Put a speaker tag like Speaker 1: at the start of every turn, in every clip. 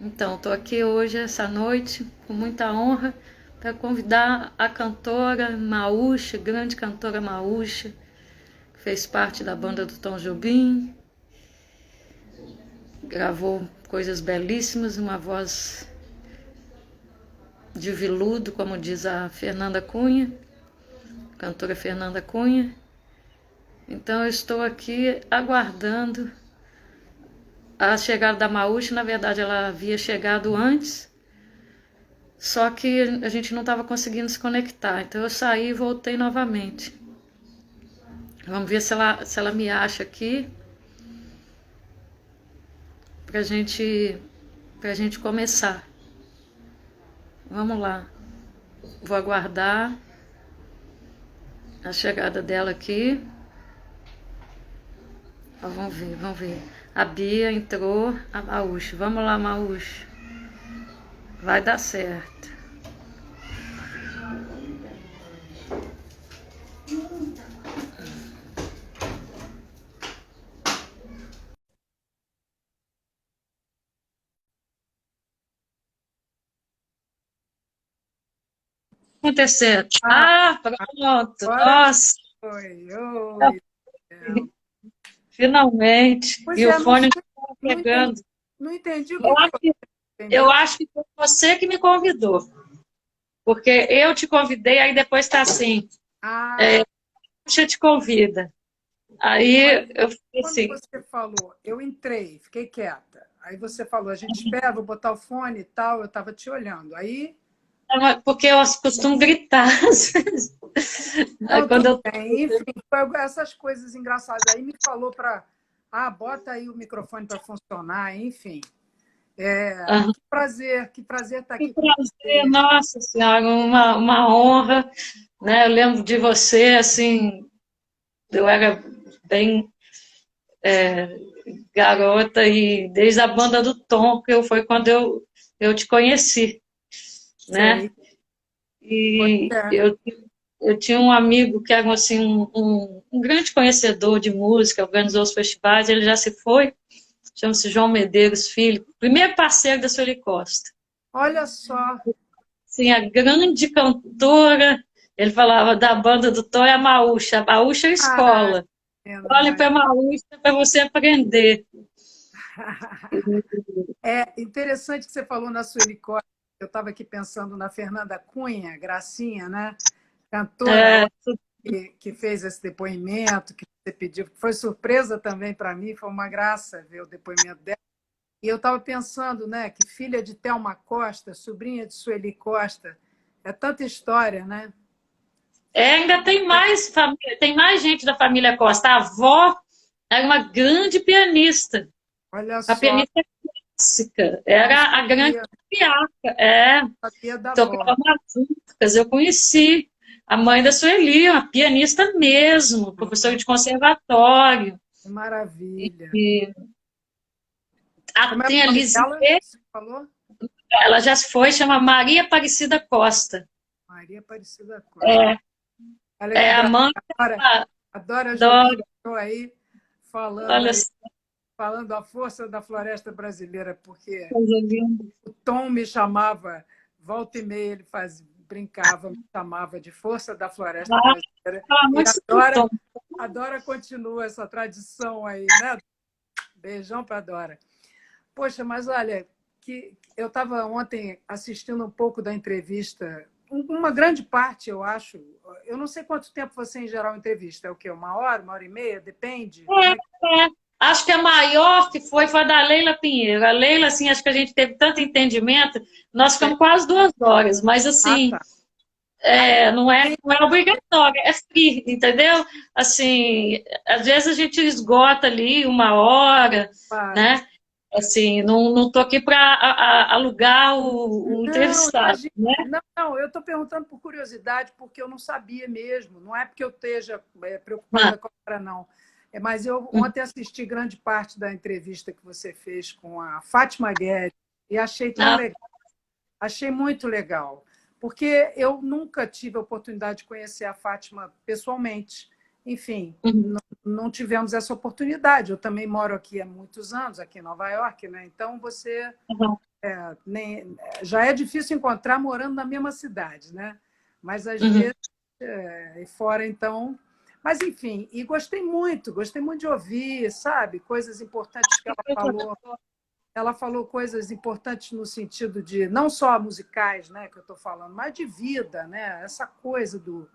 Speaker 1: Então, estou aqui hoje, essa noite, com muita honra, para convidar a cantora Maúcha, grande cantora Maúcha, que fez parte da banda do Tom Jobim, gravou coisas belíssimas, uma voz de veludo, como diz a Fernanda Cunha, cantora Fernanda Cunha. Então, eu estou aqui aguardando a chegada da Maúcha. Na verdade, ela havia chegado antes, só que a gente não estava conseguindo se conectar. Então eu saí e voltei novamente. Vamos ver se ela me acha aqui pra gente começar. Vamos lá. Vou aguardar a chegada dela aqui. Vamos ver, vamos ver. A Bia entrou, a Maúcha. Vamos lá, Maúcha. Vai dar certo. Acontecendo.
Speaker 2: Ah,
Speaker 1: Ah, pronto.
Speaker 2: agora
Speaker 1: Nossa,
Speaker 2: foi. Oi.
Speaker 1: finalmente.
Speaker 2: Pois
Speaker 1: E o
Speaker 2: é,
Speaker 1: fone não estava
Speaker 2: não entendi,
Speaker 1: pegando.
Speaker 2: não entendi o
Speaker 1: Eu
Speaker 2: que foi,
Speaker 1: acho, eu
Speaker 2: entendeu?
Speaker 1: acho que foi você que me convidou. Porque eu te convidei, aí depois tá assim,
Speaker 2: Ah,
Speaker 1: puxa te convida. Aí
Speaker 2: quando,
Speaker 1: eu falei
Speaker 2: quando
Speaker 1: assim,
Speaker 2: você falou, eu entrei, fiquei quieta. Aí você falou, a gente espera, vou botar o fone e tal, eu estava te olhando. Aí,
Speaker 1: porque eu costumo gritar às vezes. Aí
Speaker 2: não,
Speaker 1: quando
Speaker 2: tudo
Speaker 1: eu
Speaker 2: bem. Enfim, foi essas coisas engraçadas. Aí me falou para, bota aí o microfone para funcionar, enfim.
Speaker 1: ah,
Speaker 2: Que prazer estar
Speaker 1: que
Speaker 2: aqui com
Speaker 1: prazer,
Speaker 2: você.
Speaker 1: nossa senhora, uma honra, né? Eu lembro de você, assim, eu era bem garota e desde a banda do Tom, que foi quando eu te conheci, né?
Speaker 2: Sei. Pois
Speaker 1: E
Speaker 2: é.
Speaker 1: eu tinha um amigo que era assim, um grande conhecedor de música, organizou os festivais, ele já se foi, chama-se João Medeiros Filho, primeiro parceiro da Sueli Costa.
Speaker 2: Olha só.
Speaker 1: Sim, a grande cantora, ele falava da banda do Tom é a Maúcha é a
Speaker 2: Ah,
Speaker 1: escola. Olhe
Speaker 2: imagina.
Speaker 1: para a Maúcha para você aprender.
Speaker 2: É interessante que você falou na Sueli Costa. Eu estava aqui pensando na Fernanda Cunha, Gracinha, né? Cantora
Speaker 1: É,
Speaker 2: lá que fez esse depoimento que você pediu, que foi surpresa também para mim, foi uma graça ver o depoimento dela. E eu estava pensando, né, que filha de Thelma Costa, sobrinha de Sueli Costa, é tanta história, né?
Speaker 1: ainda tem mais família, tem mais gente da família Costa. A avó era uma grande pianista.
Speaker 2: Olha
Speaker 1: A
Speaker 2: só,
Speaker 1: pianista clássica,
Speaker 2: não
Speaker 1: era a grande
Speaker 2: sabia,
Speaker 1: piaca,
Speaker 2: sabia da avó.
Speaker 1: tocava músicas. Eu conheci a mãe da Sueli, uma pianista mesmo, professora de conservatório.
Speaker 2: Que maravilha.
Speaker 1: E
Speaker 2: Como é
Speaker 1: tem
Speaker 2: o
Speaker 1: a
Speaker 2: nome
Speaker 1: Lisier,
Speaker 2: dela? Você falou?
Speaker 1: ela já se foi, chama Maria Aparecida Costa.
Speaker 2: Maria Aparecida Costa. Olha que
Speaker 1: É a
Speaker 2: graça.
Speaker 1: mãe
Speaker 2: Adora, adora Jobim,
Speaker 1: Dora,
Speaker 2: estou aí falando
Speaker 1: olha
Speaker 2: aí,
Speaker 1: só,
Speaker 2: falando a força da floresta brasileira, porque
Speaker 1: coisa linda.
Speaker 2: o Tom me chamava, volta e meia ele brincava, me chamava de força da floresta
Speaker 1: Ah,
Speaker 2: brasileira.
Speaker 1: fala
Speaker 2: E
Speaker 1: muito sobre o Tom.
Speaker 2: A Dora continua essa tradição aí, né? Beijão para a Dora. Poxa, mas olha, que eu estava ontem assistindo um pouco da entrevista, uma grande parte, eu acho. Eu não sei quanto tempo você, em geral, entrevista. É o quê? Uma hora e meia? Depende? Como é que...
Speaker 1: É, acho que a maior que foi a da Leila Pinheiro. A Leila, assim, acho que a gente teve tanto entendimento, nós ficamos quase 2 horas, mas
Speaker 2: Ah,
Speaker 1: assim,
Speaker 2: tá. Aí,
Speaker 1: não é obrigatório, é free, entendeu? Assim, às vezes a gente esgota ali 1 hora,
Speaker 2: claro.
Speaker 1: né? Assim, não tô aqui para alugar o
Speaker 2: Não,
Speaker 1: entrevistado,
Speaker 2: imagina.
Speaker 1: né?
Speaker 2: Não, não, eu estou perguntando por curiosidade, porque eu não sabia mesmo. Não é porque eu esteja
Speaker 1: Não.
Speaker 2: preocupada com a hora, não. Mas eu ontem assisti grande parte da entrevista que você fez com a Fátima Guerra e achei tão
Speaker 1: Não.
Speaker 2: legal. Achei muito legal, porque eu nunca tive a oportunidade de conhecer a Fátima pessoalmente. Enfim, não tivemos essa oportunidade. Eu também moro aqui há muitos anos, aqui em Nova York, né? Então você já é difícil encontrar morando na mesma cidade, né? Mas às
Speaker 1: Uhum.
Speaker 2: vezes fora, então. Mas enfim, e gostei muito de ouvir, sabe? Coisas importantes que ela falou. Ela falou coisas importantes no sentido de não só musicais, né, que eu estou falando, mas de vida, né? Essa coisa do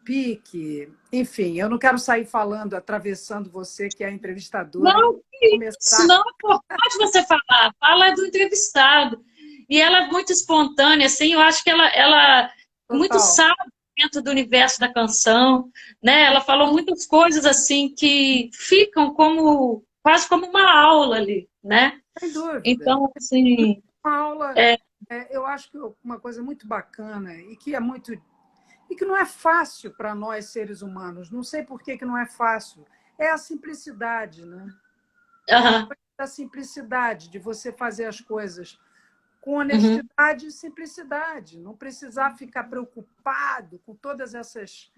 Speaker 2: pique. Enfim, eu não quero sair falando, atravessando você, que é a entrevistadora, e
Speaker 3: Não, que isso
Speaker 2: começar.
Speaker 3: não é importante você falar. Fala do entrevistado. E ela é muito espontânea, assim, eu acho que ela é muito
Speaker 2: Total.
Speaker 3: sábia dentro do universo da canção, né? Ela falou muitas coisas, assim, que ficam como, quase como uma aula ali, né?
Speaker 2: Sem dúvida.
Speaker 3: Então, assim,
Speaker 2: Uma aula,
Speaker 3: é,
Speaker 2: eu acho que uma coisa muito bacana e que não é fácil para nós seres humanos. Não sei por que não é fácil. É a simplicidade, né? É a
Speaker 3: aham,
Speaker 2: coisa da simplicidade, de você fazer as coisas com
Speaker 3: uhum,
Speaker 2: honestidade e simplicidade. Não precisar ficar preocupado com todas essas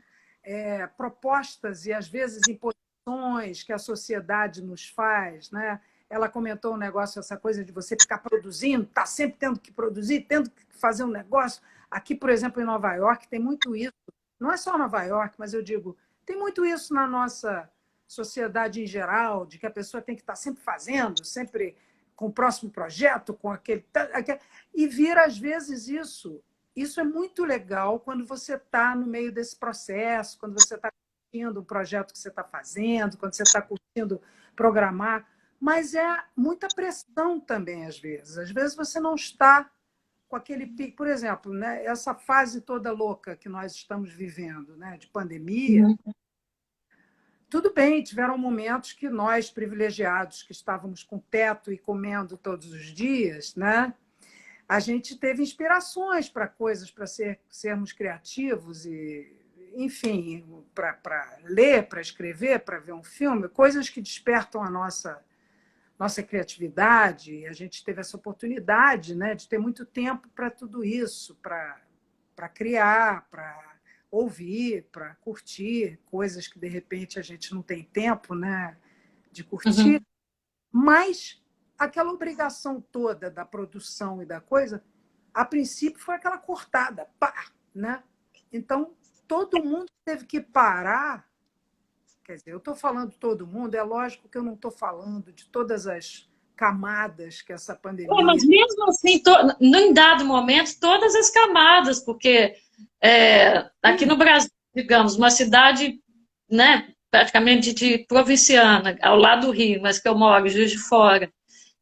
Speaker 2: propostas e, às vezes, imposições que a sociedade nos faz, né? Ela comentou um negócio, essa coisa de você ficar produzindo, tá sempre tendo que produzir, tendo que fazer um negócio. Aqui, por exemplo, em Nova York, tem muito isso. Não é só Nova York, mas eu digo, tem muito isso na nossa sociedade em geral, de que a pessoa tem que estar sempre fazendo, sempre com o próximo projeto, com aquele. E vira, às vezes, isso. Isso é muito legal quando você está no meio desse processo, quando você está curtindo o projeto que você está fazendo, quando você está curtindo programar, mas é muita pressão também, às vezes. Às vezes você não está com aquele pique. Por exemplo, né, essa fase toda louca que nós estamos vivendo, né, de pandemia,
Speaker 3: uhum,
Speaker 2: tudo bem, tiveram momentos que nós, privilegiados, que estávamos com teto e comendo todos os dias, né, a gente teve inspirações para coisas, para sermos criativos e, enfim, para ler, para escrever, para ver um filme, coisas que despertam a nossa criatividade. A gente teve essa oportunidade, né, de ter muito tempo para tudo isso, para criar, para ouvir, para curtir coisas que de repente a gente não tem tempo, né, de curtir.
Speaker 3: uhum.
Speaker 2: Mas aquela obrigação toda da produção e da coisa, a princípio foi aquela cortada, pá, né? Então, todo mundo teve que parar. Quer dizer, eu estou falando todo mundo, é lógico que eu não estou falando de todas as camadas que essa
Speaker 3: Mas
Speaker 2: pandemia.
Speaker 3: mesmo assim, em dado momento, todas as camadas, porque aqui
Speaker 2: Sim,
Speaker 3: no Brasil, digamos, uma cidade, né, praticamente de provinciana, ao lado do Rio, mas que eu moro, Juiz de Fora,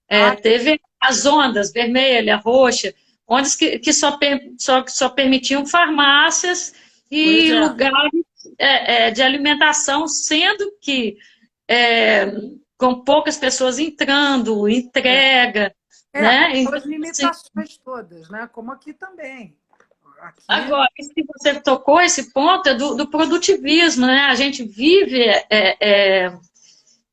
Speaker 2: ah,
Speaker 3: teve as ondas vermelha, roxa, ondas que só permitiam farmácias
Speaker 2: pois
Speaker 3: e
Speaker 2: é.
Speaker 3: lugares de alimentação, sendo que é, com poucas pessoas entrando, entrega,
Speaker 2: Com
Speaker 3: né? Então,
Speaker 2: as
Speaker 3: assim,
Speaker 2: limitações todas, né? Como aqui também. Aqui,
Speaker 3: agora, se você tocou esse ponto, é do produtivismo, né? A gente vive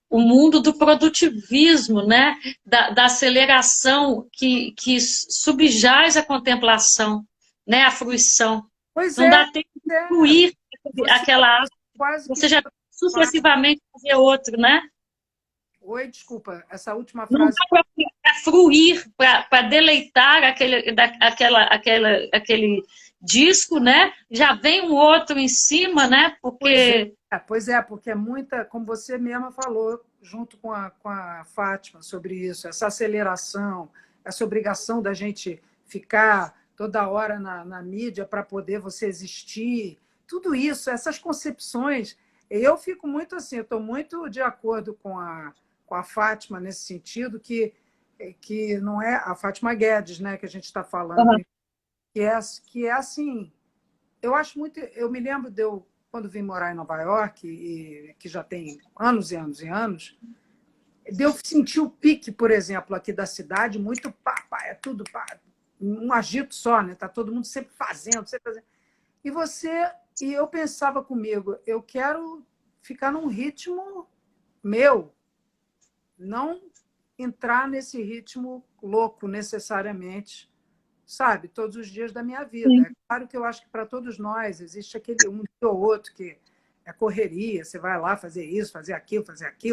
Speaker 3: o mundo do produtivismo, né? Da aceleração que subjaz a contemplação, né? A fruição.
Speaker 2: pois
Speaker 3: Não dá tempo de
Speaker 2: é.
Speaker 3: fruir
Speaker 2: Você
Speaker 3: aquela arte,
Speaker 2: quase que
Speaker 3: você já
Speaker 2: tira.
Speaker 3: sucessivamente fazer outro, né?
Speaker 2: Oi, desculpa, essa última
Speaker 3: Não
Speaker 2: frase.
Speaker 3: dá para fruir, para deleitar aquele disco, né? Já vem um outro em cima, né? Porque.
Speaker 2: Pois é, porque é muita, como você mesma falou, junto com a Fátima, sobre isso, essa aceleração, essa obrigação da gente ficar toda hora na mídia para poder você existir, tudo isso, essas concepções. Eu fico muito assim, eu estou muito de acordo com a Fátima nesse sentido, que não é a Fátima Guedes, né, que a gente está falando,
Speaker 3: Uhum.
Speaker 2: que é assim. Eu acho muito. Eu me lembro de eu, quando vim morar em Nova York, que já tem anos e anos e anos, de eu sentir o pique, por exemplo, aqui da cidade, muito pá, pá, é tudo pá, um agito só, né? Tá todo mundo sempre fazendo, sempre fazendo. E você, e eu pensava comigo, eu quero ficar num ritmo meu, não entrar nesse ritmo louco necessariamente, sabe, todos os dias da minha vida. É claro que eu acho que para todos nós existe aquele um dia ou outro que é correria, você vai lá fazer isso, fazer aquilo,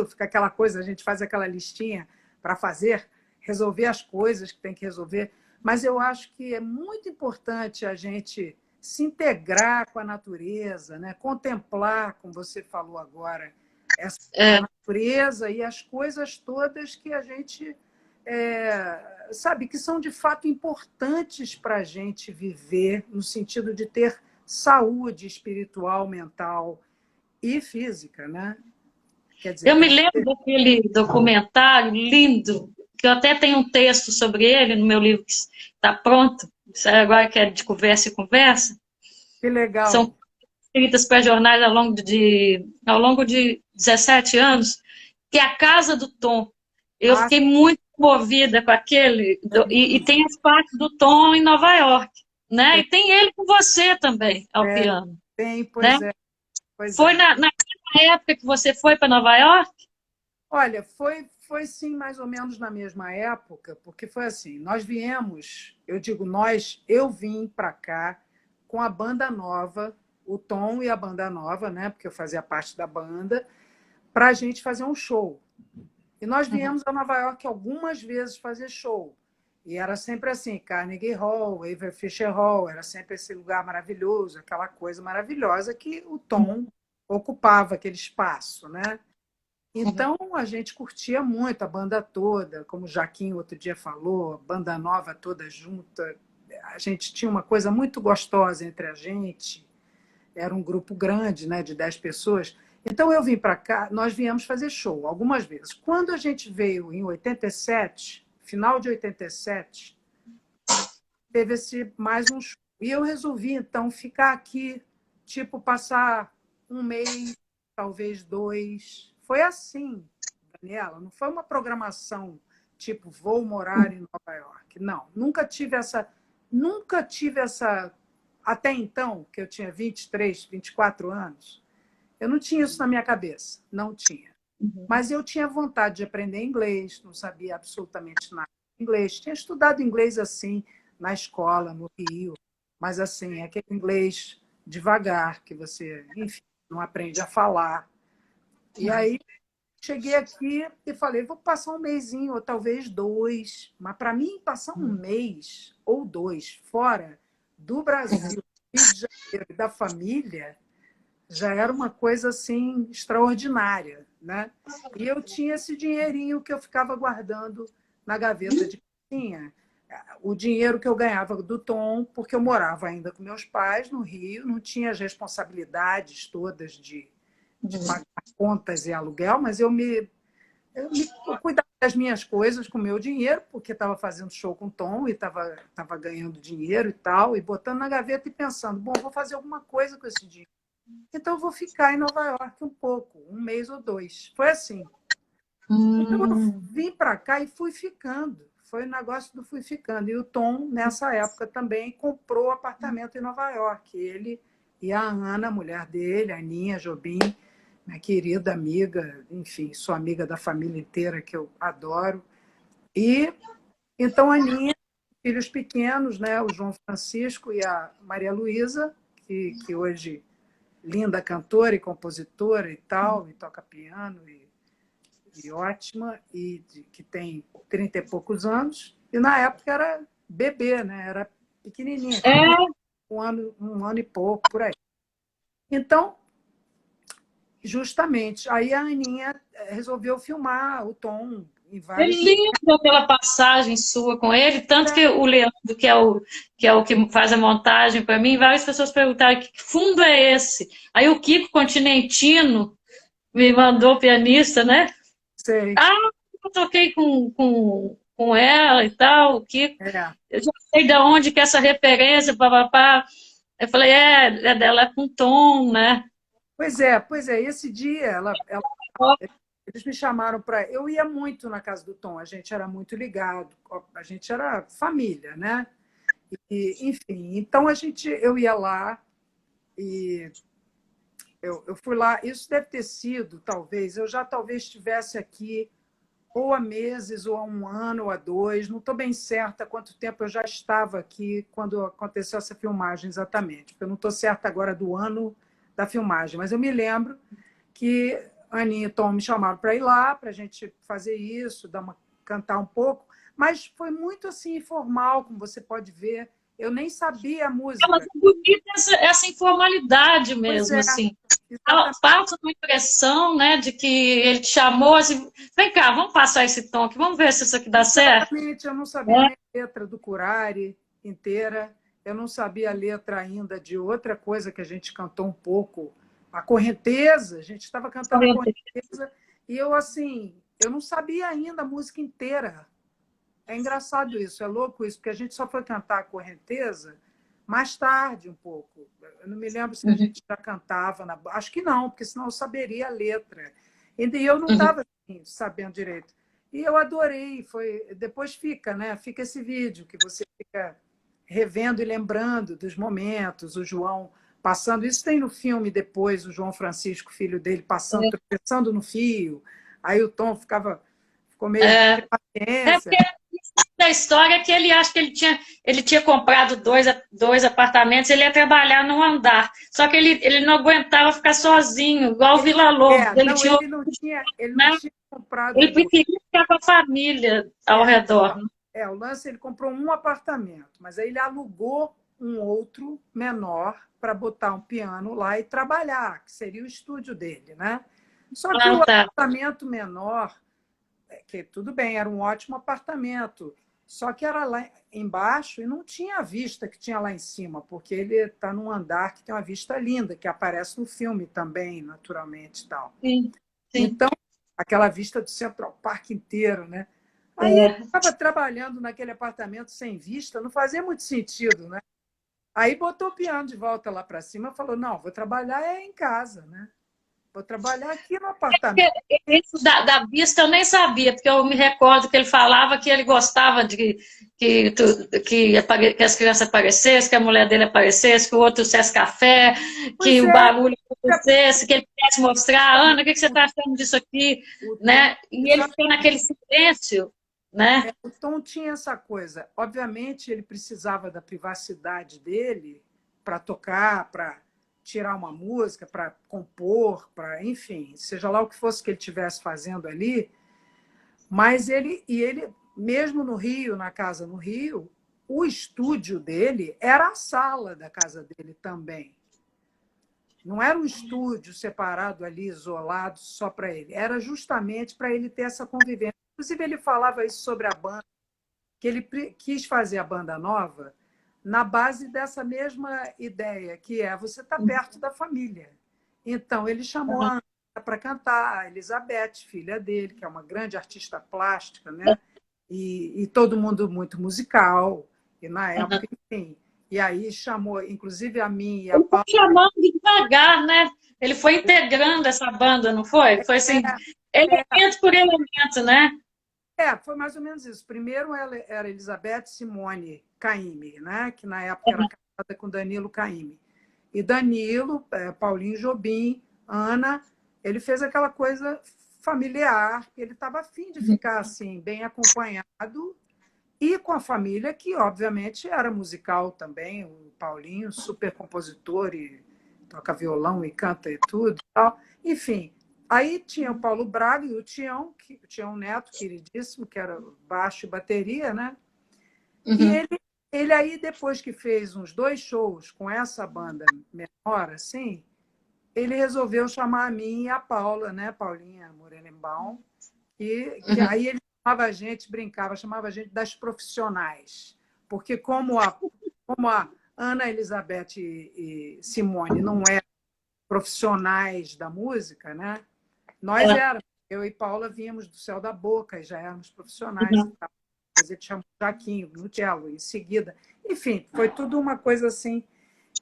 Speaker 2: fica aquela coisa, a gente faz aquela listinha para fazer resolver as coisas que tem que resolver, mas eu acho que é muito importante a gente se integrar com a natureza, né? Contemplar, como você falou agora, a natureza e as coisas todas que a gente sabe que são de fato importantes para a gente viver, no sentido de ter saúde espiritual, mental e física, né? Quer dizer,
Speaker 3: Eu me lembro daquele documentário lindo, que eu até tenho um texto sobre ele no meu livro que está pronto, agora que é de conversa e conversa.
Speaker 2: que legal.
Speaker 3: São escritas para jornais ao longo de 17 anos, que é A Casa do Tom. Eu fiquei muito movida com aquele, e tem as partes do Tom em Nova York, né? E tem ele com você também, ao piano.
Speaker 2: Tem,
Speaker 3: né? Foi naquela época que você foi para Nova York?
Speaker 2: Olha, foi sim mais ou menos na mesma época, porque foi assim, nós viemos, eu digo nós, eu vim para cá com a banda nova, o Tom e a banda nova, né? Porque eu fazia parte da banda, para a gente fazer um show. E nós viemos a Nova York algumas vezes fazer show. E era sempre assim, Carnegie Hall, Avery Fisher Hall, era sempre esse lugar maravilhoso, aquela coisa maravilhosa que o Tom ocupava aquele espaço, né? Então, a gente curtia muito a banda toda, como o Jaquim outro dia falou, a banda nova toda junta. A gente tinha uma coisa muito gostosa entre a gente. Era um grupo grande, né, de 10 pessoas. Então, eu vim para cá, nós viemos fazer show algumas vezes. Quando a gente veio em 87, final de 87, teve mais um show. E eu resolvi, então, ficar aqui, tipo, passar um mês, talvez 2. Foi assim, Daniela, não foi uma programação tipo, vou morar em Nova York. Não, nunca tive essa. Até então, que eu tinha 23, 24 anos, eu não tinha isso na minha cabeça, não tinha. Mas eu tinha vontade de aprender inglês, não sabia absolutamente nada de inglês. Tinha estudado inglês assim, na escola, no Rio, mas assim, aquele inglês devagar, que você, enfim, não aprende a falar. E aí, cheguei aqui e falei, vou passar um mesinho, ou talvez 2. Mas, para mim, passar um mês ou 2 fora do Brasil, Rio de Janeiro, da família, já era uma coisa assim extraordinária, né? E eu tinha esse dinheirinho que eu ficava guardando na gaveta de cozinha, o dinheiro que eu ganhava do Tom, porque eu morava ainda com meus pais no Rio, não tinha as responsabilidades todas de pagar contas e aluguel, mas eu cuidava das minhas coisas com o meu dinheiro, porque estava fazendo show com o Tom e estava ganhando dinheiro e tal, e botando na gaveta e pensando, bom, vou fazer alguma coisa com esse dinheiro. Então, eu vou ficar em Nova York um pouco, um mês ou 2. Foi assim. Então, eu vim para cá e fui ficando. Foi o negócio do fui ficando. E o Tom, nessa época, também comprou apartamento em Nova York. Ele e a Ana, a mulher dele, a Aninha Jobim, minha querida amiga, enfim, sou amiga da família inteira, que eu adoro. E então a Aninha, filhos pequenos, né? O João Francisco e a Maria Luísa, que hoje linda cantora e compositora e tal, e toca piano e ótima, e que tem 30 e poucos anos. E na época era bebê, né? Era pequenininha, um ano e pouco, por aí. Então, justamente, aí a Aninha resolveu filmar o Tom em vários...
Speaker 3: É lindo aquela passagem sua com ele, tanto que o Leandro, que que faz a montagem para mim, várias pessoas perguntaram que fundo é esse? Aí o Kiko Continentino me mandou pianista, né?
Speaker 2: Sei.
Speaker 3: Eu toquei com ela e tal, o Kiko. Eu já sei de onde que é essa referência, papapá. Eu falei, é dela com Tom, né?
Speaker 2: Pois é. Esse dia eles me chamaram para... Eu ia muito na casa do Tom, a gente era muito ligado, a gente era família, né? Enfim, então eu ia lá e eu fui lá. Isso deve ter sido, talvez, eu já talvez estivesse aqui ou há meses, ou há um ano, ou há 2, não estou bem certa quanto tempo eu já estava aqui quando aconteceu essa filmagem exatamente, porque eu não estou certa agora do ano da filmagem, mas eu me lembro que a Aninha e o Tom me chamaram para ir lá, para a gente fazer isso, cantar um pouco, Mas foi muito assim informal, como você pode ver. Eu nem sabia a música.
Speaker 3: Mas é bonita essa informalidade
Speaker 2: Pois
Speaker 3: mesmo,
Speaker 2: é,
Speaker 3: assim. Ela
Speaker 2: exatamente.
Speaker 3: passa uma impressão, né, de que ele te chamou assim, vem cá, vamos passar esse tom aqui, vamos ver se isso aqui dá certo.
Speaker 2: Exatamente, eu não sabia nem a letra do Curare inteira, eu não sabia a letra ainda de outra coisa que a gente cantou um pouco, a Correnteza, a gente estava cantando a Correnteza, e eu, assim, eu não sabia ainda a música inteira. É engraçado isso, é louco isso, porque a gente só foi cantar a Correnteza mais tarde um pouco. Eu não me lembro se a gente já cantava, acho que não, porque senão eu saberia a letra. E eu não estava assim, sabendo direito. E eu adorei, depois fica, né? Fica esse vídeo que você fica revendo e lembrando dos momentos, o João passando, isso tem no filme depois, o João Francisco, filho dele, passando, tropeçando no fio, aí o Tom ficou meio sem paciência.
Speaker 3: Da história é que ele acha que ele tinha comprado dois apartamentos, ele ia trabalhar num andar. Só que ele não aguentava ficar sozinho, igual o Vila Lobos.
Speaker 2: Ele não tinha comprado.
Speaker 3: Ele preferia ficar com a família ao redor.
Speaker 2: O lance, ele comprou um apartamento, mas aí ele alugou um outro menor para botar um piano lá e trabalhar, que seria o estúdio dele, né? Só que o apartamento menor, que tudo bem, era um ótimo apartamento, só que era lá embaixo e não tinha a vista que tinha lá em cima, porque ele está num andar que tem uma vista linda, que aparece no filme também, naturalmente. Tal.
Speaker 3: Sim.
Speaker 2: Então, aquela vista do Central Park inteiro, né? Aí ele estava trabalhando naquele apartamento sem vista, não fazia muito sentido, né? Aí botou o piano de volta lá para cima e falou, não, vou trabalhar em casa, né? Vou trabalhar aqui no apartamento.
Speaker 3: Isso da vista eu nem sabia, porque eu me recordo que ele falava que ele gostava de que as crianças aparecessem, que a mulher dele aparecesse, que o outro fizesse café, que o barulho acontecesse, que ele pudesse mostrar, Ana, o que você está achando disso aqui? Né? E ele ficou naquele silêncio. Né?
Speaker 2: O Tom tinha essa coisa. Obviamente, ele precisava da privacidade dele para tocar, para tirar uma música, para compor, para, enfim, seja lá o que fosse que ele estivesse fazendo ali. Mas ele, mesmo no Rio, na casa no Rio, o estúdio dele era a sala da casa dele também. Não era um estúdio separado ali, isolado, só para ele. Era justamente para ele ter essa convivência. Inclusive, ele falava isso sobre a banda, que ele quis fazer a banda nova na base dessa mesma ideia, que é você estar perto da família. Então, ele chamou a Ana para cantar, a Elizabeth, filha dele, que é uma grande artista plástica, né? E todo mundo muito musical. E na época, enfim. E aí chamou, inclusive, a mim e a Paula.
Speaker 3: Chamando devagar, né? Ele foi integrando essa banda, não foi? Foi assim, elemento por elemento, né?
Speaker 2: Foi mais ou menos isso. Primeiro ela era Elizabeth Simone Caymmi, né? Que na época era casada com Danilo Caymmi. E Danilo, Paulinho Jobim, Ana, ele fez aquela coisa familiar, que ele estava afim de ficar assim, bem acompanhado, e com a família, que obviamente era musical também, o Paulinho, super compositor, e toca violão e canta e tudo. E tal. Enfim, aí tinha o Paulo Braga e o Tião Neto, queridíssimo, que era baixo e bateria, né? E ele aí, depois que fez uns 2 shows com essa banda menor, assim, ele resolveu chamar a mim e a Paula, né? Paulinha Morenenbaum, que aí ele chamava a gente, brincava, chamava a gente das profissionais. Porque como a Ana Elizabeth e Simone não eram profissionais da música, né? Nós éramos, eu e Paula vínhamos do céu da boca e já éramos profissionais. Depois ele chamou Jaquinho no cello em seguida. Enfim, foi tudo uma coisa assim.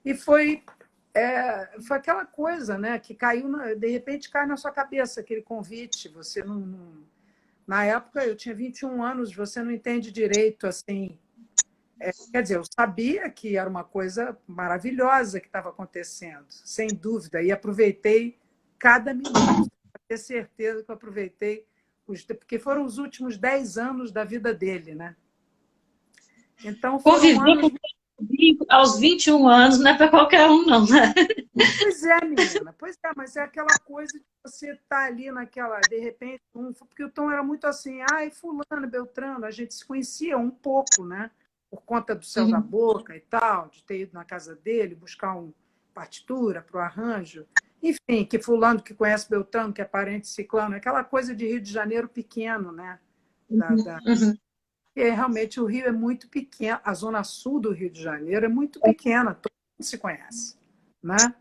Speaker 2: E foi aquela coisa, né, que caiu, de repente cai na sua cabeça aquele convite. Você não. Na época, eu tinha 21 anos, você não entende direito assim. Quer dizer, eu sabia que era uma coisa maravilhosa que estava acontecendo, sem dúvida, e aproveitei cada minuto, para ter certeza que eu aproveitei, porque foram os últimos 10 anos da vida dele, né? Então, foram anos
Speaker 3: aos 21 anos não é para qualquer um, não, né?
Speaker 2: Pois é, menina, pois é, mas é aquela coisa de você estar ali naquela, de repente, porque o Tom era muito assim, ai, fulano, Beltrano, a gente se conhecia um pouco, né? Por conta do Céu da
Speaker 3: Uhum.
Speaker 2: Boca e tal, de ter ido na casa dele, buscar uma partitura para o arranjo. Enfim, que fulano que conhece Beltrano, que é parente de ciclano, aquela coisa de Rio de Janeiro pequeno, né?
Speaker 3: Uhum.
Speaker 2: E realmente o Rio é muito pequeno, a zona sul do Rio de Janeiro é muito pequena, todo mundo se conhece, né?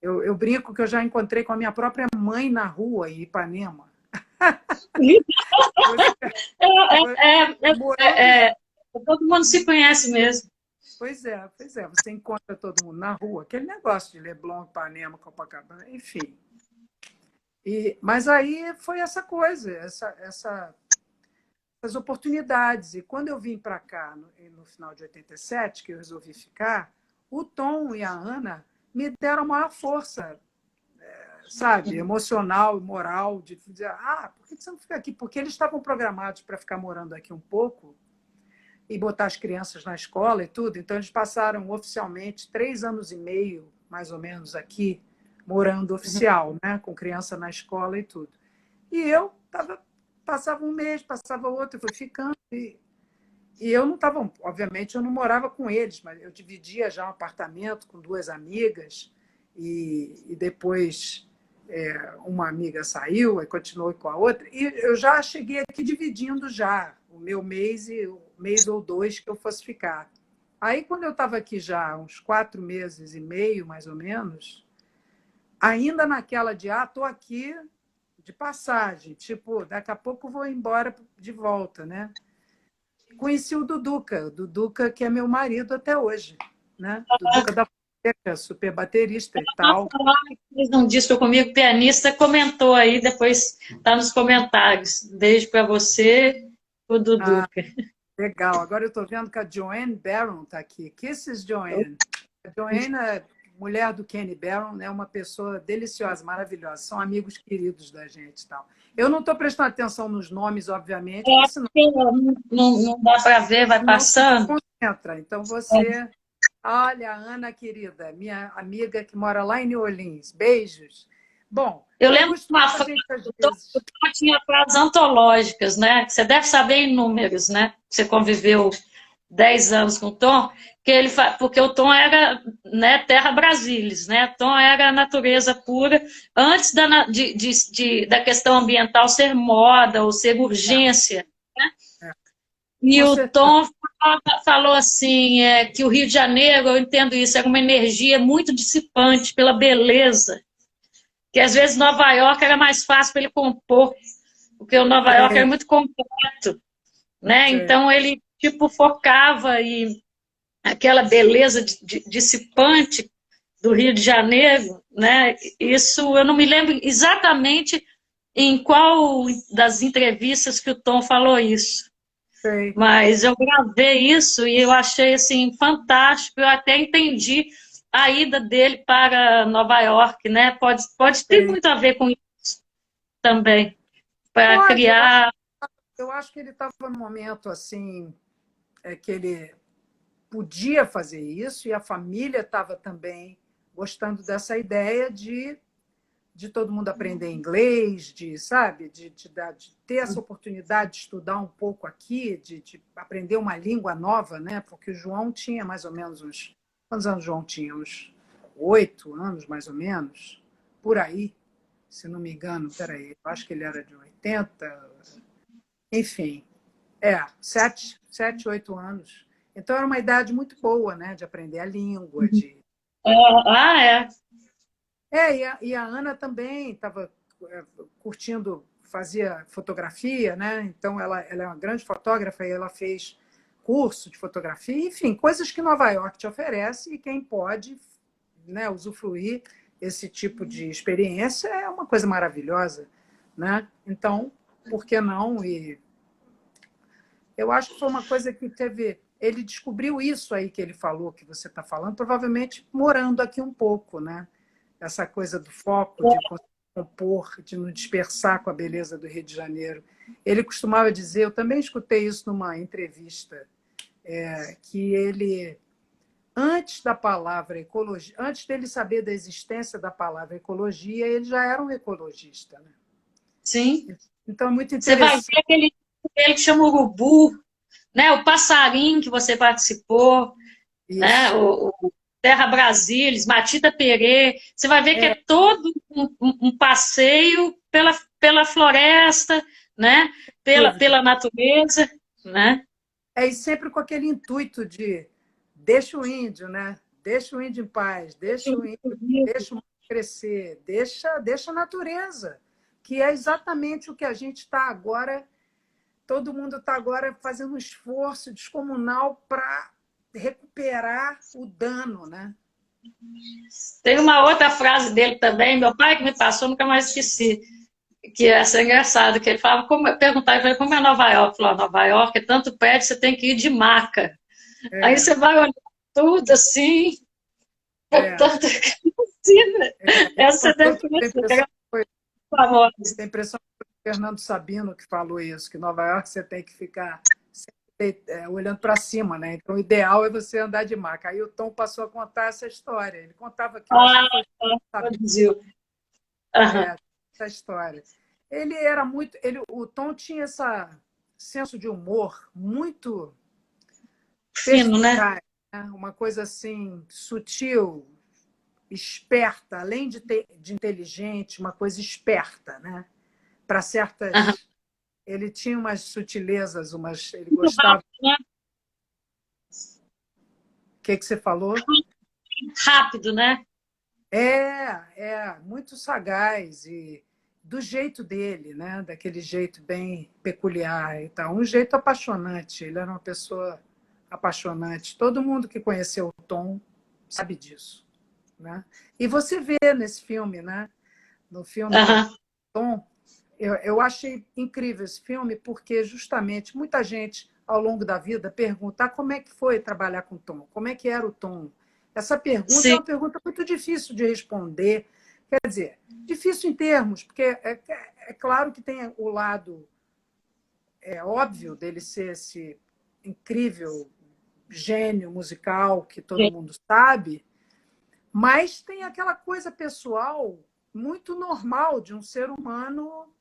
Speaker 2: Eu brinco que eu já encontrei com a minha própria mãe na rua em Ipanema. Você, morando.
Speaker 3: Todo mundo se conhece mesmo.
Speaker 2: Pois é, você encontra todo mundo na rua, aquele negócio de Leblon, Ipanema, Copacabana, enfim. Mas aí foi essa coisa, essas oportunidades. E quando eu vim para cá, no final de 87, que eu resolvi ficar, o Tom e a Ana me deram a maior força, sabe, emocional, moral, de dizer, por que você não fica aqui? Porque eles estavam programados para ficar morando aqui um pouco e botar as crianças na escola e tudo. Então, eles passaram oficialmente 3 anos e meio, mais ou menos, aqui, morando oficial, né? Com criança na escola e tudo. E eu passava um mês, passava outro, fui ficando. E eu não estava, obviamente, eu não morava com eles, mas eu dividia já um apartamento com duas amigas. E depois uma amiga saiu, e continuou com a outra. E eu já cheguei aqui dividindo já o meu mês e o mês ou dois que eu fosse ficar. Aí, quando eu estava aqui já uns 4 meses e meio, mais ou menos, ainda naquela de, estou aqui de passagem, tipo, daqui a pouco vou embora de volta, né? Conheci o Duduca, que é meu marido até hoje, né? Duduca da Fonseca, super baterista e tal.
Speaker 3: Fez um disco comigo, pianista, comentou aí, depois tá nos comentários. Beijo para você, o
Speaker 2: Ah,
Speaker 3: Duduca.
Speaker 2: legal. Agora eu estou vendo que a Joanne Baron está aqui. Kisses, Joanne. A Joanne é mulher do Kenny Barron, é uma pessoa deliciosa, maravilhosa. São amigos queridos da gente e tal. Eu não estou prestando atenção nos nomes, obviamente, porque senão
Speaker 3: Não dá para ver, vai
Speaker 2: não se
Speaker 3: passando.
Speaker 2: desconcentra. Então você. Olha, Ana, querida, minha amiga que mora lá em New Orleans. Beijos. Bom,
Speaker 3: Eu
Speaker 2: eu
Speaker 3: lembro de
Speaker 2: costumo
Speaker 3: uma
Speaker 2: a
Speaker 3: frase,
Speaker 2: gente às
Speaker 3: o
Speaker 2: vezes.
Speaker 3: Tom tinha frases antológicas, né? Você deve saber em números, né? Você conviveu 10 anos com o Tom, porque o Tom era, né, terra Brasilis, né? Tom era natureza pura, antes da questão ambiental ser moda ou ser urgência.
Speaker 2: É,
Speaker 3: E
Speaker 2: com
Speaker 3: o
Speaker 2: certeza.
Speaker 3: Tom falou assim, que o Rio de Janeiro, eu entendo isso, era uma energia muito dissipante pela beleza, que às vezes Nova York era mais fácil para ele compor, porque o Nova York era
Speaker 2: Sei,
Speaker 3: muito completo, né?
Speaker 2: sei.
Speaker 3: Então ele tipo focava e aquela beleza dissipante do Rio de Janeiro, né? Isso eu não me lembro exatamente em qual das entrevistas que o Tom falou isso,
Speaker 2: Sei.
Speaker 3: mas eu gravei isso e eu achei assim fantástico. Eu até entendi a ida dele para Nova York, né? Pode ter
Speaker 2: Sei.
Speaker 3: muito a ver com isso também, para
Speaker 2: Pode,
Speaker 3: criar.
Speaker 2: eu acho que ele estava num momento assim, que ele podia fazer isso, e a família estava também gostando dessa ideia de todo mundo aprender inglês, de, sabe, de ter essa oportunidade de estudar um pouco aqui, de aprender uma língua nova, né? Porque o João tinha mais ou menos uns. Quantos anos o João tinha? Uns 8 anos, mais ou menos, por aí, se não me engano. Peraí, eu acho que ele era de 80, enfim, 7, 8 anos. Então era uma idade muito boa, né? De aprender a língua, de
Speaker 3: É.
Speaker 2: e a Ana também estava curtindo, fazia fotografia, né? Então ela é uma grande fotógrafa e ela fez curso de fotografia, enfim, coisas que Nova York te oferece, e quem pode, né, usufruir esse tipo de experiência é uma coisa maravilhosa, né? Então, por que não? E eu acho que foi uma coisa que teve. Ele descobriu isso aí que ele falou, que você está falando, provavelmente morando aqui um pouco, né? Essa coisa do foco, de compor, de não dispersar com a beleza do Rio de Janeiro. Ele costumava dizer, eu também escutei isso numa entrevista, que ele antes da palavra ecologia, antes dele saber da existência da palavra ecologia, ele já era um ecologista, né?
Speaker 3: Sim.
Speaker 2: Então, é muito
Speaker 3: Você vai
Speaker 2: interessante.
Speaker 3: ver aquele que chama urubu, né? O passarinho que você participou, né?
Speaker 2: Isso.
Speaker 3: O Terra Brasilis, Matita Perê. Você vai ver que é todo um passeio pela floresta, né?
Speaker 2: Dúvida.
Speaker 3: Pela natureza, né?
Speaker 2: É, e sempre com aquele intuito de deixa o índio, né? Deixa o índio em paz, deixa o índio, deixa o mundo crescer, deixa a natureza, que é exatamente o que a gente está agora, todo mundo está agora fazendo um esforço descomunal para recuperar o dano, né?
Speaker 3: Tem uma outra frase dele também, meu pai que me passou, nunca mais esqueci, que essa é engraçada, que ele falava, perguntava, eu falei, como é Nova York? Falou, Nova York é tanto prédio, você tem que ir de maca. Aí
Speaker 2: É,
Speaker 3: você vai olhar tudo assim,
Speaker 2: é,
Speaker 3: portanto, essa é a definição, que era famosa.
Speaker 2: tem impressão que foi o Fernando Sabino que falou isso, que Nova York você tem que ficar olhando para cima, né? Então, o ideal é você andar de maca. Aí o Tom passou a contar essa história. Ele contava que eu acho que foi Sabino,
Speaker 3: Produziu. Uhum.
Speaker 2: essa história. Ele era muito, o Tom tinha esse senso de humor muito
Speaker 3: Fino, né?
Speaker 2: perspicaz, né? Uma coisa assim sutil, esperta, além de inteligente, uma coisa esperta, né? Para
Speaker 3: Uhum.
Speaker 2: certas. Ele tinha umas sutilezas, ele
Speaker 3: Muito
Speaker 2: gostava.
Speaker 3: rápido, né?
Speaker 2: O que você falou?
Speaker 3: Rápido, né?
Speaker 2: Muito sagaz e do jeito dele, né? Daquele jeito bem peculiar e tal. Um jeito apaixonante. Ele era uma pessoa apaixonante. Todo mundo que conheceu o Tom sabe disso, né? E você vê nesse filme, né? No filme
Speaker 3: Uhum.
Speaker 2: Tom, eu achei incrível esse filme porque justamente muita gente ao longo da vida pergunta como é que foi trabalhar com o Tom, como é que era o Tom. Essa pergunta é
Speaker 3: Sim.
Speaker 2: uma pergunta muito difícil de responder. Quer dizer, difícil em termos, porque é claro que tem o lado óbvio dele ser esse incrível gênio musical que todo mundo sabe, mas tem aquela coisa pessoal muito normal de um ser humano,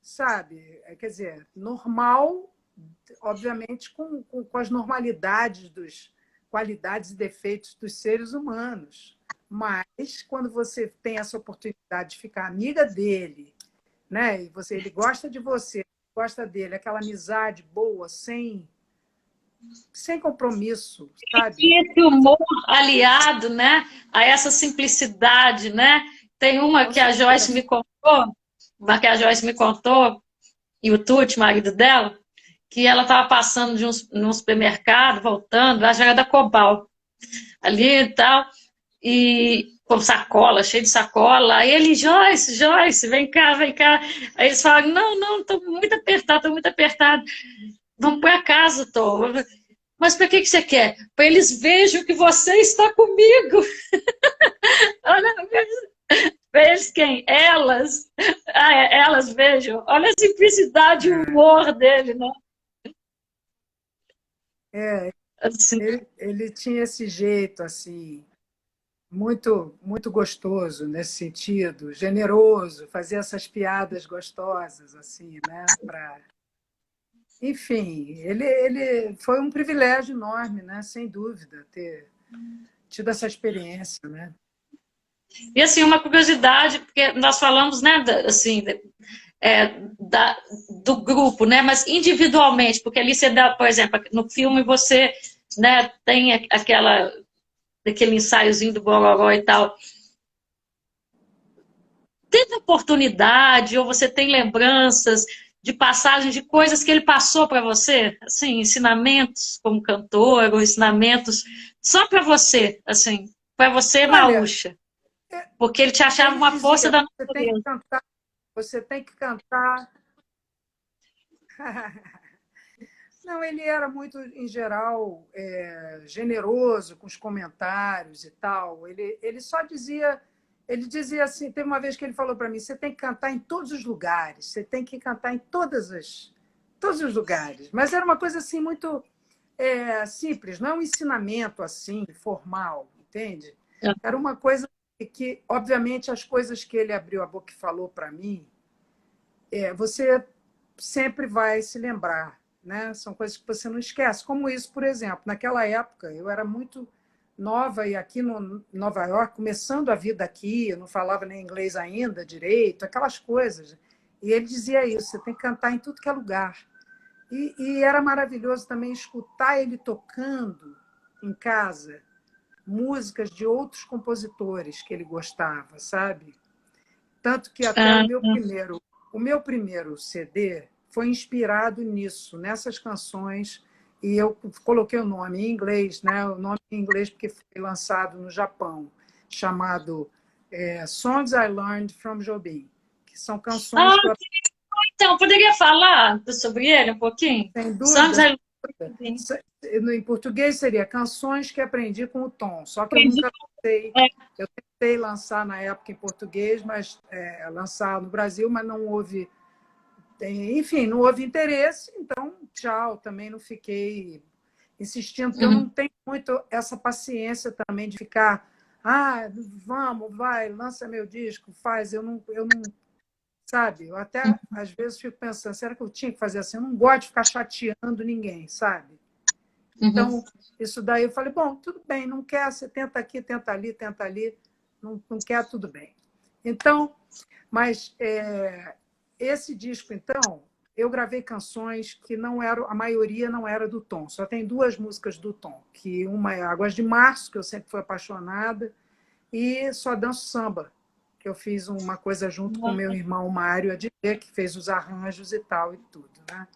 Speaker 2: sabe? Quer dizer, normal, obviamente, com as normalidades dos qualidades e defeitos dos seres humanos. Mas quando você tem essa oportunidade de ficar amiga dele, né? E ele gosta de você, gosta dele, aquela amizade boa, sem compromisso, sabe?
Speaker 3: E esse humor aliado, né, a essa simplicidade, né? Tem uma
Speaker 2: Com
Speaker 3: que a Joyce
Speaker 2: certeza.
Speaker 3: me contou, e o Tuti, marido dela, que ela estava passando num supermercado, voltando, ela já era da Cobal, ali e tal, e com sacola, cheio de sacola. Aí ele, Joyce, Joyce, vem cá, vem cá. Aí eles falam, não, não, estou muito apertado, estou muito apertado. Vamos para casa, Tom. Mas para que você quer? Para eles vejam que você está comigo. Olha, para eles quem? Elas. Elas vejam. Olha a simplicidade e o humor dele, né?
Speaker 2: É,
Speaker 3: Assim.
Speaker 2: ele tinha esse jeito assim, muito gostoso nesse sentido, generoso, fazia essas piadas gostosas assim, né? Enfim, ele foi um privilégio enorme, né? Sem dúvida, ter tido essa experiência, né?
Speaker 3: E assim, uma curiosidade, porque nós falamos, né, assim, do grupo, né, mas individualmente, porque ali você dá, por exemplo, no filme você, né, tem aquele ensaiozinho do Bororó e tal. Teve oportunidade, ou você tem lembranças de passagem de coisas que ele passou para você? Assim, ensinamentos como cantor, ou ensinamentos só para você, assim, para você,
Speaker 2: Olha,
Speaker 3: Maúcha. Porque ele te achava
Speaker 2: ele
Speaker 3: uma força
Speaker 2: dizia,
Speaker 3: da
Speaker 2: você tem que
Speaker 3: natureza.
Speaker 2: cantar, você tem que cantar. Não, ele era muito, em geral, generoso com os comentários e tal. Ele só dizia, ele dizia assim, teve uma vez que ele falou para mim, você tem que cantar em todos os lugares, você tem que cantar em todos os lugares. Mas era uma coisa assim muito simples, não é um ensinamento assim, formal, entende?
Speaker 3: É.
Speaker 2: Era uma coisa que, obviamente, as coisas que ele abriu a boca e falou para mim, você sempre vai se lembrar, né? São coisas que você não esquece. Como isso, por exemplo, naquela época, eu era muito nova e aqui no Nova York, começando a vida aqui, eu não falava nem inglês ainda direito, aquelas coisas. E ele dizia isso, você tem que cantar em tudo que é lugar. E era maravilhoso também escutar ele tocando em casa músicas de outros compositores que ele gostava, sabe? Tanto que até
Speaker 3: Ah,
Speaker 2: o meu primeiro CD foi inspirado nisso, nessas canções, e eu coloquei o nome em inglês, né? O nome em inglês porque foi lançado no Japão, chamado Songs I Learned from Jobim, que são canções que eu,
Speaker 3: então, poderia falar sobre ele um pouquinho?
Speaker 2: sem
Speaker 3: Songs
Speaker 2: dúvida,
Speaker 3: I
Speaker 2: em português seria canções que aprendi com o Tom, só que eu
Speaker 3: Aprendi.
Speaker 2: nunca lancei.
Speaker 3: É.
Speaker 2: Eu tentei lançar na época em português, mas lançar no Brasil, mas não houve, enfim, não houve interesse, então tchau, também não fiquei insistindo, porque eu não tenho muito essa paciência também de ficar, vamos, vai, lança meu disco, faz, eu não, sabe? Eu até às vezes fico pensando, será que eu tinha que fazer assim? Eu não gosto de ficar chateando ninguém, sabe? Então, isso daí eu falei, bom, tudo bem, não quer, você tenta aqui, tenta ali, não quer, tudo bem. Então, mas esse disco, então, eu gravei canções que não eram, a maioria não era do Tom, só tem 2 músicas do Tom, que uma é Águas de Março, que eu sempre fui apaixonada, e Só Danço Samba, que eu fiz uma coisa junto com meu irmão Mário Adnet, que fez os arranjos e tal e tudo, né?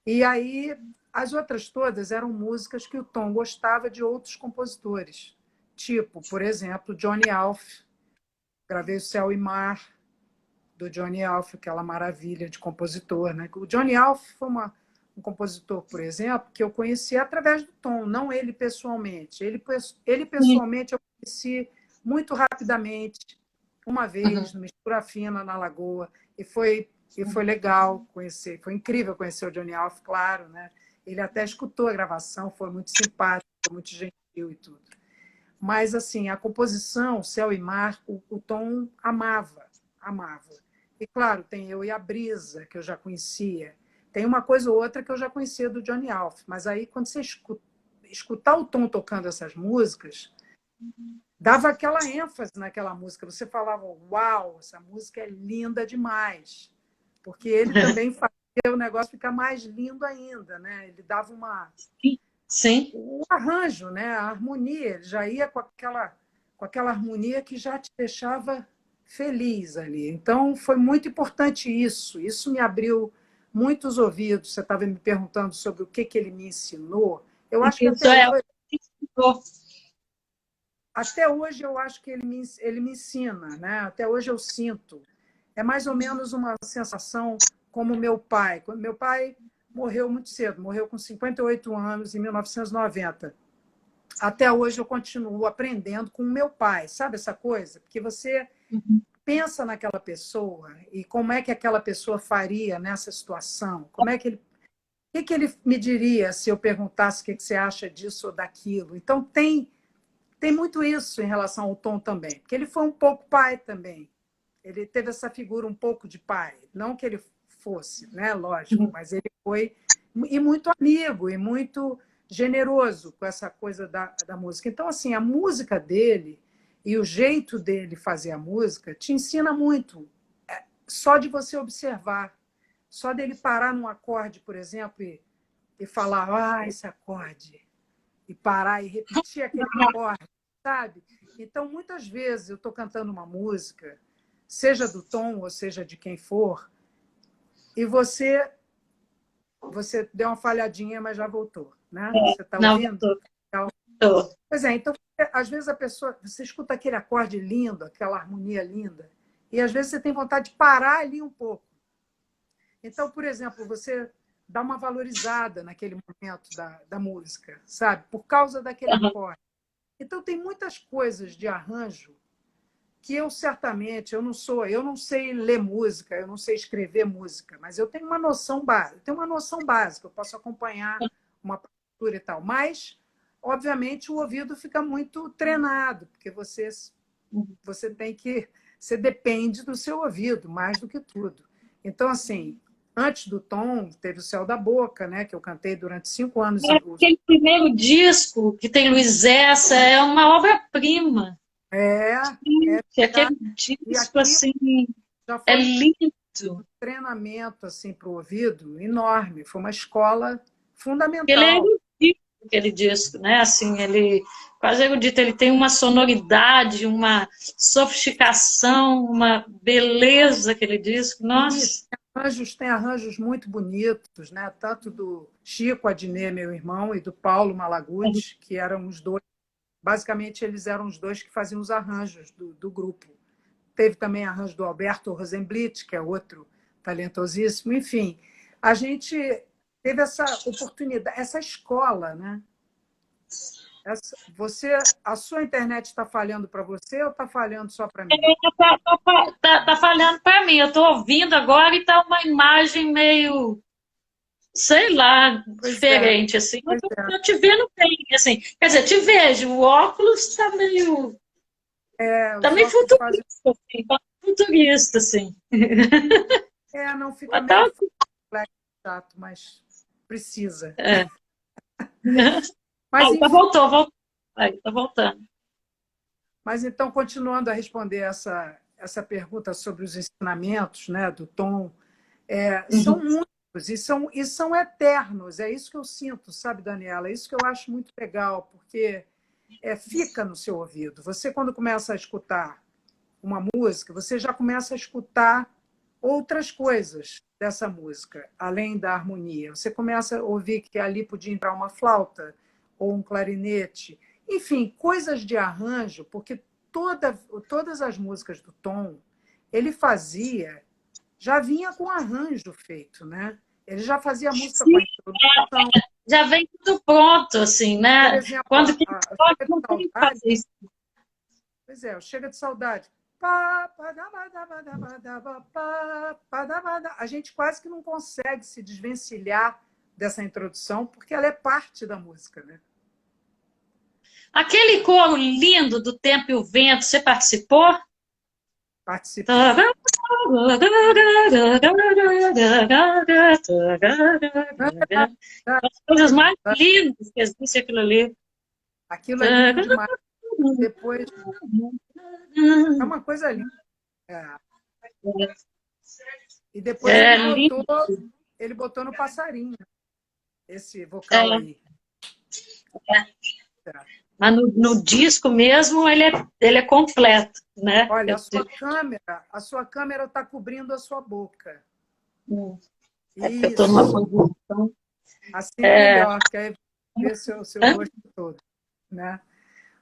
Speaker 2: E aí, as outras todas eram músicas que o Tom gostava de outros compositores. Tipo, por exemplo, Johnny Alf. Gravei O Céu e Mar, do Johnny Alf, aquela maravilha de compositor, né? O Johnny Alf foi um compositor, por exemplo, que eu conheci através do Tom, não ele pessoalmente. Ele pessoalmente eu conheci muito rapidamente, uma vez, no Mistura Fina, na Lagoa, e foi legal conhecer, foi incrível conhecer o Johnny Alf, claro, né? Ele até escutou a gravação, foi muito simpático, muito gentil e tudo. Mas, assim, a composição, Céu e Mar, o Tom amava, amava. E, claro, tem Eu e a Brisa, que eu já conhecia. Tem uma coisa ou outra que eu já conhecia do Johnny Alf, mas aí, quando você escutar o Tom tocando essas músicas, dava aquela ênfase naquela música. Você falava, uau, essa música é linda demais. Porque ele também fazia o negócio ficar mais lindo ainda, né? Ele dava
Speaker 3: Sim.
Speaker 2: o arranjo, né? A harmonia. Ele já ia com aquela harmonia que já te deixava feliz ali. Então, foi muito importante isso. Isso me abriu muitos ouvidos. Você estava me perguntando sobre o que ele me ensinou. Eu acho que
Speaker 3: Isso é.
Speaker 2: até hoje eu acho que ele me ensina, né? Até hoje eu sinto. É mais ou menos uma sensação como meu pai. Quando meu pai morreu muito cedo, morreu com 58 anos, em 1990. Até hoje eu continuo aprendendo com o meu pai, sabe essa coisa? Porque você pensa naquela pessoa e como é que aquela pessoa faria nessa situação, como é que ele, o que ele me diria se eu perguntasse o que você acha disso ou daquilo. Então tem muito isso em relação ao Tom também, porque ele foi um pouco pai também. Ele teve essa figura um pouco de pai, não que ele fosse, né? Lógico, mas ele foi e muito amigo e muito generoso com essa coisa da música. Então, assim, a música dele e o jeito dele fazer a música te ensina muito. Só de você observar, só dele parar num acorde, por exemplo, e falar, esse acorde, e parar e repetir aquele acorde, sabe? Então, muitas vezes eu estou cantando uma música, seja do Tom ou seja de quem for, e você deu uma falhadinha, mas já voltou, né? Você está
Speaker 3: Não,
Speaker 2: ouvindo?
Speaker 3: tô.
Speaker 2: Pois é, então, às vezes a pessoa, você escuta aquele acorde lindo, aquela harmonia linda, e às vezes você tem vontade de parar ali um pouco. Então, por exemplo, você dá uma valorizada naquele momento da música, sabe? Por causa daquele acorde. Então, tem muitas coisas de arranjo que eu certamente, eu não sei ler música, eu não sei escrever música, mas eu tenho uma noção básica, eu posso acompanhar uma partitura e tal. Mas, obviamente, o ouvido fica muito treinado, porque você tem que... Você depende do seu ouvido, mais do que tudo. Então, assim, antes do Tom, teve o Céu da Boca, né, que eu cantei durante 5 anos.
Speaker 3: Aquele primeiro disco que tem Luiz Essa é uma obra-prima.
Speaker 2: É,
Speaker 3: Aquele disco, assim,
Speaker 2: já
Speaker 3: é
Speaker 2: foi
Speaker 3: lindo.
Speaker 2: um treinamento assim, para o ouvido enorme. Foi uma escola
Speaker 3: Ele é
Speaker 2: fundamental.
Speaker 3: erudito, aquele disco, né? Assim, ele quase erudito, ele tem uma sonoridade, uma sofisticação, uma beleza, aquele disco. Nossa.
Speaker 2: Tem arranjos muito bonitos, né? Tanto do Chico Adnet, meu irmão, e do Paulo Malaguti, que eram os dois. Basicamente, eles eram os dois que faziam os arranjos do grupo. Teve também arranjo do Alberto Rosenblit, que é outro talentosíssimo. Enfim, a gente teve essa oportunidade, essa escola, né? A sua internet está falhando para você ou está falhando só para mim?
Speaker 3: Tá falhando para mim. Eu estou ouvindo agora e tá uma imagem meio, sei lá, diferente, assim. Eu tô te vendo bem, assim. Quer dizer, te vejo, o óculos está meio... Tá meio futurista, assim. Tá futurista, assim.
Speaker 2: Não fica meio complexo, chato, mas precisa.
Speaker 3: É.
Speaker 2: Mas,
Speaker 3: enfim, voltou. Tá voltando.
Speaker 2: Mas então, continuando a responder essa pergunta sobre os ensinamentos, né, do Tom, são muitos e são eternos. É isso que eu sinto, sabe, Daniela? É isso que eu acho muito legal, porque fica no seu ouvido. Você, quando começa a escutar uma música, você já começa a escutar outras coisas dessa música, além da harmonia. Você começa a ouvir que ali podia entrar uma flauta ou um clarinete. Enfim, coisas de arranjo, porque todas as músicas do Tom, ele fazia, já vinha com arranjo feito, né? Ele já fazia a música com a introdução.
Speaker 3: Já vem tudo pronto, assim, né?
Speaker 2: Por exemplo,
Speaker 3: quando que
Speaker 2: não tem que fazer isso. Pois é, Chega de Saudade. A gente quase que não consegue se desvencilhar dessa introdução, porque ela é parte da música, né?
Speaker 3: Aquele coro lindo do Tempo e o Vento, você participou?
Speaker 2: Participei.
Speaker 3: As coisas mais lindas que existe aquilo ali.
Speaker 2: Aquilo é lindo demais. Depois... É uma coisa linda. E depois ele botou no Passarinho esse vocal aí.
Speaker 3: Mas no disco mesmo ele é completo, né?
Speaker 2: Olha, a sua câmera está cobrindo a sua boca.
Speaker 3: Eu estou numa posição.
Speaker 2: Assim é melhor, que aí ver seu rosto todo, né?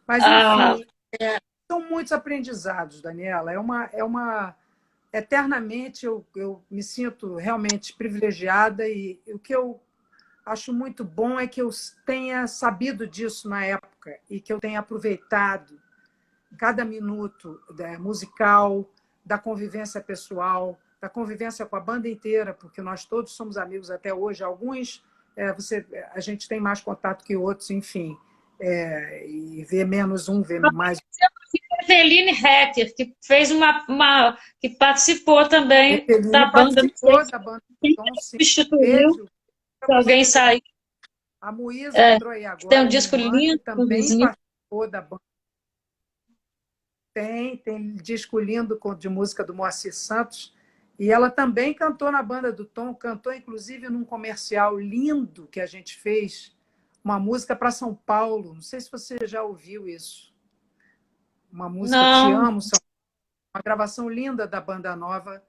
Speaker 2: Mas enfim, são muitos aprendizados, Daniela. Eternamente eu me sinto realmente privilegiada e o que eu acho muito bom é que eu tenha sabido disso na época e que eu tenha aproveitado cada minuto musical, da convivência pessoal, da convivência com a banda inteira, porque nós todos somos amigos até hoje. Alguns a gente tem mais contato que outros, enfim, e vê menos um, vê mais.
Speaker 3: Eveline Hecker, que fez que participou também da banda.
Speaker 2: Participou da banda.
Speaker 3: Substituiu. Se alguém sair.
Speaker 2: A Moísa entrou aí agora.
Speaker 3: Tem um disco lindo.
Speaker 2: Também participou da banda. Tem disco lindo de música do Moacir Santos. E ela também cantou na banda do Tom, cantou inclusive num comercial lindo que a gente fez, uma música para São Paulo. Não sei se você já ouviu isso. Uma música Te Amo, São Paulo. Uma gravação linda da Banda Nova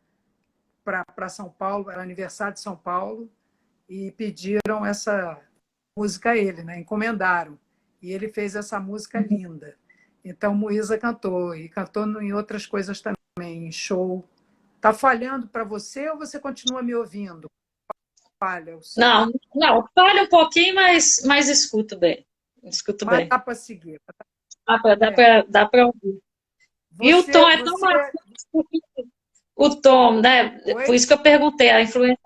Speaker 2: para São Paulo, era aniversário de São Paulo, e pediram essa música a ele, né? Encomendaram. E ele fez essa música linda. Então, Moísa cantou, e cantou em outras coisas também, em show. Está falhando para você ou você continua me ouvindo? Falha.
Speaker 3: Não, falha um pouquinho, mas escuto bem.
Speaker 2: Mas dá para seguir.
Speaker 3: Dá para ouvir. E o Tom é tão marcante. o Tom, né?
Speaker 2: Oi?
Speaker 3: Por isso que eu perguntei a influência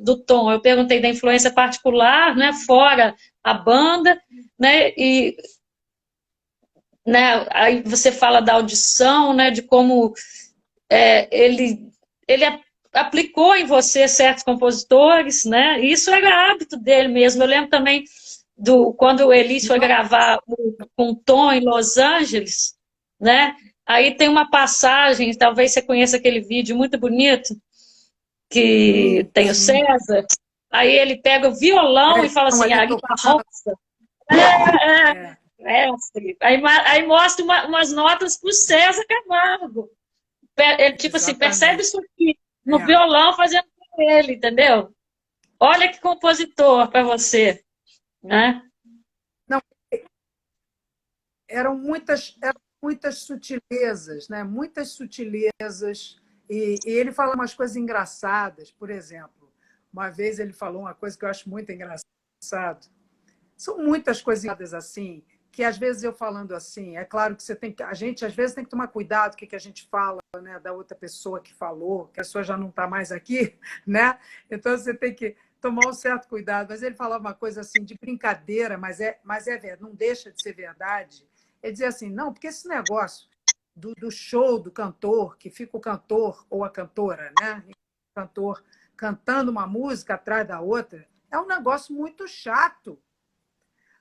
Speaker 3: do Tom. Eu perguntei da influência particular, né? Fora a banda, né? E, né? Aí você fala da audição, né? De como ele aplicou em você certos compositores, né? E isso era hábito dele mesmo. Eu lembro também quando o Elis foi gravar com o Tom em Los Angeles, né? Aí tem uma passagem, talvez você conheça aquele vídeo muito bonito, que tem o
Speaker 2: Sim.
Speaker 3: César. Aí ele pega o violão e fala
Speaker 2: Estão
Speaker 3: assim,
Speaker 2: ali
Speaker 3: a
Speaker 2: tocando.
Speaker 3: guitarroça.
Speaker 2: É,
Speaker 3: Aí mostra umas notas para o César Camargo. Ele, tipo assim, percebe
Speaker 2: exatamente.
Speaker 3: isso aqui no
Speaker 2: É.
Speaker 3: violão fazendo com ele, entendeu? Olha que compositor para você, né?
Speaker 2: Não, eram muitas sutilezas, né? Muitas sutilezas. E ele fala umas coisas engraçadas. Por exemplo, uma vez ele falou uma coisa que eu acho muito engraçado. São muitas coisas assim, que às vezes eu falando assim, é claro que a gente às vezes tem que tomar cuidado com o que a gente fala, né, da outra pessoa que falou, que a pessoa já não está mais aqui, né? Então você tem que tomar um certo cuidado. Mas ele falava uma coisa assim de brincadeira, mas é verdade, não deixa de ser verdade. Ele dizia assim, não, porque esse negócio do show do cantor, que fica o cantor ou a cantora, né? O cantor cantando uma música atrás da outra, é um negócio muito chato.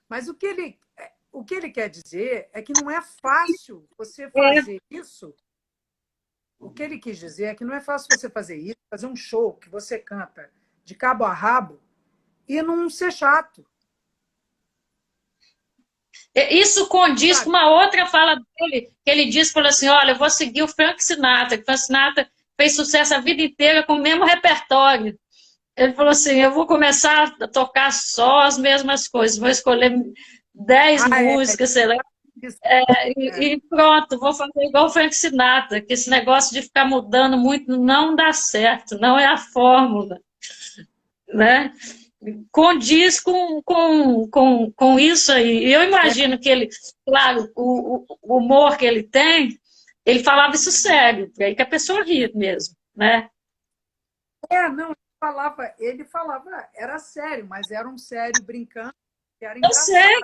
Speaker 2: Mas o que ele quer dizer é que não é fácil você fazer isso. O que ele quis dizer é que não é fácil você fazer isso, fazer um show que você canta de cabo a rabo e não ser chato.
Speaker 3: Isso condiz com
Speaker 2: Sabe?
Speaker 3: uma outra fala dele, que ele falou assim, olha, eu vou seguir o Frank Sinatra, que o Frank Sinatra fez sucesso a vida inteira com o mesmo repertório. Ele falou assim, eu vou começar a tocar só as mesmas coisas, vou escolher 10
Speaker 2: É
Speaker 3: músicas, sei lá,
Speaker 2: isso.
Speaker 3: e pronto, vou fazer igual o Frank Sinatra, que esse negócio de ficar mudando muito não dá certo, não é a fórmula, né? Condiz com isso aí. E eu imagino que ele, claro, o humor que ele tem, ele falava isso sério, aí que a pessoa ria mesmo, né?
Speaker 2: Não, ele falava, era sério, mas era um sério brincando, que era
Speaker 3: Eu sei.
Speaker 2: engraçado.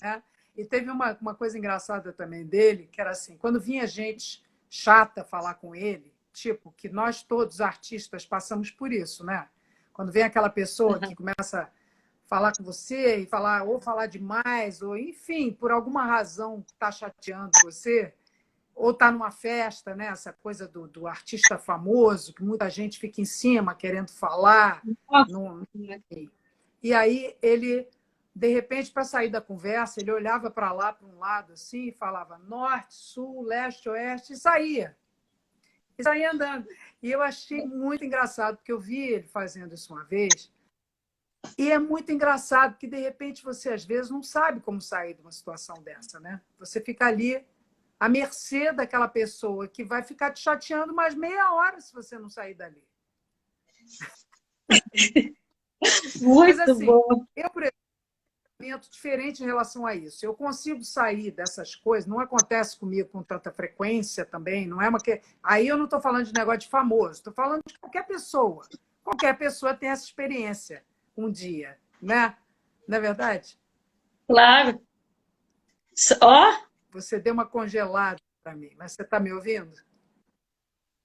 Speaker 2: Né? E teve uma coisa engraçada também dele, que era assim, quando vinha gente chata falar com ele, tipo, que nós todos artistas passamos por isso, né? Quando vem aquela pessoa que começa a falar com você e falar demais, ou enfim, por alguma razão está chateando você, ou está numa festa, né? Essa coisa do artista famoso, que muita gente fica em cima querendo falar. Não, e aí ele, de repente, para sair da conversa, ele olhava para lá, para um lado, assim, e falava norte, sul, leste, oeste, e saía. E saía andando. E eu achei muito engraçado, porque eu vi ele fazendo isso uma vez, e é muito engraçado, que de repente você, às vezes, não sabe como sair de uma situação dessa, né? Você fica ali à mercê daquela pessoa que vai ficar te chateando mais meia hora se você não sair dali. Mas,
Speaker 3: Muito
Speaker 2: assim,
Speaker 3: bom.
Speaker 2: eu, por exemplo, diferente em relação a isso. Eu consigo sair dessas coisas, não acontece comigo com tanta frequência também, não é uma que. Aí eu não estou falando de negócio de famoso, estou falando de qualquer pessoa. Qualquer pessoa tem essa experiência um dia, né? Não é verdade?
Speaker 3: Claro. Ó,
Speaker 2: Você deu uma congelada para mim, mas você está me ouvindo?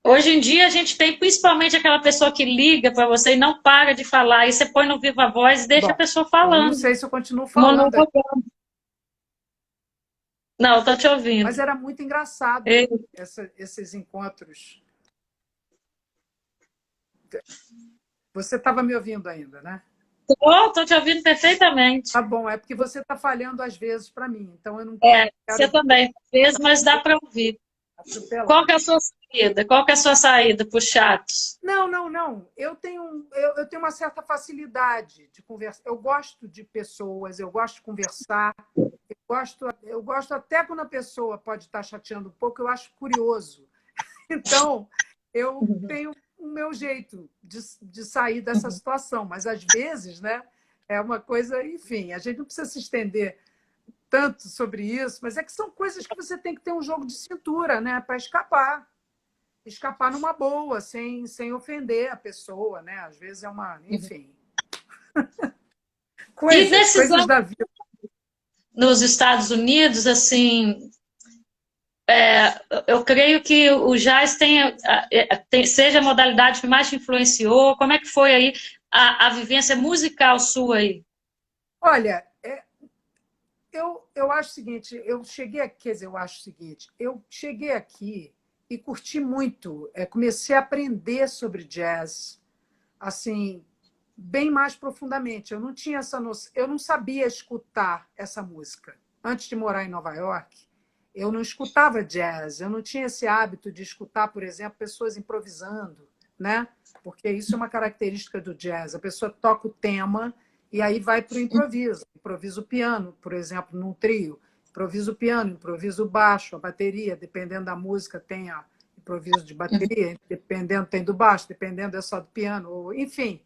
Speaker 3: hoje em dia a gente tem principalmente aquela pessoa que liga para você e não para de falar, aí você põe no viva voz e deixa a
Speaker 2: Bom,
Speaker 3: pessoa
Speaker 2: eu não
Speaker 3: falando,
Speaker 2: sei se eu continuo falando,
Speaker 3: monologando. Não, estou te
Speaker 2: mas
Speaker 3: ouvindo.
Speaker 2: era muito engraçado
Speaker 3: Eu
Speaker 2: esses encontros. Você estava me ouvindo ainda, né?
Speaker 3: estou te ouvindo perfeitamente.
Speaker 2: Tá bom, é porque você está falhando às vezes para mim, então eu não
Speaker 3: Você
Speaker 2: quero
Speaker 3: também fez, mas dá para ouvir. Qual
Speaker 2: atropelar.
Speaker 3: que é a sua saída? Qual que é a sua saída para os chatos?
Speaker 2: Não, não, não. Eu tenho uma certa facilidade de conversar. Eu gosto de pessoas, eu gosto de conversar. Eu gosto até quando a pessoa pode estar chateando um pouco, eu acho curioso. Então, eu tenho o meu jeito de sair dessa situação. Mas, às vezes, né, é uma coisa, enfim, a gente não precisa se estender tanto sobre isso, mas é que são coisas que você tem que ter um jogo de cintura, né, para escapar. escapar numa boa, sem ofender a pessoa, né? Às vezes é uma, enfim,
Speaker 3: E nesses
Speaker 2: coisas
Speaker 3: anos
Speaker 2: da vida.
Speaker 3: nos Estados Unidos, assim, eu creio que o jazz seja a modalidade que mais te influenciou. Como é que foi aí a vivência musical sua aí?
Speaker 2: Olha, eu acho o seguinte, eu cheguei aqui, quer dizer, eu acho o seguinte, eu cheguei aqui e curti muito, comecei a aprender sobre jazz, assim, bem mais profundamente. Eu não tinha essa noção, eu não sabia escutar essa música. Antes de morar em Nova York, eu não escutava jazz, eu não tinha esse hábito de escutar, por exemplo, pessoas improvisando, né? Porque isso é uma característica do jazz. A pessoa toca o tema e aí vai para o improviso. Improvisa o piano, por exemplo, num trio. Improvisa o piano, improvisa o baixo, a bateria, dependendo da música, tem improviso de bateria, dependendo tem do baixo, dependendo é só do piano, enfim,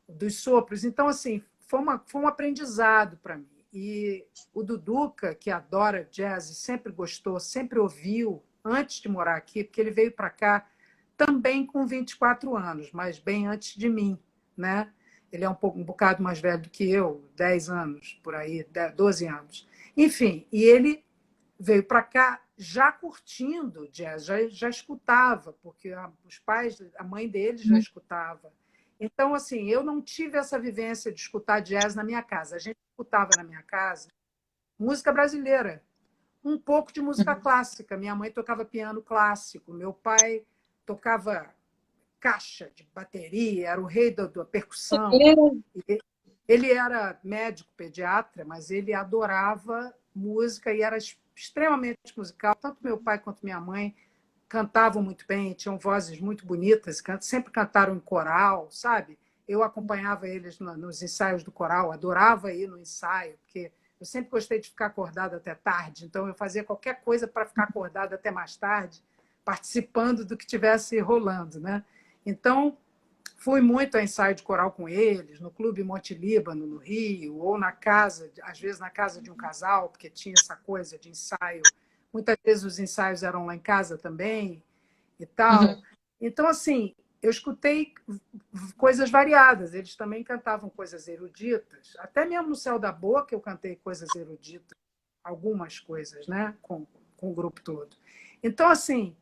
Speaker 2: dos sopros. Então, assim, foi um aprendizado para mim. E o Duduca, que adora jazz e sempre gostou, sempre ouviu, antes de morar aqui, porque ele veio para cá também com 24 anos, mas bem antes de mim, né? Ele é um bocado mais velho do que eu, 10 anos, por aí, 12 anos. Enfim, e ele veio para cá já curtindo jazz, já escutava, porque os pais, a mãe dele já escutava. Então, assim, eu não tive essa vivência de escutar jazz na minha casa. A gente escutava na minha casa música brasileira, um pouco de música clássica. Minha mãe tocava piano clássico, meu pai tocava caixa de bateria, era o rei da percussão. Ele era médico pediatra, mas ele adorava música e era extremamente musical. Tanto meu pai quanto minha mãe cantavam muito bem, tinham vozes muito bonitas, sempre cantaram em coral, sabe? Eu acompanhava eles nos ensaios do coral, adorava ir no ensaio, porque eu sempre gostei de ficar acordada até tarde, então eu fazia qualquer coisa para ficar acordada até mais tarde, participando do que estivesse rolando, né? Então, fui muito a ensaio de coral com eles, no Clube Monte Líbano, no Rio, ou na casa, às vezes na casa de um casal, porque tinha essa coisa de ensaio. Muitas vezes os ensaios eram lá em casa também e tal. Então, assim, eu escutei coisas variadas. Eles também cantavam coisas eruditas. Até mesmo no Céu da Boca eu cantei coisas eruditas, algumas coisas, né? Com o grupo todo. Então, assim,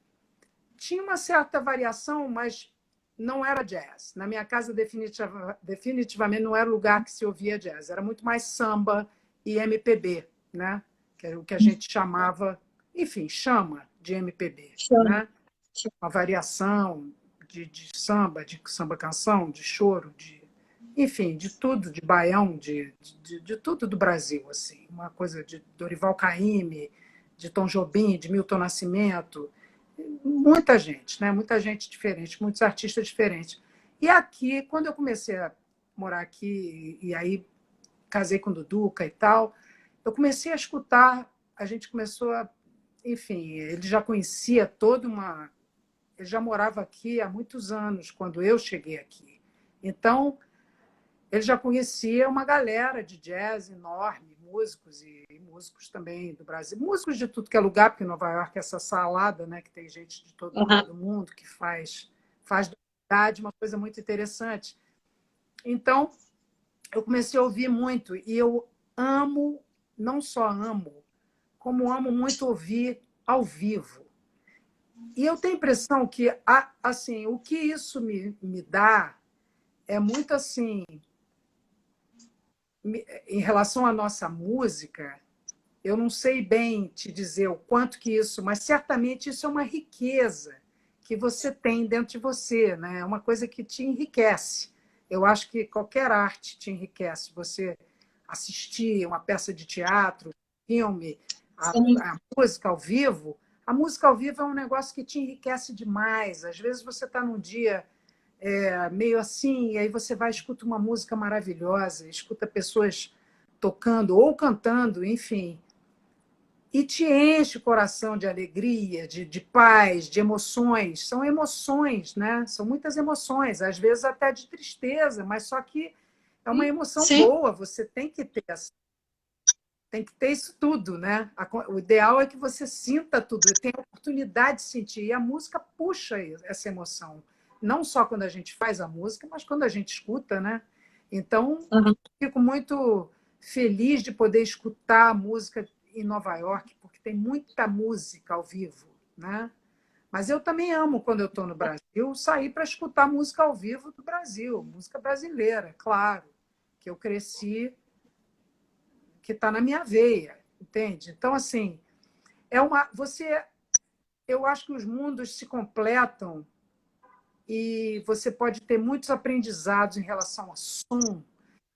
Speaker 2: tinha uma certa variação, mas não era jazz. Na minha casa, definitivamente, não era lugar que se ouvia jazz. Era muito mais samba e MPB, né? Que era o que a gente chamava, enfim, chama de MPB, né? Uma variação de samba canção, de choro, enfim, de tudo, de baião, de tudo do Brasil, assim. Uma coisa de Dorival Caymmi, de Tom Jobim, de Milton Nascimento, muita gente, né? Muita gente diferente, muitos artistas diferentes. E aqui, quando eu comecei a morar aqui, e aí casei com o Duduca e tal, eu comecei a escutar, a gente começou a... Enfim, ele já conhecia toda uma... Ele já morava aqui há muitos anos, quando eu cheguei aqui. Então, ele já conhecia uma galera de jazz enorme, músicos e músicos também do Brasil, músicos de tudo que é lugar, porque Nova York é essa salada, né, que tem gente de todo lugar do mundo que faz da cidade uma coisa muito interessante. Então, eu comecei a ouvir muito e eu amo, não só amo, como amo muito ouvir ao vivo. E eu tenho a impressão que, assim, o que isso me dá é muito assim, em relação à nossa música, eu não sei bem te dizer o quanto que isso, mas certamente isso é uma riqueza que você tem dentro de você, né? É uma coisa que te enriquece. Eu acho que qualquer arte te enriquece. Você assistir uma peça de teatro, filme, a música ao vivo. A música ao vivo é um negócio que te enriquece demais. Às vezes você está num dia meio assim, e aí você vai e escuta uma música maravilhosa, escuta pessoas tocando ou cantando, enfim, e te enche o coração de alegria, de paz, de emoções. São emoções, né? São muitas emoções, às vezes até de tristeza, mas só que é uma emoção boa, você tem que ter essa. tem que ter isso tudo, né? O ideal é que você sinta tudo, tenha a oportunidade de sentir. E a música puxa essa emoção. Não só quando a gente faz a música, mas quando a gente escuta, né? Então,
Speaker 3: Uhum.
Speaker 2: fico muito feliz de poder escutar a música em Nova York, porque tem muita música ao vivo, né? Mas eu também amo, quando eu estou no Brasil, sair para escutar música ao vivo do Brasil, música brasileira, claro, que eu cresci, que está na minha veia, entende? Então, assim, eu acho que os mundos se completam e você pode ter muitos aprendizados em relação a som,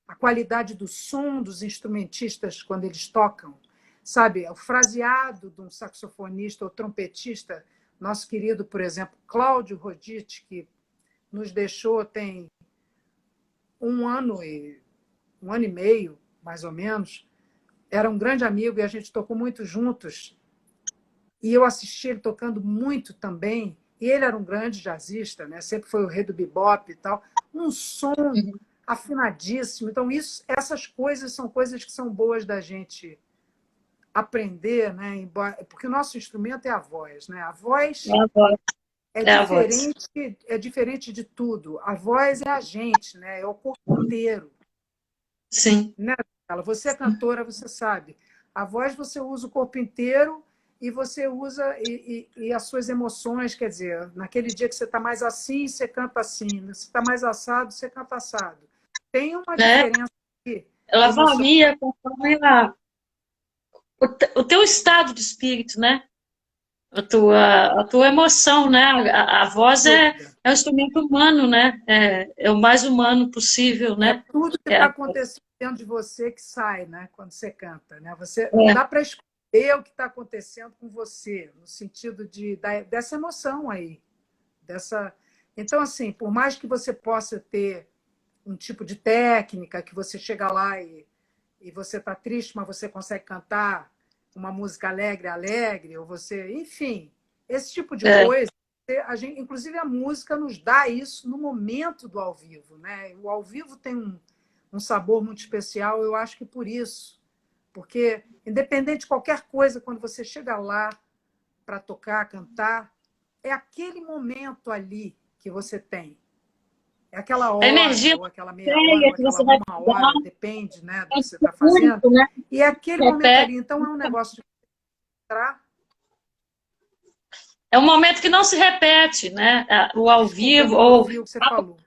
Speaker 2: a qualidade do som dos instrumentistas quando eles tocam, sabe? O fraseado de um saxofonista ou trompetista, nosso querido, por exemplo, Cláudio Roditi, que nos deixou tem um ano e meio, mais ou menos. Era um grande amigo e a gente tocou muito juntos. E eu assisti ele tocando muito também. E ele era um grande jazzista, né? Sempre foi o rei do bebop e tal. Um som
Speaker 3: Uhum.
Speaker 2: afinadíssimo. Então, essas coisas são coisas que são boas da gente aprender, né? Porque o nosso instrumento é a voz, né? A
Speaker 3: É
Speaker 2: voz
Speaker 3: a voz. É a voz.
Speaker 2: é diferente de tudo. A voz é a gente, né? É o corpo inteiro,
Speaker 3: Sim.
Speaker 2: né? Você é cantora, você sabe. A voz você usa o corpo inteiro e você usa e as suas emoções, quer dizer, naquele dia que você está mais assim, você canta assim. Se está mais assado, você canta assado. Tem uma
Speaker 3: É,
Speaker 2: diferença aqui,
Speaker 3: ela
Speaker 2: emocional.
Speaker 3: varia conforme o teu estado de espírito, né? A tua emoção, né? A voz é um instrumento humano, né? É o mais humano possível,
Speaker 2: É
Speaker 3: né?
Speaker 2: tudo que
Speaker 3: É,
Speaker 2: está acontecendo dentro de você que sai, né? Quando você canta, né? Você não
Speaker 3: é,
Speaker 2: dá para esconder o que está acontecendo com você, no sentido dessa emoção aí, dessa. Então, assim, por mais que você possa ter um tipo de técnica que você chega lá e você está triste, mas você consegue cantar uma música alegre, alegre, ou você, enfim, esse tipo de
Speaker 3: é.
Speaker 2: coisa. Inclusive a música nos dá isso no momento do ao vivo, né? O ao vivo tem um sabor muito especial, eu acho que por isso, porque independente de qualquer coisa, quando você chega lá para tocar, cantar, é aquele momento ali que você tem. É aquela
Speaker 3: A
Speaker 2: hora,
Speaker 3: energia
Speaker 2: ou aquela meia hora,
Speaker 3: cheia
Speaker 2: ou
Speaker 3: que
Speaker 2: aquela
Speaker 3: você vai
Speaker 2: uma
Speaker 3: dar
Speaker 2: hora, depende, né, do
Speaker 3: é
Speaker 2: que você está fazendo.
Speaker 3: único, né?
Speaker 2: E é aquele momento
Speaker 3: Repete.
Speaker 2: ali. Então, é um negócio de entrar.
Speaker 3: É um momento que não se repete, né? O ao
Speaker 2: Desculpa, eu
Speaker 3: vivo,
Speaker 2: não
Speaker 3: ou
Speaker 2: ouvi o que você falou.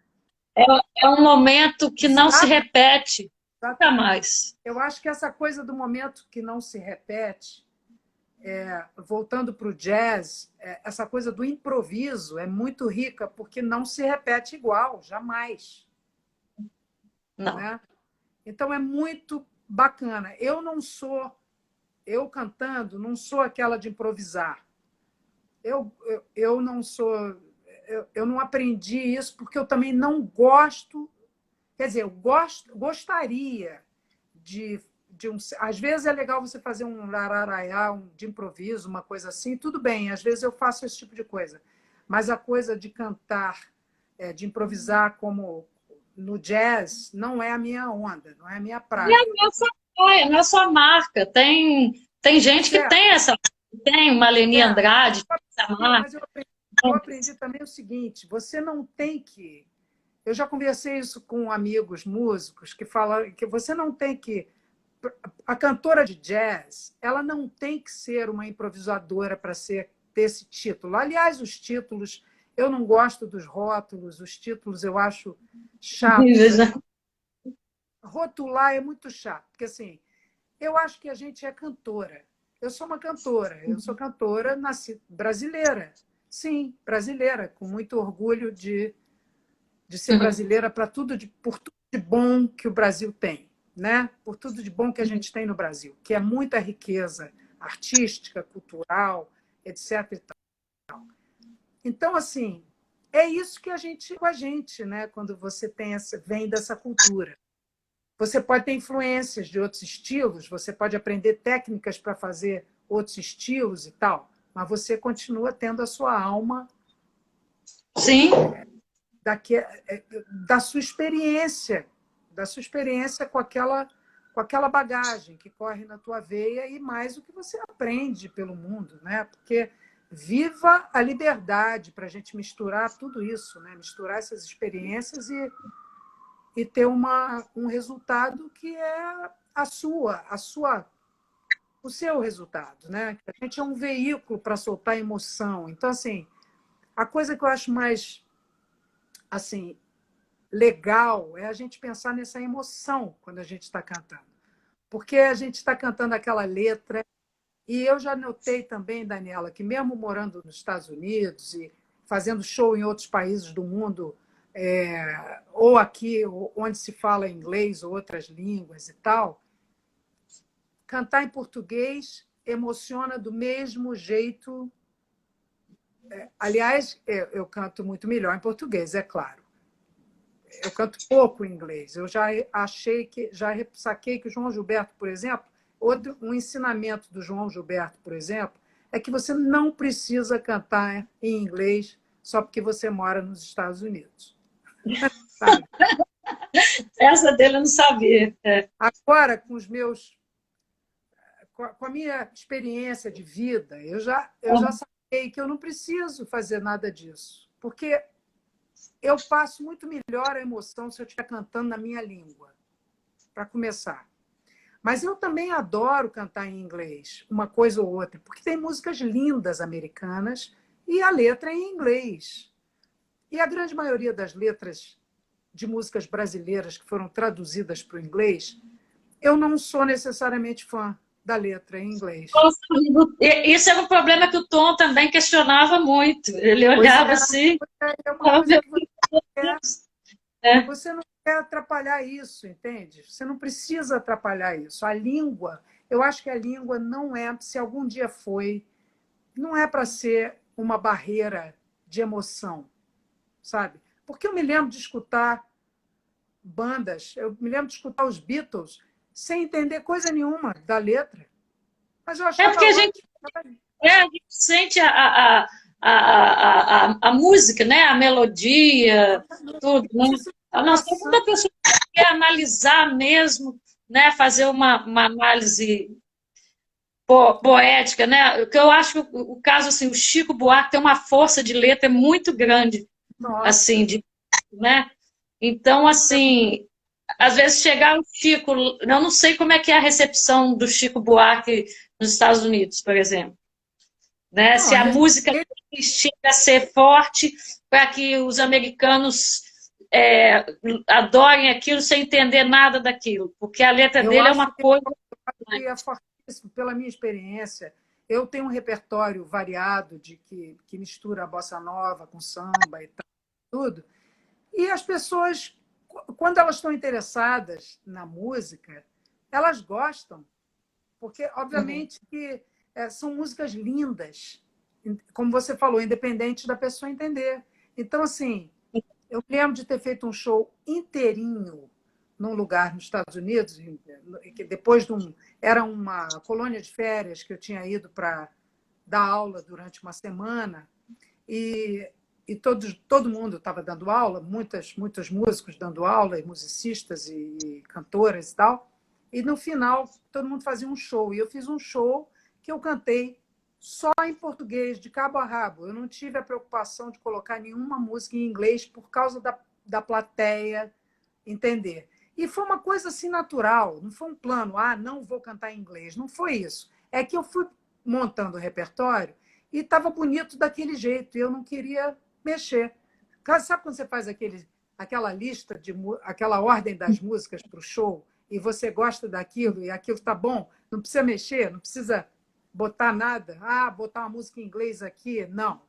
Speaker 3: é um momento que não se
Speaker 2: Exato,
Speaker 3: repete nunca
Speaker 2: exatamente.
Speaker 3: mais.
Speaker 2: Eu acho que essa coisa do momento que não se repete, voltando para o jazz, essa coisa do improviso é muito rica, porque não se repete igual, jamais.
Speaker 3: Não.
Speaker 2: Né? Então, é muito bacana. Eu cantando, não sou aquela de improvisar. Eu não sou. Eu não aprendi isso porque eu também não gosto. Quer dizer, gostaria de um. Às vezes é legal você fazer um lararaiá, de improviso, uma coisa assim, tudo bem, às vezes eu faço esse tipo de coisa. Mas a coisa de cantar, de improvisar como no jazz, não é a minha onda, não é a minha praia.
Speaker 3: Não é só marca. Tem gente
Speaker 2: Pois
Speaker 3: que
Speaker 2: é,
Speaker 3: tem essa. Tem uma Leni
Speaker 2: mas
Speaker 3: Andrade, essa marca.
Speaker 2: eu aprendi também o seguinte: você não tem que. Eu já conversei isso com amigos músicos que falam que você não tem que. A cantora de jazz, ela não tem que ser uma improvisadora para ter esse título. Aliás, os títulos, eu não gosto dos rótulos, os títulos eu acho chatos. Rotular é muito chato, porque assim, eu acho que a gente é cantora. Eu sou uma cantora, eu sou cantora brasileira. Sim, brasileira, com muito orgulho de ser
Speaker 3: Uhum.
Speaker 2: brasileira por tudo de bom que o Brasil tem, né? Por tudo de bom que a gente tem no Brasil, que é muita riqueza artística, cultural, etc. E tal. Então, assim, é isso que a gente com a gente, né? Quando você vem dessa cultura. Você pode ter influências de outros estilos, você pode aprender técnicas para fazer outros estilos e tal, mas você continua tendo a sua alma
Speaker 3: Sim,
Speaker 2: da sua experiência com aquela com aquela bagagem que corre na tua veia e mais o que você aprende pelo mundo, né? Porque viva a liberdade para a gente misturar tudo isso, né? Misturar essas experiências e ter um resultado que é o seu resultado, né? A gente é um veículo para soltar emoção. Então, assim, a coisa que eu acho mais assim legal é a gente pensar nessa emoção quando a gente está cantando. Porque a gente está cantando aquela letra. E eu já notei também, Daniela, que mesmo morando nos Estados Unidos e fazendo show em outros países do mundo, ou aqui, onde se fala inglês ou outras línguas e tal, cantar em português emociona do mesmo jeito. Aliás, eu canto muito melhor em português, é claro. Eu canto pouco em inglês. Eu já saquei que o João Gilberto, por exemplo, um ensinamento do João Gilberto, por exemplo, é que você não precisa cantar em inglês só porque você mora nos Estados Unidos. Sabe?
Speaker 3: Essa dele eu não sabia.
Speaker 2: Agora, com a minha experiência de vida, eu já saquei que eu não preciso fazer nada disso, porque eu passo muito melhor a emoção se eu estiver cantando na minha língua, para começar. Mas eu também adoro cantar em inglês, uma coisa ou outra, porque tem músicas lindas americanas e a letra é em inglês. E a grande maioria das letras de músicas brasileiras que foram traduzidas para o inglês, eu não sou necessariamente fã da letra em inglês.
Speaker 3: Isso é um problema que o Tom também questionava muito. Ele olhava assim.
Speaker 2: É uma coisa que você não quer atrapalhar isso, entende? Você não precisa atrapalhar isso. A língua, eu acho que a língua não é, se algum dia foi, não é para ser uma barreira de emoção, sabe? Porque eu me lembro de escutar bandas, eu me lembro de escutar os Beatles sem entender coisa nenhuma da letra. Mas eu achava
Speaker 3: porque a gente sente a música, né? A melodia, tudo, né? Nós temos muita pessoa que quer analisar mesmo, né? Fazer uma análise poética, né? Que eu acho que o caso assim, o Chico Buarque tem uma força de letra muito grande, assim, né? Então, assim, às vezes chegar o Chico, eu não sei como é que é a recepção do Chico Buarque nos Estados Unidos, por exemplo, né? Se a música chega a ser forte para que os americanos adorem aquilo sem entender nada daquilo, porque a letra dele é uma coisa.
Speaker 2: É fortíssimo, pela minha experiência. Eu tenho um repertório variado que mistura a bossa nova com samba e tal, tudo. E as pessoas, quando elas estão interessadas na música, elas gostam, porque, obviamente, que são músicas lindas, como você falou, independente da pessoa entender. Então, assim, eu lembro de ter feito um show inteirinho num lugar nos Estados Unidos, que depois era uma colônia de férias que eu tinha ido para dar aula durante uma semana, e todo mundo estava dando aula, muitos músicos dando aula, e musicistas e cantoras e tal. E no final, todo mundo fazia um show. E eu fiz um show que eu cantei só em português, de cabo a rabo. Eu não tive a preocupação de colocar nenhuma música em inglês por causa da plateia entender. E foi uma coisa assim natural, não foi um plano, não vou cantar em inglês. Não foi isso. É que eu fui montando o repertório e estava bonito daquele jeito, e eu não queria mexer. Sabe quando você faz aquela lista, aquela ordem das músicas para o show, e você gosta daquilo, e aquilo está bom, não precisa mexer, não precisa botar nada, botar uma música em inglês aqui, não.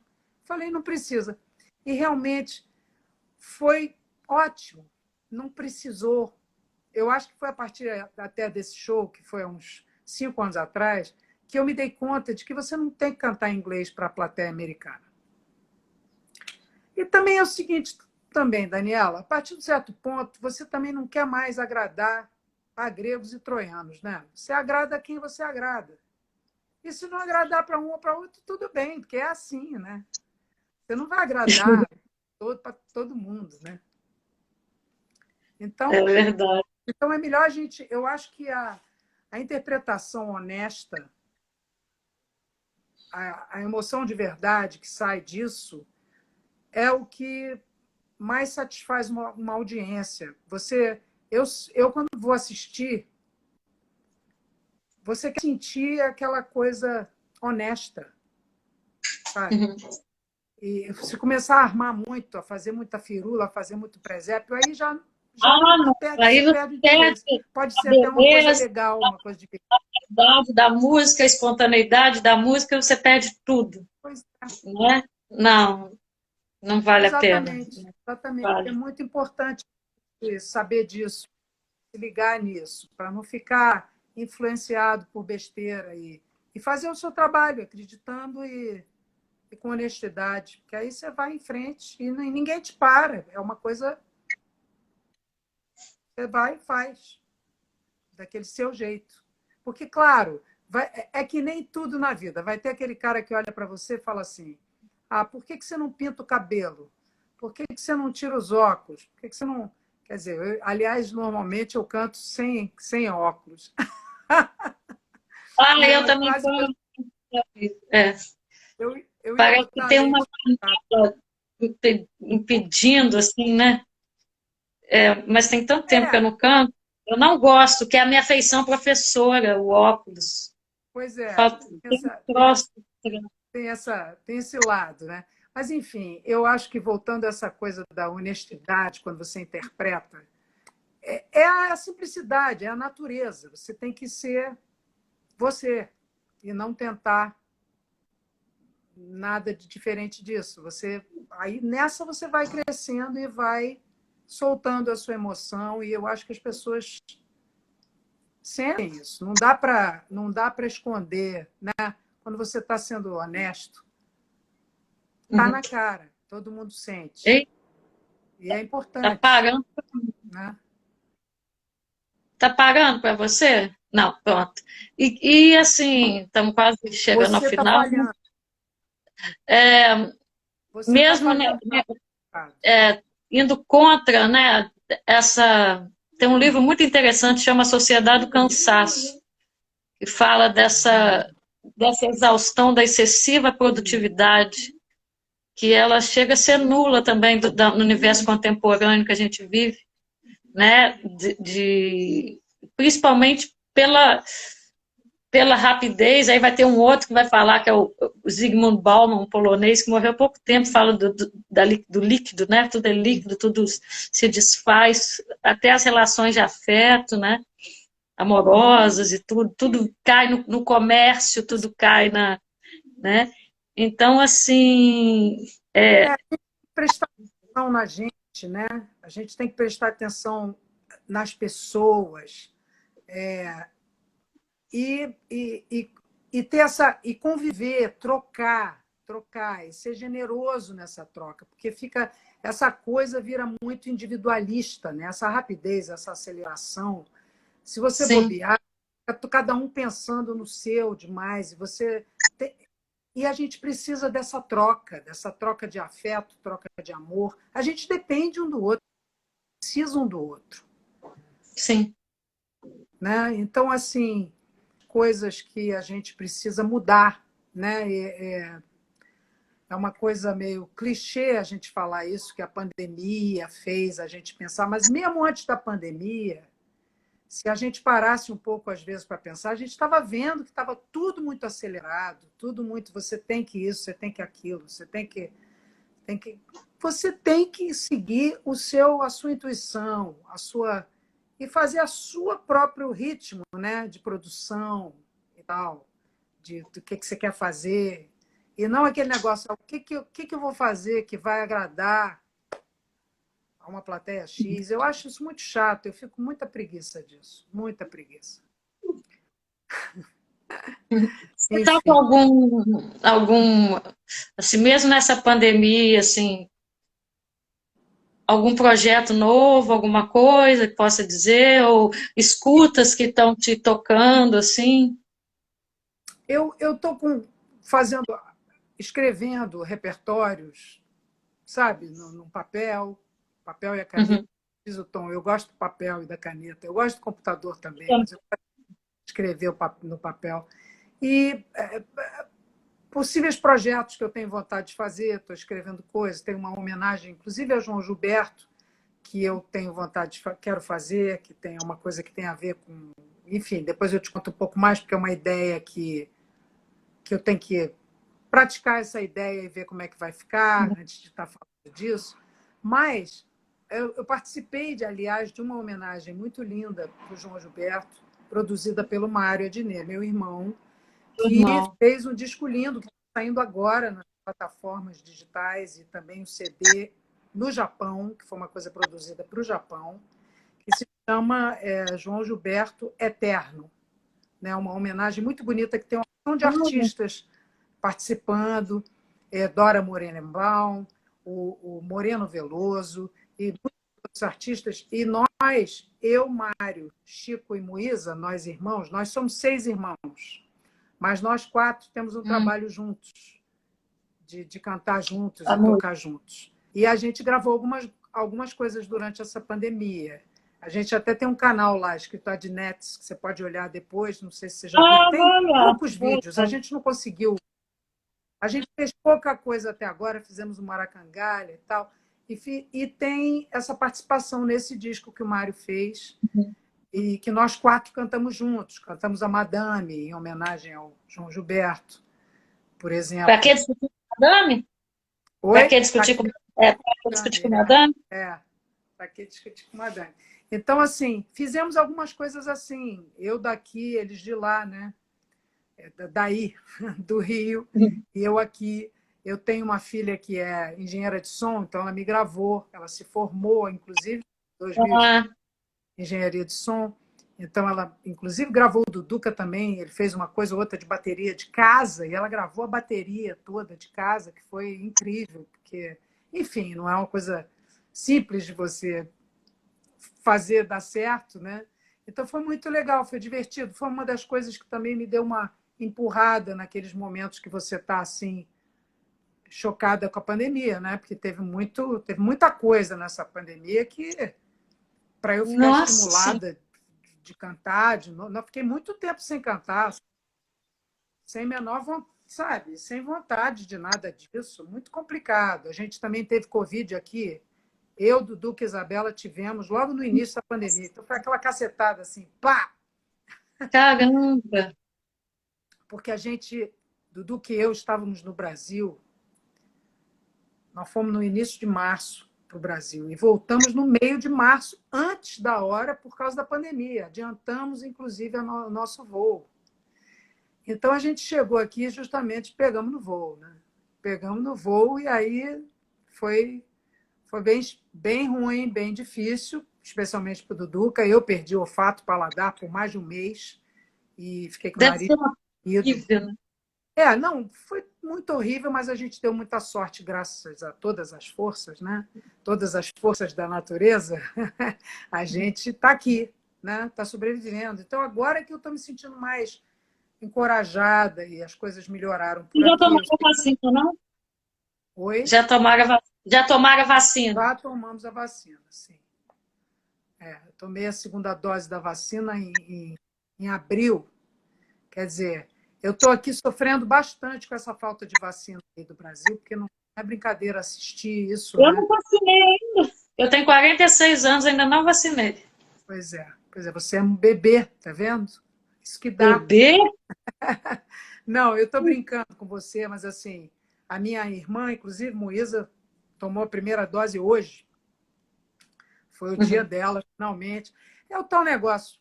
Speaker 2: Falei, não precisa. E realmente foi ótimo, não precisou. Eu acho que foi a partir até desse show, que foi há uns 5 anos atrás, que eu me dei conta de que você não tem que cantar em inglês para a plateia americana. E também é o seguinte, também, Daniela, a partir de certo ponto, você também não quer mais agradar a gregos e troianos, né? Você agrada a quem você agrada. E se não agradar para um ou para outro, tudo bem, porque é assim, né? Você não vai agradar para todo mundo, né? Então,
Speaker 3: é verdade.
Speaker 2: Então é melhor a gente. Eu acho que a interpretação honesta, a emoção de verdade que sai disso, é o que mais satisfaz uma audiência. Eu, quando vou assistir, você quer sentir aquela coisa honesta, sabe?
Speaker 3: Uhum.
Speaker 2: E se começar a armar muito, a fazer muita firula, a fazer muito presépio, aí já
Speaker 3: Ah, não. Aí
Speaker 2: você
Speaker 3: você
Speaker 2: perde o
Speaker 3: perde
Speaker 2: interesse. Pode
Speaker 3: a
Speaker 2: ser até uma coisa
Speaker 3: beleza,
Speaker 2: legal, uma coisa de...
Speaker 3: a verdade da música, a espontaneidade da música, você perde tudo,
Speaker 2: Pois é,
Speaker 3: né? Não, não vale a pena.
Speaker 2: exatamente, exatamente. É
Speaker 3: Vale.
Speaker 2: muito importante saber disso, se ligar nisso, para não ficar influenciado por besteira e fazer o seu trabalho, acreditando e com honestidade, porque aí você vai em frente e ninguém te para. É uma coisa, você vai e faz, daquele seu jeito. Porque, claro, é que nem tudo na vida. Vai ter aquele cara que olha para você e fala assim: ah, por que você não pinta o cabelo? Por que você não tira os óculos? Por que você não. Quer dizer, aliás, normalmente eu canto sem óculos.
Speaker 3: Ah,
Speaker 2: E
Speaker 3: eu
Speaker 2: aí
Speaker 3: também
Speaker 2: quase que
Speaker 3: é,
Speaker 2: eu ia
Speaker 3: parece que
Speaker 2: botar
Speaker 3: tem uma
Speaker 2: leite.
Speaker 3: camada impedindo, assim, né? É, mas tem tanto tempo que eu
Speaker 2: É,
Speaker 3: não canto. Eu não gosto, que é a minha feição professora, o óculos.
Speaker 2: pois é,
Speaker 3: Falta, tem um troço.
Speaker 2: tem esse lado, né? Mas, enfim, eu acho que voltando a essa coisa da honestidade, quando você interpreta, é a simplicidade, é a natureza. Você tem que ser você e não tentar nada de diferente disso. Aí nessa você vai crescendo e vai soltando a sua emoção e eu acho que as pessoas sentem isso. Não dá para esconder, né? Quando você está sendo honesto, está
Speaker 3: Uhum.
Speaker 2: na cara, todo mundo sente.
Speaker 3: Ei,
Speaker 2: E é
Speaker 3: tá
Speaker 2: importante,
Speaker 3: parando,
Speaker 2: né?
Speaker 3: tá parando para você? Não, pronto. E assim, estamos quase chegando ao
Speaker 2: Você está
Speaker 3: final.
Speaker 2: falhando,
Speaker 3: É,
Speaker 2: você está
Speaker 3: mesmo, né,
Speaker 2: falhando na mercado.
Speaker 3: indo contra, né, essa... Tem um livro muito interessante, chama Sociedade do Cansaço, que fala dessa exaustão da excessiva produtividade, que ela chega a ser nula também no universo contemporâneo que a gente vive, né? Principalmente pela rapidez. Aí vai ter um outro que vai falar, que é o Zygmunt Bauman, um polonês, que morreu há pouco tempo, fala do líquido, né? Tudo é líquido, tudo se desfaz, até as relações de afeto, né? Amorosas e tudo cai no comércio, tudo cai né? Então, assim,
Speaker 2: Prestar atenção na gente, né? A gente tem que prestar atenção nas pessoas e ter e conviver, trocar e ser generoso nessa troca, porque fica essa coisa vira muito individualista, né? Essa rapidez, essa aceleração. Se você
Speaker 3: sim,
Speaker 2: bobear, cada um pensando no seu demais e a gente precisa dessa troca de afeto, troca de amor. A gente depende um do outro, precisa um do outro,
Speaker 3: sim.
Speaker 2: né? Então, assim, coisas que a gente precisa mudar, né? É uma coisa meio clichê a gente falar isso, que a pandemia fez a gente pensar, mas mesmo antes da pandemia, se a gente parasse um pouco, às vezes, para pensar, a gente estava vendo que estava tudo muito acelerado, tudo muito. Você tem que isso, você tem que aquilo, tem que, você tem que seguir a sua intuição, e fazer a sua próprio ritmo, né, de produção e tal, do que você quer fazer. E não aquele negócio, o que eu vou fazer que vai agradar a uma plateia X. Eu acho isso muito chato, eu fico com muita preguiça disso, muita preguiça.
Speaker 3: Você está com
Speaker 2: Enfim,
Speaker 3: assim, mesmo nessa pandemia, assim, algum projeto novo, alguma coisa que possa dizer, ou escutas que estão te tocando, assim?
Speaker 2: eu estou fazendo, escrevendo repertórios, sabe, no papel e a caneta,
Speaker 3: Uhum.
Speaker 2: diz o Tom, eu gosto do papel e da caneta. Eu gosto do computador também, mas eu gosto de escrever no papel. E possíveis projetos que eu tenho vontade de fazer, estou escrevendo coisas, tem uma homenagem, inclusive, a João Gilberto, que eu tenho vontade quero fazer, que tem uma coisa que tem a ver com... Enfim, depois eu te conto um pouco mais, porque é uma ideia que eu tenho que praticar essa ideia e ver como é que vai ficar, antes de estar falando disso. Mas eu participei, aliás, de uma homenagem muito linda para o João Gilberto, produzida pelo Mário Adnet, meu irmão, que fez um disco lindo, que está saindo agora nas plataformas digitais e também um CD no Japão, que foi uma coisa produzida para o Japão, que se chama João Gilberto Eterno. Né? Uma homenagem muito bonita, que tem uma opção de artistas participando, Dora Morenbaum, o Moreno Veloso, e muitos outros artistas. E nós, eu, Mário, Chico e Moísa, nós irmãos, nós somos 6 irmãos, mas nós 4 temos um trabalho juntos, de cantar juntos e tocar juntos. E a gente gravou algumas coisas durante essa pandemia. A gente até tem um canal lá, escrito Adnets, que você pode olhar depois, não sei se você já viu. Tem poucos vídeos, a gente não conseguiu. A gente fez pouca coisa até agora, fizemos o Maracangalha e tal, e tem essa participação nesse disco que o Mário fez, e que nós 4 cantamos juntos. Cantamos a Madame, em homenagem ao João Gilberto, por exemplo.
Speaker 3: Para que discutir com a Madame? Para que discutir com a Madame?
Speaker 2: Para que discutir com a Madame. Então, assim, fizemos algumas coisas assim. Eu daqui, eles de lá, né? Daí, do Rio, e eu aqui. Eu tenho uma filha que é engenheira de som, então ela me gravou. Ela se formou, inclusive, em 2000, engenharia de som. Então, ela, inclusive, gravou o Duduca também. Ele fez uma coisa ou outra de bateria de casa, e ela gravou a bateria toda de casa, que foi incrível, porque, enfim, não é uma coisa simples de você fazer dar certo, né? Então, foi muito legal, foi divertido. Foi uma das coisas que também me deu uma empurrada naqueles momentos que você está, assim, chocada com a pandemia, né? Porque teve muita coisa nessa pandemia que, para eu ficar estimulada de cantar, não fiquei muito tempo sem cantar, sem menor vontade, sabe? Sem vontade de nada disso, muito complicado. A gente também teve Covid aqui, eu, Dudu e Isabela tivemos logo no início da pandemia. Então foi aquela cacetada assim, pá!
Speaker 3: Caramba!
Speaker 2: Porque a gente, Dudu e eu, estávamos no Brasil, nós fomos no início de março para o Brasil e voltamos no meio de março, antes da hora, por causa da pandemia. Adiantamos, inclusive, o nosso voo. Então, a gente chegou aqui justamente pegamos no voo. Né? Pegamos no voo e aí foi bem ruim, bem difícil, especialmente para o Duduca. Eu perdi o olfato, paladar por mais de um mês e fiquei com o nariz
Speaker 3: horrível, né?
Speaker 2: Não, foi muito horrível, mas a gente deu muita sorte, graças a todas as forças, né? Todas as forças da natureza, a gente está aqui, né? Está sobrevivendo. Então, agora é que eu estou me sentindo mais encorajada e as coisas melhoraram por
Speaker 3: Já
Speaker 2: aqui.
Speaker 3: tomaram a vacina, não?
Speaker 2: Oi?
Speaker 3: Já tomaram a vacina?
Speaker 2: Já tomamos a vacina, sim. Eu tomei a segunda dose da vacina em abril. Quer dizer, eu estou aqui sofrendo bastante com essa falta de vacina aí do Brasil, porque não é brincadeira assistir isso.
Speaker 3: Eu não vacinei ainda. Eu tenho 46 anos, ainda não vacinei.
Speaker 2: Pois é, você é um bebê, tá vendo? Isso que dá.
Speaker 3: Bebê?
Speaker 2: Não, eu estou brincando com você, mas assim, a minha irmã, inclusive, Moísa, tomou a primeira dose hoje. Foi o dia dela, finalmente. É o tal negócio.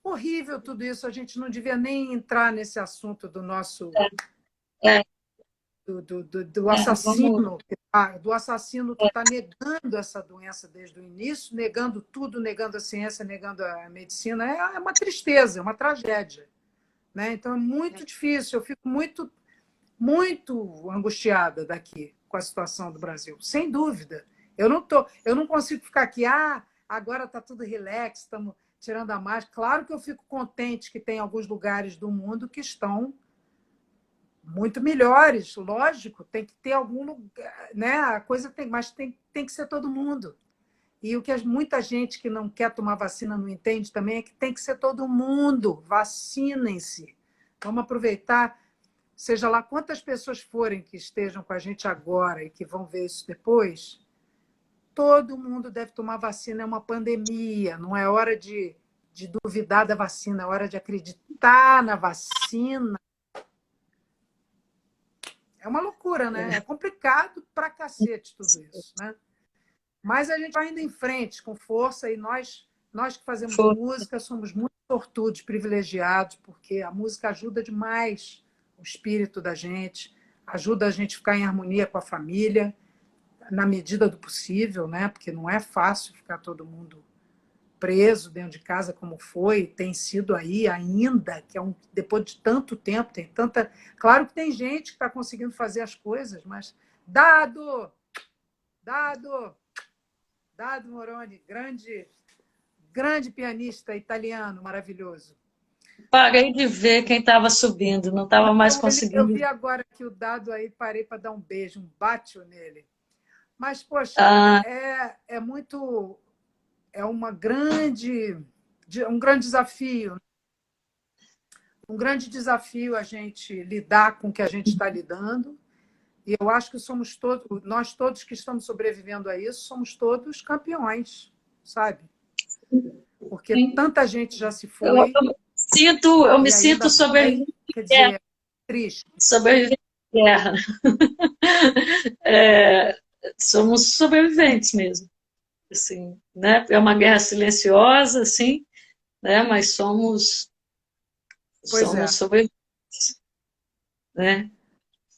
Speaker 2: Horrível tudo isso, a gente não devia nem entrar nesse assunto do nosso... Do assassino, do assassino que está negando essa doença desde o início, negando tudo, negando a ciência, negando a medicina. É uma tristeza, é uma tragédia. Né? Então, é muito difícil. Eu fico muito, muito angustiada daqui com a situação do Brasil, sem dúvida. Eu não consigo ficar aqui, agora está tudo relax, estamos tirando a máscara. Claro que eu fico contente que tem alguns lugares do mundo que estão muito melhores, lógico, tem que ter algum lugar, né? A coisa mas tem que ser todo mundo. E o que muita gente que não quer tomar vacina não entende também é que tem que ser todo mundo. Vacinem-se. Vamos aproveitar, seja lá quantas pessoas forem que estejam com a gente agora e que vão ver isso depois, todo mundo deve tomar vacina. É uma pandemia, não é hora de duvidar da vacina, é hora de acreditar na vacina. É uma loucura, né? É complicado pra cacete tudo isso, né? Mas a gente vai indo em frente com força e nós que fazemos música somos muito sortudos, privilegiados, porque a música ajuda demais o espírito da gente, ajuda a gente a ficar em harmonia com a família, na medida do possível, né? Porque não é fácil ficar todo mundo preso dentro de casa como foi, tem sido aí ainda, que depois de tanto tempo, tem tanta. Claro que tem gente que está conseguindo fazer as coisas, mas Dado, Dado, Dado Moroni, grande pianista italiano, maravilhoso.
Speaker 3: Parei de ver quem estava subindo, não estava mais
Speaker 2: Então, eu
Speaker 3: conseguindo.
Speaker 2: vi agora que o Dado aí, parei para dar um beijo, um bate nele. Mas, poxa,
Speaker 3: Ah,
Speaker 2: é muito. É um grande desafio. Um grande desafio a gente lidar com o que a gente está lidando. E eu acho que somos todos, nós todos que estamos sobrevivendo a isso, somos todos campeões, sabe? Porque
Speaker 3: sim.
Speaker 2: tanta gente já se
Speaker 3: Eu,
Speaker 2: foi
Speaker 3: eu me
Speaker 2: e
Speaker 3: sinto
Speaker 2: ainda vai.
Speaker 3: sobrevivente,
Speaker 2: Quer dizer, triste.
Speaker 3: sobrevivente de guerra. É, somos sobreviventes mesmo, assim, né? É uma guerra silenciosa, assim, né? Mas
Speaker 2: Pois é.
Speaker 3: somos sobreviventes, né?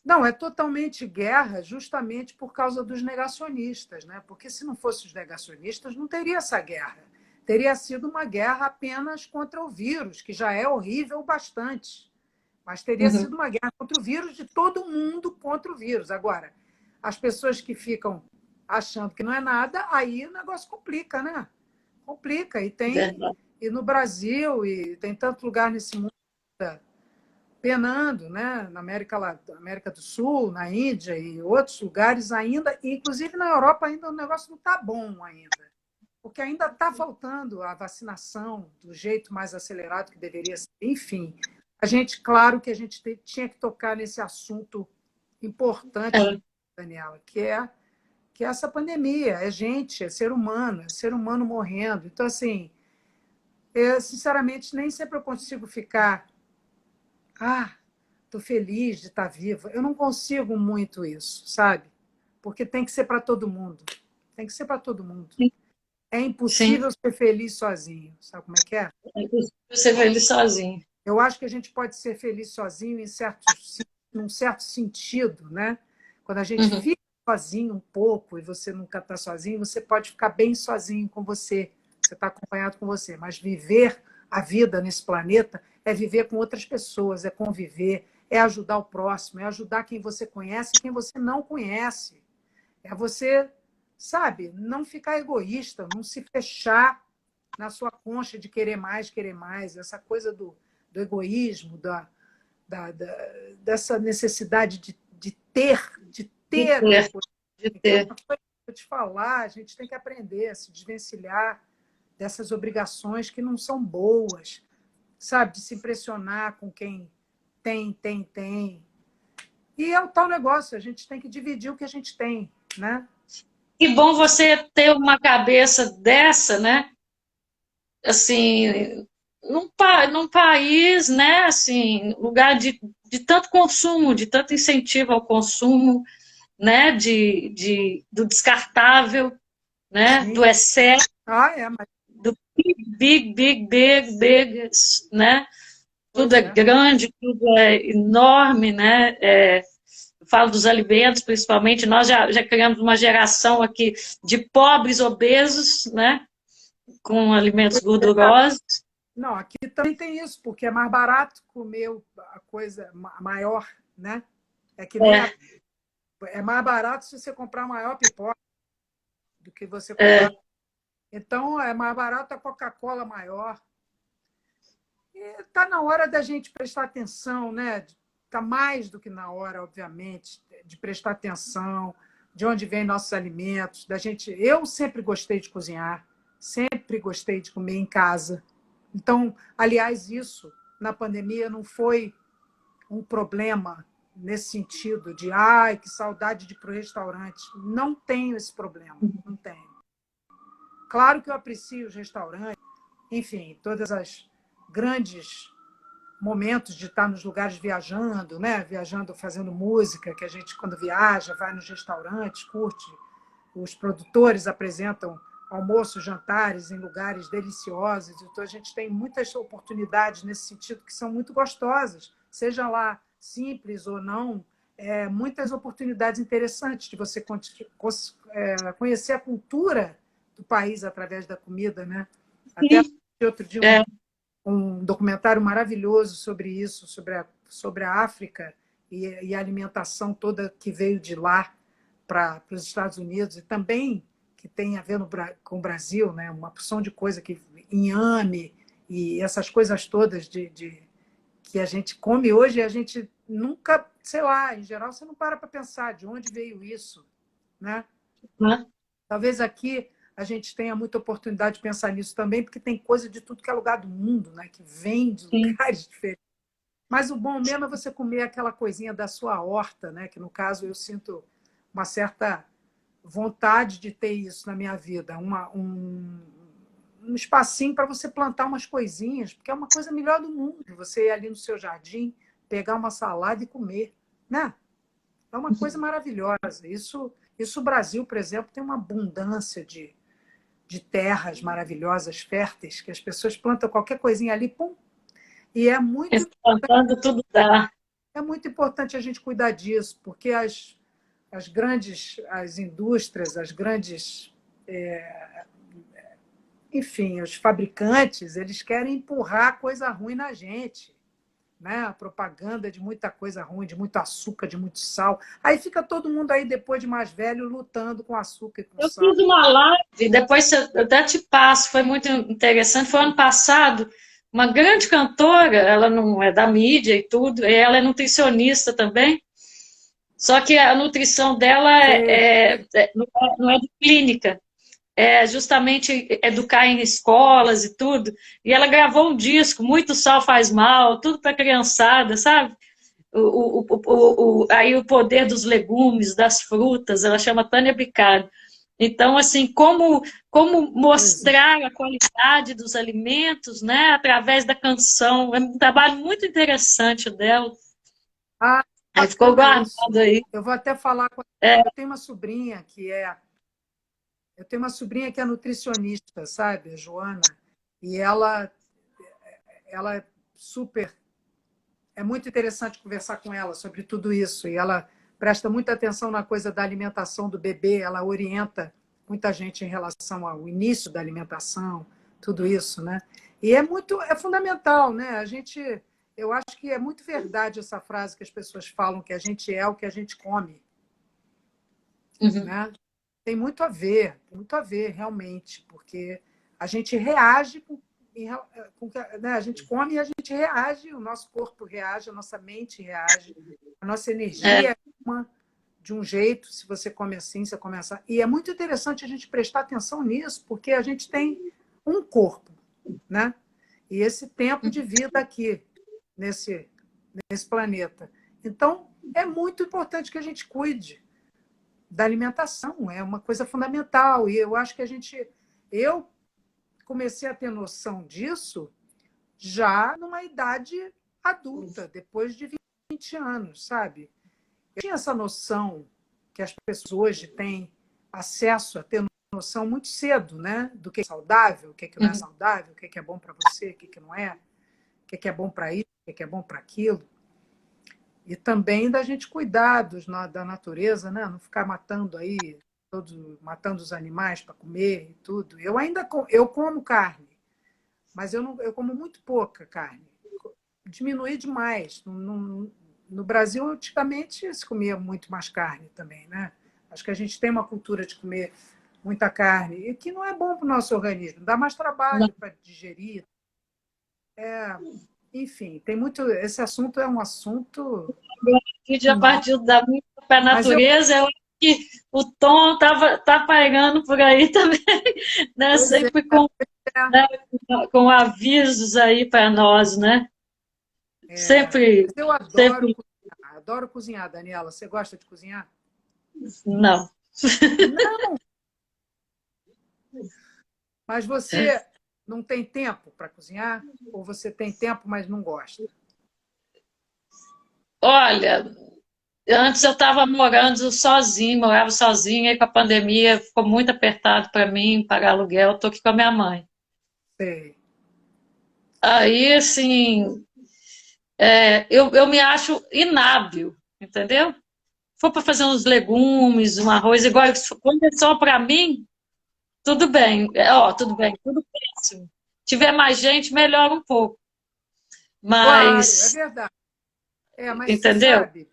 Speaker 2: Não, é totalmente guerra justamente por causa dos negacionistas, né? Porque se não fossem os negacionistas, não teria essa guerra. Teria sido uma guerra apenas contra o vírus, que já é horrível bastante. Mas teria
Speaker 3: Uhum.
Speaker 2: sido uma guerra contra o vírus de todo mundo contra o vírus. Agora, as pessoas que ficam achando que não é nada, aí o negócio complica, né? Complica.
Speaker 3: Verdade.
Speaker 2: E no Brasil, e tem tanto lugar nesse mundo penando, né? Na América do Sul, na Índia e outros lugares ainda, e inclusive na Europa ainda o negócio não está bom ainda, porque ainda está faltando a vacinação do jeito mais acelerado que deveria ser. Enfim, claro que a gente tinha que tocar nesse assunto importante,
Speaker 3: É,
Speaker 2: Daniela, que é essa pandemia, é gente, é ser humano morrendo. Então, assim, eu, sinceramente, nem sempre eu consigo ficar estou feliz de estar viva. Eu não consigo muito isso, sabe? Porque tem que ser para todo mundo. Tem que ser para todo mundo. É
Speaker 3: sim,
Speaker 2: impossível ser feliz sozinho. Sabe como é que é?
Speaker 3: é possível ser feliz sozinho.
Speaker 2: Eu acho que a gente pode ser feliz sozinho num certo sentido, né? Quando a gente
Speaker 3: Uhum.
Speaker 2: fica sozinho um pouco e você nunca está sozinho, você pode ficar bem sozinho com você. Você está acompanhado com você. Mas viver a vida nesse planeta é viver com outras pessoas, é conviver, é ajudar o próximo, é ajudar quem você conhece e quem você não conhece. É você, sabe, não ficar egoísta, não se fechar na sua concha de querer mais, querer mais. Essa coisa do egoísmo, dessa necessidade de
Speaker 3: De
Speaker 2: ter as
Speaker 3: ter,
Speaker 2: coisas.
Speaker 3: de
Speaker 2: Que é
Speaker 3: ter.
Speaker 2: uma coisa que eu te falar, a gente tem que aprender a se desvencilhar dessas obrigações que não são boas, sabe? De se impressionar com quem tem. E é o tal negócio, a gente tem que dividir o que a gente tem, né?
Speaker 3: Que bom você ter uma cabeça dessa, né? Assim, num país, né? Assim, lugar de tanto consumo, de tanto incentivo ao consumo, né? Do descartável, né?
Speaker 2: Sim.
Speaker 3: Do excesso,
Speaker 2: Mas
Speaker 3: do big, né? Tudo
Speaker 2: pois
Speaker 3: é
Speaker 2: é.
Speaker 3: grande, tudo é enorme, né? Eu falo dos alimentos, principalmente. Nós já criamos uma geração aqui de pobres obesos, né? Com alimentos gordurosos.
Speaker 2: Não, aqui também tem isso, porque é mais barato comer a coisa maior, né? É que nem
Speaker 3: É,
Speaker 2: é mais barato se você comprar a maior pipoca do que você
Speaker 3: é,
Speaker 2: comprar. Então, é mais barato a Coca-Cola maior. E está na hora da gente prestar atenção, né? Está mais do que na hora, obviamente, de prestar atenção, de onde vêm nossos alimentos, da gente. Eu sempre gostei de cozinhar, sempre gostei de comer em casa. Então, aliás, isso na pandemia não foi um problema nesse sentido de ai, que saudade de ir para o restaurante. Não tenho esse problema, não tenho. Claro que eu aprecio os restaurantes, enfim, todas as grandes momentos de estar nos lugares viajando, né? Viajando, fazendo música, que a gente, quando viaja, vai nos restaurantes, curte. Os produtores apresentam almoços, jantares em lugares deliciosos. Então, a gente tem muitas oportunidades nesse sentido que são muito gostosas, seja lá simples ou não, muitas oportunidades interessantes de você conhecer a cultura do país através da comida, né? Até outro dia um documentário maravilhoso sobre isso, sobre a África e a alimentação toda que veio de lá para os Estados Unidos, e também que tem a ver com o Brasil, né? Uma porção de coisa, que inhame e essas coisas todas que a gente come hoje, e a gente nunca, sei lá, em geral, você não para pensar de onde veio isso, né? Talvez aqui a gente tenha muita oportunidade de pensar nisso também, porque tem coisa de tudo que é lugar do mundo, né? Que vem de lugares diferentes. Mas o bom mesmo é você comer aquela coisinha da sua horta, né? Que no caso eu sinto uma certa vontade de ter isso na minha vida, um espacinho para você plantar umas coisinhas, porque é uma coisa melhor do mundo, você ir ali no seu jardim, pegar uma salada e comer, né? É uma coisa maravilhosa. Isso o Brasil, por exemplo, tem uma abundância de terras maravilhosas, férteis, que as pessoas plantam qualquer coisinha ali, pum. E é muito importante a gente cuidar disso, porque as indústrias, as grandes, enfim, os fabricantes, eles querem empurrar coisa ruim na gente, né? A propaganda de muita coisa ruim, de muito açúcar, de muito sal. Aí fica todo mundo aí, depois de mais velho, lutando com açúcar e com sal.
Speaker 3: Eu fiz uma live, depois eu até te passo, foi muito interessante. Foi ano passado, uma grande cantora, ela não é da mídia e tudo, ela é nutricionista também, só que a nutrição dela não é de clínica, é justamente educar em escolas e tudo. E ela gravou um disco, Muito Sal Faz Mal, tudo para criançada, sabe? Aí o poder dos legumes, das frutas, ela chama Tânia Bicário. Então, assim, como mostrar a qualidade dos alimentos, né, através da canção. É um trabalho muito interessante dela. Aí ficou guardado aí.
Speaker 2: Eu vou até falar com ela. Eu tenho uma sobrinha que é nutricionista, sabe, a Joana, e ela é super. É muito interessante conversar com ela sobre tudo isso, e ela presta muita atenção na coisa da alimentação do bebê, ela orienta muita gente em relação ao início da alimentação, tudo isso, né? E é fundamental, né? Eu acho que é muito verdade essa frase que as pessoas falam, que a gente é o que a gente come, né? Tem muito a ver, realmente, porque a gente reage né? A gente come e a gente reage, o nosso corpo reage, a nossa mente reage, a nossa energia é de um jeito, se você come assim, você come assim. E é muito interessante a gente prestar atenção nisso, porque a gente tem um corpo, né? E esse tempo de vida aqui, nesse planeta. Então, é muito importante que a gente cuide da alimentação, é uma coisa fundamental. E eu acho que eu comecei a ter noção disso já numa idade adulta, depois de 20 anos, sabe? Eu tinha essa noção que as pessoas hoje têm acesso a ter noção muito cedo, né? Do que é saudável, o que não é saudável, o que é bom para você, o que não é, o que é bom para isso, o que é bom para aquilo. E também da gente cuidar da natureza, né? Não ficar matando os animais para comer e tudo. Eu como carne, mas eu como muito pouca carne. Diminuí demais. No Brasil, antigamente, se comia muito mais carne também, né? Acho que a gente tem uma cultura de comer muita carne, e que não é bom para o nosso organismo, dá mais trabalho para digerir. Enfim, tem muito. Esse assunto é um assunto.
Speaker 3: A partir da natureza, que o Tom tá pairando por aí também, né?
Speaker 2: Pois é,
Speaker 3: Sempre com,
Speaker 2: é,
Speaker 3: né, com avisos aí para nós, né?
Speaker 2: mas
Speaker 3: Sempre,
Speaker 2: eu adoro
Speaker 3: sempre,
Speaker 2: cozinhar. Adoro cozinhar, Daniela. Você gosta de cozinhar?
Speaker 3: não.
Speaker 2: Não, mas você não tem tempo para cozinhar? Ou você tem tempo, mas não gosta?
Speaker 3: Olha, antes eu estava morando sozinha, morava sozinha, e com a pandemia ficou muito apertado para mim pagar aluguel. Estou aqui com a minha mãe.
Speaker 2: Sei.
Speaker 3: Aí, assim, eu me acho inábil, entendeu? Se for para fazer uns legumes, um arroz, igual quando é só para mim, tudo bem. Tudo bem, tudo péssimo. Se tiver mais gente, melhora um pouco.
Speaker 2: Claro, é
Speaker 3: Mas,
Speaker 2: verdade. Mas você
Speaker 3: entendeu?
Speaker 2: sabe,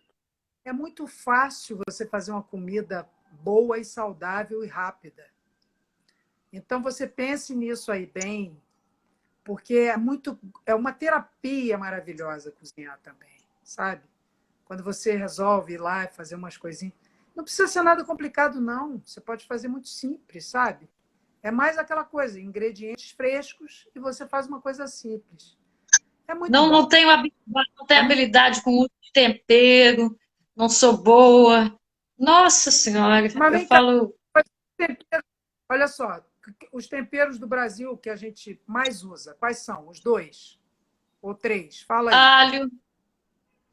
Speaker 2: é muito fácil você fazer uma comida boa e saudável e rápida. Então você pense nisso aí bem, porque é uma terapia maravilhosa cozinhar também, sabe? Quando você resolve ir lá e fazer umas coisinhas. Não precisa ser nada complicado, não. Você pode fazer muito simples, sabe? É mais aquela coisa, ingredientes frescos e você faz uma coisa simples. É muito
Speaker 3: Não
Speaker 2: bom.
Speaker 3: tenho habilidade, não tenho
Speaker 2: É muito...
Speaker 3: habilidade com uso de tempero, não sou boa. Nossa Senhora,
Speaker 2: Mas
Speaker 3: eu
Speaker 2: vem cá,
Speaker 3: falo,
Speaker 2: olha só, os temperos do Brasil que a gente mais usa, quais são? Os dois ou três? Fala aí.
Speaker 3: alho,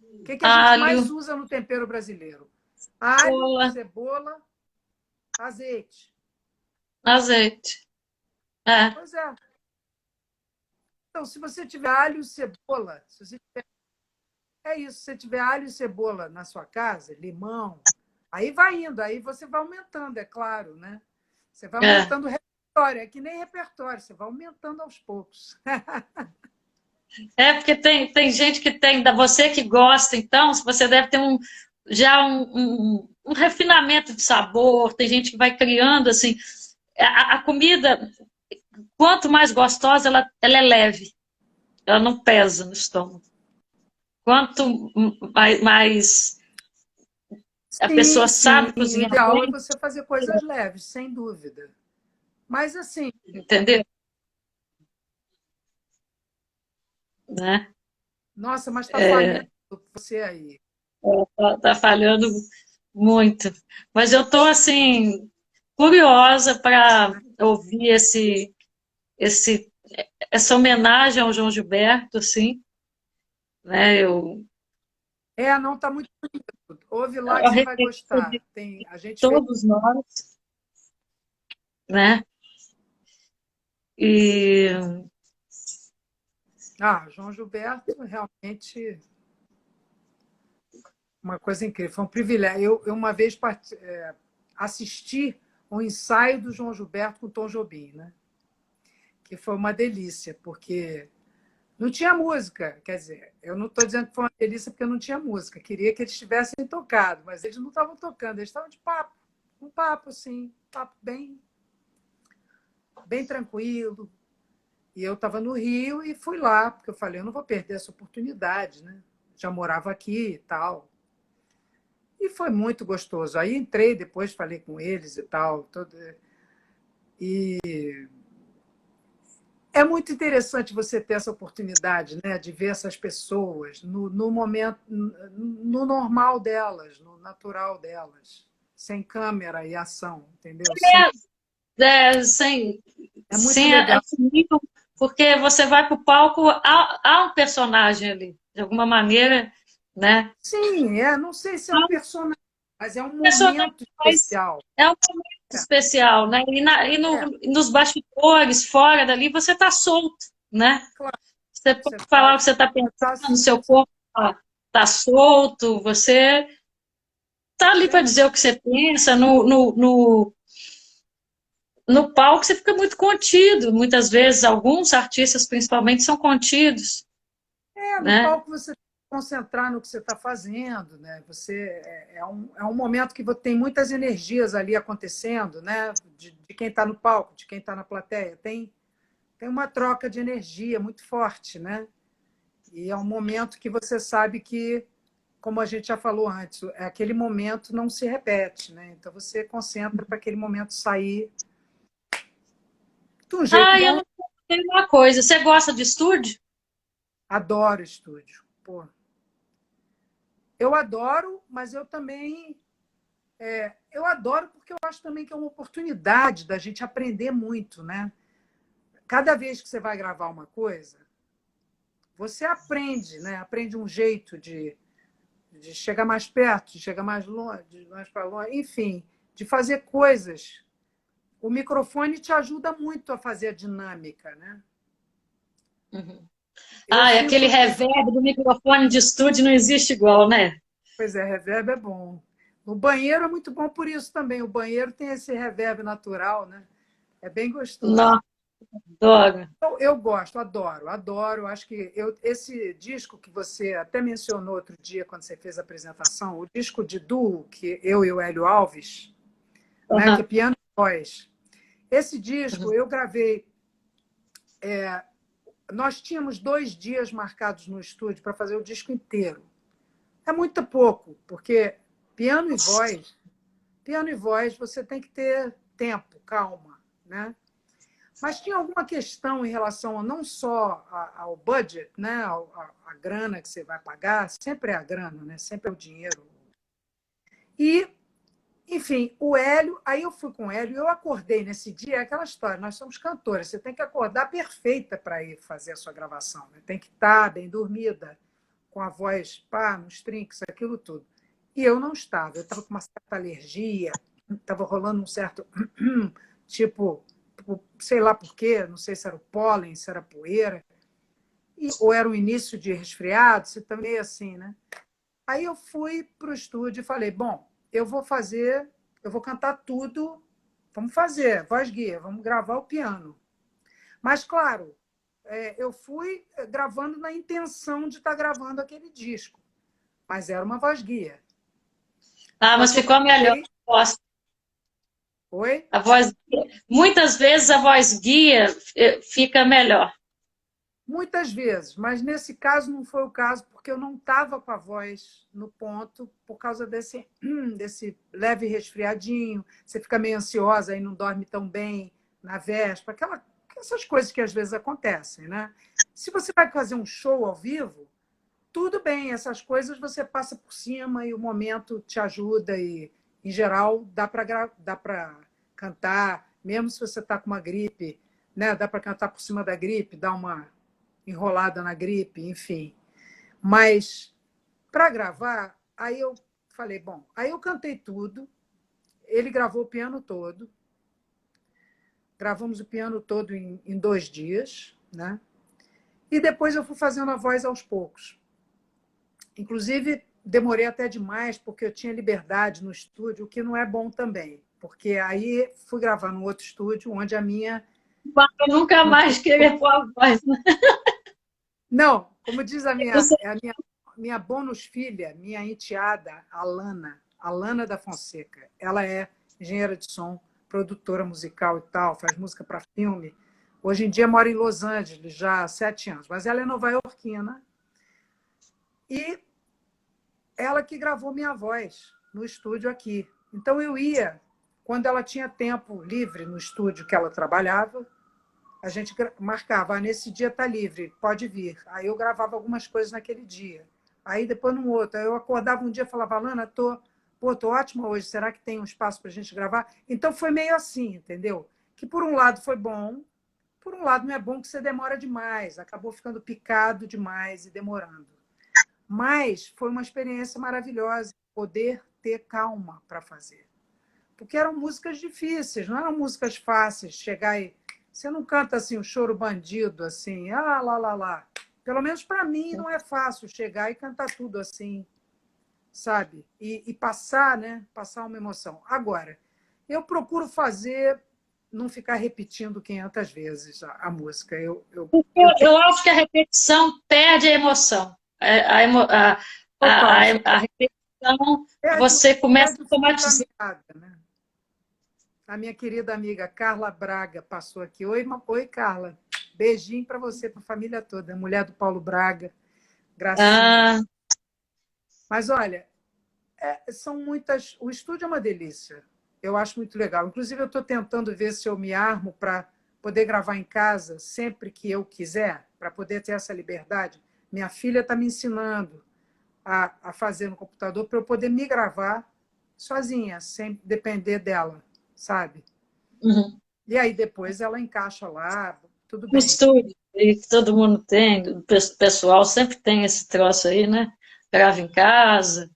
Speaker 2: O que a gente mais
Speaker 3: alho,
Speaker 2: usa no tempero brasileiro? Alho,
Speaker 3: cebola,
Speaker 2: cebola, azeite.
Speaker 3: azeite. É,
Speaker 2: Pois é. Então, se você tiver alho e cebola, é isso, se você tiver alho e cebola na sua casa, limão, aí vai indo, aí você vai aumentando, é claro, né? Você vai
Speaker 3: é.
Speaker 2: aumentando o repertório, é que nem repertório, você vai aumentando aos poucos.
Speaker 3: É porque tem gente que tem, você que gosta, então, você deve ter já um refinamento de sabor, tem gente que vai criando, assim, a comida, quanto mais gostosa, ela é leve, ela não pesa no estômago. Quanto mais a pessoa
Speaker 2: Sim, sim.
Speaker 3: sabe
Speaker 2: O
Speaker 3: cozinhar
Speaker 2: ideal é
Speaker 3: bem,
Speaker 2: você fazer coisas leves, sem dúvida. Mas assim,
Speaker 3: entendeu? Né?
Speaker 2: nossa, mas está falhando você aí.
Speaker 3: Tá falhando muito. Mas eu estou, assim, curiosa para ouvir esse, essa homenagem ao João Gilberto, assim, né?
Speaker 2: Não está muito bonito. Ouve lá
Speaker 3: A
Speaker 2: que você vai
Speaker 3: referência
Speaker 2: gostar.
Speaker 3: de
Speaker 2: A gente fez.
Speaker 3: todos nós, né? E
Speaker 2: João Gilberto, realmente uma coisa incrível. Foi um privilégio. Eu uma vez assisti um ensaio do João Gilberto com Tom Jobim, né? Que foi uma delícia, porque não tinha música. Quer dizer, eu não estou dizendo que foi uma delícia porque não tinha música. Queria que eles tivessem tocado, mas eles não estavam tocando, eles estavam de papo. Um papo, assim, um papo bem tranquilo. E eu estava no Rio e fui lá, porque eu falei, eu não vou perder essa oportunidade, né? Já morava aqui e tal. E foi muito gostoso. Aí entrei, depois falei com eles e tal. E é muito interessante você ter essa oportunidade, né, de ver essas pessoas no momento, no normal delas, no natural delas, sem câmera e ação, entendeu?
Speaker 3: sem,
Speaker 2: É muito
Speaker 3: sem
Speaker 2: legal.
Speaker 3: assumir, porque você vai para o palco, há um personagem ali, de alguma maneira, né?
Speaker 2: Sim, não sei se é um personagem, mas é um
Speaker 3: Personagem,
Speaker 2: momento
Speaker 3: mas
Speaker 2: especial.
Speaker 3: é um momento especial, né?
Speaker 2: É,
Speaker 3: Nos bastidores, fora dali, você está solto, né?
Speaker 2: claro,
Speaker 3: Você
Speaker 2: você
Speaker 3: pode falar
Speaker 2: está
Speaker 3: o que você está
Speaker 2: tá,
Speaker 3: pensando, seu corpo está solto, você está ali para dizer o que você pensa. No palco você fica muito contido, muitas vezes, alguns artistas principalmente são contidos,
Speaker 2: no
Speaker 3: né?
Speaker 2: palco você tem que concentrar no que você está fazendo, né? É um momento que tem muitas energias ali acontecendo, né? De quem está no palco, de quem está na plateia. Tem uma troca de energia muito forte, né? E é um momento que você sabe que como a gente já falou antes, aquele momento não se repete, né? Então você concentra para aquele momento sair de um jeito
Speaker 3: Ah, eu
Speaker 2: bom.
Speaker 3: não sei uma coisa. Você gosta de estúdio?
Speaker 2: Adoro estúdio. Pô, eu adoro, mas eu também eu adoro porque eu acho também que é uma oportunidade da gente aprender muito, né? Cada vez que você vai gravar uma coisa, você aprende, né? Aprende um jeito de chegar mais perto, de chegar mais longe, de mais para longe, enfim, de fazer coisas. O microfone te ajuda muito a fazer a dinâmica, né?
Speaker 3: Uhum.
Speaker 2: Eu
Speaker 3: Ah, e aquele
Speaker 2: sinto,
Speaker 3: reverb do microfone de estúdio não existe igual, né?
Speaker 2: pois é, reverb é bom. No banheiro é muito bom por isso também. O banheiro tem esse reverb natural, né? É bem gostoso.
Speaker 3: Nossa, adoro.
Speaker 2: Eu gosto, adoro, adoro. Acho que esse disco que você até mencionou outro dia, quando você fez a apresentação, o disco de duo, que eu e o Hélio Alves, né, que é
Speaker 3: Uhum.
Speaker 2: piano e voz. Esse disco
Speaker 3: Uhum.
Speaker 2: eu gravei. Nós tínhamos 2 dias marcados no estúdio para fazer o disco inteiro. É muito pouco, porque piano e voz, você tem que ter tempo, calma, né? Mas tinha alguma questão em relação a não só ao budget, né? A grana que você vai pagar, sempre é a grana, né? Sempre é o dinheiro. E, enfim, o Hélio, aí eu fui com o Hélio, eu acordei nesse dia, é aquela história, nós somos cantores, você tem que acordar perfeita para ir fazer a sua gravação, né? Tem que estar bem dormida, com a voz pá, nos trinques, aquilo tudo. E eu não estava, eu estava com uma certa alergia, estava rolando um certo tipo, sei lá por quê, não sei se era o pólen, se era poeira, ou era o início de resfriado, você também assim, né? Aí eu fui para o estúdio e falei, bom, eu vou cantar tudo, vamos fazer, voz guia, vamos gravar o piano. Mas, claro, eu fui gravando na intenção de estar gravando aquele disco, mas era uma voz guia.
Speaker 3: Ah,
Speaker 2: Só
Speaker 3: mas
Speaker 2: que eu
Speaker 3: ficou melhor.
Speaker 2: cantei.
Speaker 3: Gosto.
Speaker 2: Oi?
Speaker 3: A voz guia. Muitas vezes a voz guia fica melhor.
Speaker 2: Muitas vezes, mas nesse caso não foi o caso, porque eu não estava com a voz no ponto, por causa desse leve resfriadinho. Você fica meio ansiosa e não dorme tão bem na véspera, essas coisas que às vezes acontecem, né? Se você vai fazer um show ao vivo, tudo bem, essas coisas você passa por cima e o momento te ajuda e, em geral, dá para cantar, mesmo se você está com uma gripe, né? Dá para cantar por cima da gripe, dar uma enrolada na gripe, enfim. Mas para gravar, aí eu falei, bom, aí eu cantei tudo, ele gravou o piano todo, gravamos o piano todo em 2 dias, né? E depois eu fui fazendo a voz aos poucos. Inclusive, demorei até demais, porque eu tinha liberdade no estúdio, o que não é bom também. Porque aí fui gravar no outro estúdio, onde a minha.
Speaker 3: Eu nunca mais querer pôr a voz, né?
Speaker 2: Não, como diz
Speaker 3: Você-
Speaker 2: a minha bônus filha, minha enteada, Alana da Fonseca. Ela é engenheira de som, produtora musical e tal, faz música para filme. Hoje em dia mora em Los Angeles, já há 7 anos, mas ela é nova-iorquina. E ela que gravou minha voz no estúdio aqui. Então eu ia, quando ela tinha tempo livre no estúdio que ela trabalhava, a gente marcava, nesse dia está livre, pode vir. Aí eu gravava algumas coisas naquele dia. Aí depois no outro. Aí eu acordava um dia e falava, Lana, tô ótima hoje, será que tem um espaço para a gente gravar? Então foi meio assim, entendeu? Que por um lado foi bom, por um lado não é bom que você demora demais, acabou ficando picado demais e demorando. Mas foi uma experiência maravilhosa poder ter calma para fazer. Porque eram músicas difíceis, não eram músicas fáceis. Chegar e. Você não canta assim o choro bandido, assim, lá, lá, lá. Pelo menos para mim não é fácil chegar e cantar tudo assim, sabe? E passar, né? Passar uma emoção. Agora, eu procuro fazer, não ficar repetindo 500 vezes a música. Eu tenho
Speaker 3: eu acho que a repetição perde a emoção.
Speaker 2: total.
Speaker 3: A repetição,
Speaker 2: Perde,
Speaker 3: você começa
Speaker 2: perde
Speaker 3: a
Speaker 2: o fio da
Speaker 3: automatizar.
Speaker 2: meada, né? A minha querida amiga Carla Braga passou aqui. Oi, Carla. Beijinho para você, para a família toda. Mulher do Paulo Braga, Gracinha.
Speaker 3: Ah,
Speaker 2: Mas olha, são muitas. O estúdio é uma delícia. Eu acho muito legal. Inclusive, eu estou tentando ver se eu me armo para poder gravar em casa sempre que eu quiser, para poder ter essa liberdade. Minha filha está me ensinando a fazer no computador para eu poder me gravar sozinha, sem depender dela, sabe?
Speaker 3: Uhum.
Speaker 2: E aí depois ela encaixa lá, tudo
Speaker 3: No
Speaker 2: bem.
Speaker 3: estúdio, e que todo mundo tem, o pessoal sempre tem esse troço aí, né? Grava em casa,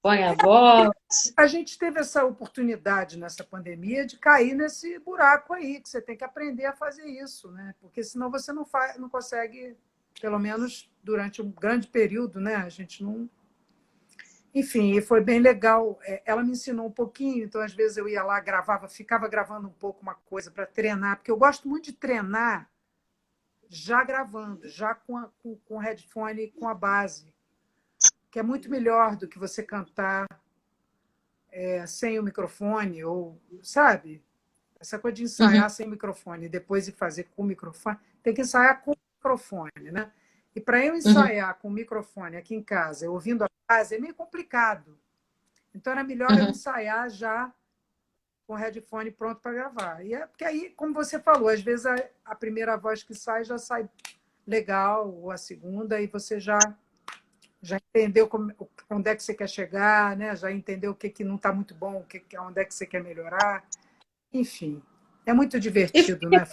Speaker 3: põe a voz.
Speaker 2: A gente teve essa oportunidade nessa pandemia de cair nesse buraco aí, que você tem que aprender a fazer isso, né? Porque senão você não consegue, pelo menos durante um grande período, né? A gente não. Enfim, e foi bem legal. Ela me ensinou um pouquinho, então às vezes eu ia lá, gravava, ficava gravando um pouco uma coisa para treinar, porque eu gosto muito de treinar já gravando, já com o headphone e com a base, que é muito melhor do que você cantar sem o microfone, ou, sabe? Essa coisa de ensaiar
Speaker 3: Uhum,
Speaker 2: sem microfone e depois ir fazer com o microfone, tem que ensaiar com o microfone, né? E para eu
Speaker 3: uhum,
Speaker 2: ensaiar com o microfone aqui em casa, ouvindo a base, é meio complicado. Então era melhor eu
Speaker 3: uhum.
Speaker 2: ensaiar já com o headphone pronto para gravar. E porque aí, como você falou, às vezes a primeira voz que sai já sai legal, ou a segunda, e você já entendeu onde é que você quer chegar, né? Já entendeu o que, que não está muito bom, onde é que você quer melhorar. Enfim, é muito
Speaker 3: E
Speaker 2: divertido,
Speaker 3: fica,
Speaker 2: né?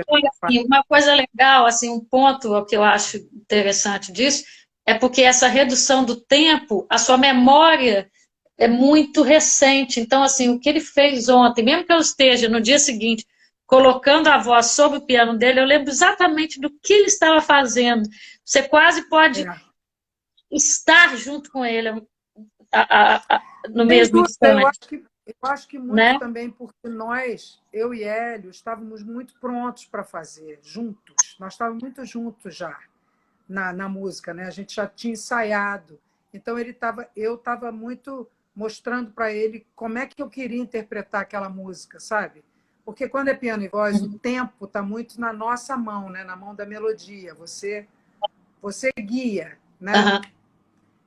Speaker 3: olha, assim, uma coisa legal, assim, um ponto que eu acho interessante disso, é porque essa redução do tempo, a sua memória é muito recente. Então, assim, o que ele fez ontem, mesmo que eu esteja no dia seguinte colocando a voz sobre o piano dele, eu lembro exatamente do que ele estava fazendo. Você quase pode
Speaker 2: É.
Speaker 3: estar junto com ele no
Speaker 2: Sem
Speaker 3: mesmo
Speaker 2: dúvida, eu
Speaker 3: instante,
Speaker 2: acho que, eu acho que muito
Speaker 3: né?
Speaker 2: também porque nós, eu e Hélio, estávamos muito prontos para fazer, juntos. Nós estávamos muito juntos já na música, né? A gente já tinha ensaiado. Então eu estava muito mostrando para ele como é que eu queria interpretar aquela música, sabe? Porque quando é piano e voz, o
Speaker 3: Uhum.
Speaker 2: tempo está muito na nossa mão, né? Na mão da melodia. Você guia, né?
Speaker 3: Aham.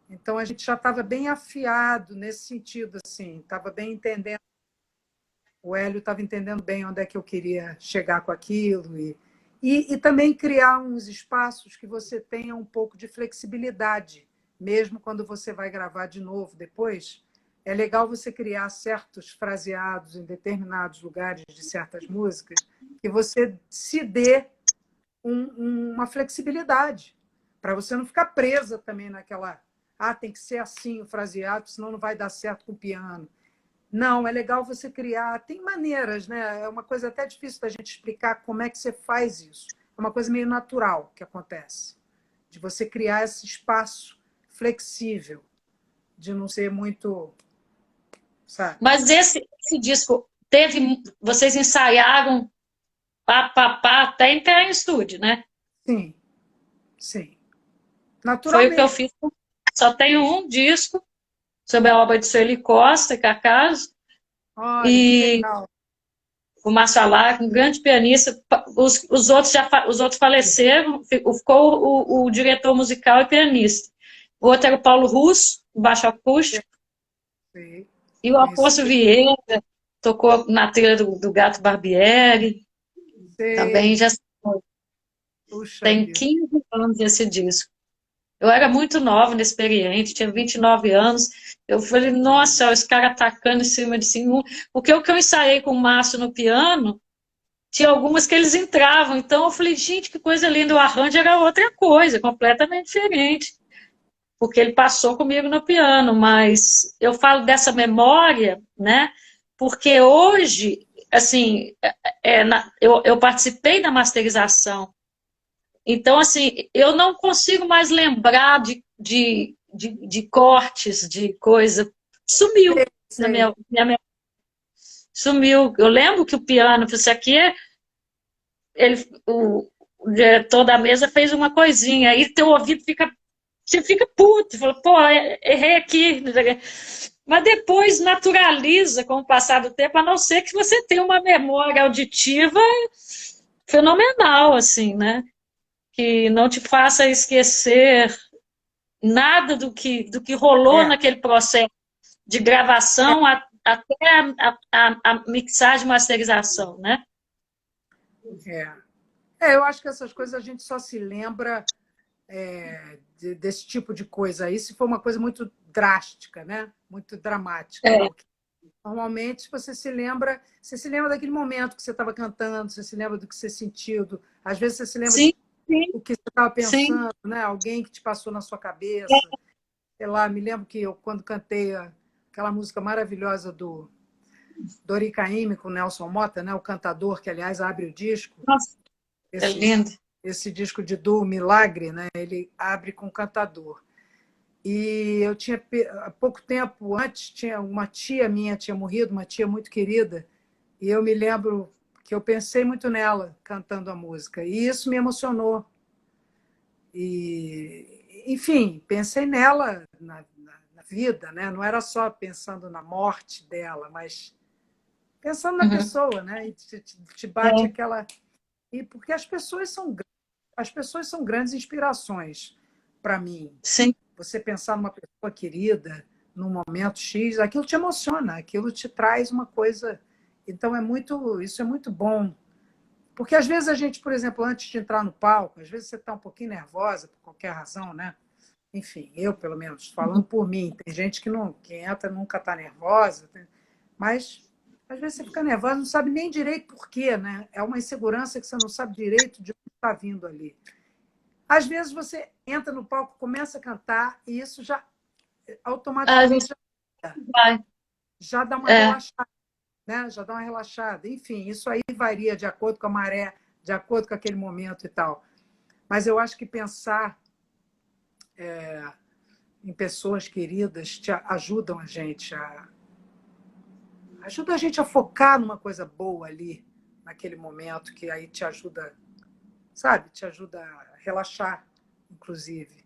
Speaker 2: Então a gente já estava bem afiado nesse sentido, assim, estava bem entendendo. O Hélio estava entendendo bem onde é que eu queria chegar com aquilo e também criar uns espaços que você tenha um pouco de flexibilidade, mesmo quando você vai gravar de novo depois. É legal você criar certos fraseados em determinados lugares de certas músicas que você se dê uma flexibilidade, para você não ficar presa também naquela. Ah, tem que ser assim o fraseado, senão não vai dar certo com o piano. Não, é legal você criar. Tem maneiras, né? É uma coisa até difícil da gente explicar como é que você faz isso. É uma coisa meio natural que acontece, de você criar esse espaço flexível, de não ser muito, sabe?
Speaker 3: Mas esse disco teve, vocês ensaiaram pá, até entrar em estúdio, né?
Speaker 2: Sim, sim.
Speaker 3: Foi o que eu
Speaker 2: Naturalmente.
Speaker 3: fiz. Só tenho um disco sobre a obra de Sueli Costa, que é acaso,
Speaker 2: Olha, que
Speaker 3: e
Speaker 2: legal.
Speaker 3: o Márcio Alar, um grande pianista. Os outros faleceram, ficou o diretor musical e pianista. O outro era o Paulo Russo, baixo acústico,
Speaker 2: Sei,
Speaker 3: e o
Speaker 2: conheci.
Speaker 3: Afonso Vieira, tocou na trilha do Gato Barbieri, também
Speaker 2: Sei,
Speaker 3: já
Speaker 2: puxa
Speaker 3: tem
Speaker 2: vida.
Speaker 3: 15 anos esse disco. Eu era muito nova, inexperiente, tinha 29 anos. Eu falei, nossa, esse cara atacando em cima de si. Porque o que eu ensaiei com o Márcio no piano, tinha algumas que eles entravam. Então eu falei, gente, que coisa linda. O arranjo era outra coisa, completamente diferente. Porque ele passou comigo no piano. Mas eu falo dessa memória, né? Porque hoje, assim, eu participei da masterização. Então, assim, eu não consigo mais lembrar de cortes, de coisa. Sumiu na
Speaker 2: Sei.
Speaker 3: sumiu. Eu lembro que o piano, isso aqui, ele, o diretor da mesa fez uma coisinha, aí teu ouvido fica, você fica puto, fala, pô, errei aqui. Mas depois naturaliza com o passar do tempo, a não ser que você tenha uma memória auditiva fenomenal, assim, né? Que não te faça esquecer. nada do que rolou
Speaker 2: É,
Speaker 3: naquele processo de gravação até a mixagem e masterização, né?
Speaker 2: é. É, eu acho que essas coisas a gente só se lembra desse tipo de coisa aí se for uma coisa muito drástica, né? Muito dramática,
Speaker 3: É,
Speaker 2: porque normalmente você se lembra daquele momento que você estava cantando, você se lembra do que você sentiu, às vezes você se lembra
Speaker 3: sim, sim,
Speaker 2: do que você estava
Speaker 3: sim.
Speaker 2: pensando, né? Alguém que te passou na sua cabeça. Sei lá, me lembro que eu, quando cantei aquela música maravilhosa do Dori Caymmi com Nelson Motta, né? O cantador, que aliás abre o disco,
Speaker 3: Nossa, é
Speaker 2: esse,
Speaker 3: lindo.
Speaker 2: esse disco de Du Milagre, né? Ele abre com o cantador. E eu tinha, há pouco tempo antes, tinha uma tia minha tinha morrido, uma tia muito querida, e eu me lembro que eu pensei muito nela cantando a música, e isso me emocionou. E, enfim, pensei nela na vida, né? Não era só pensando na morte dela, mas pensando na
Speaker 3: Uhum.
Speaker 2: pessoa, né? E te bate
Speaker 3: É,
Speaker 2: aquela. E porque as pessoas são grandes inspirações para mim.
Speaker 3: sim.
Speaker 2: Você pensar numa pessoa querida, num momento X, aquilo te emociona, aquilo te traz uma coisa. Então isso é muito bom. Porque às vezes a gente, por exemplo, antes de entrar no palco, às vezes você está um pouquinho nervosa por qualquer razão, né? Enfim, eu pelo menos falando
Speaker 3: Uhum.
Speaker 2: por mim, tem gente que não que entra nunca está nervosa, mas às vezes você fica nervosa, não sabe nem direito por quê, né? É uma insegurança que você não sabe direito de onde está vindo ali. Às vezes você entra no palco, começa a cantar e isso já
Speaker 3: A gente
Speaker 2: automaticamente
Speaker 3: vai.
Speaker 2: já dá uma
Speaker 3: É.
Speaker 2: relaxada, né? Já dá uma relaxada. Enfim, isso aí varia de acordo com a maré, de acordo com aquele momento e tal. Mas eu acho que pensar em pessoas queridas ajudam a gente a focar numa coisa boa ali, naquele momento, que aí te ajuda, sabe? Te ajuda a relaxar, inclusive,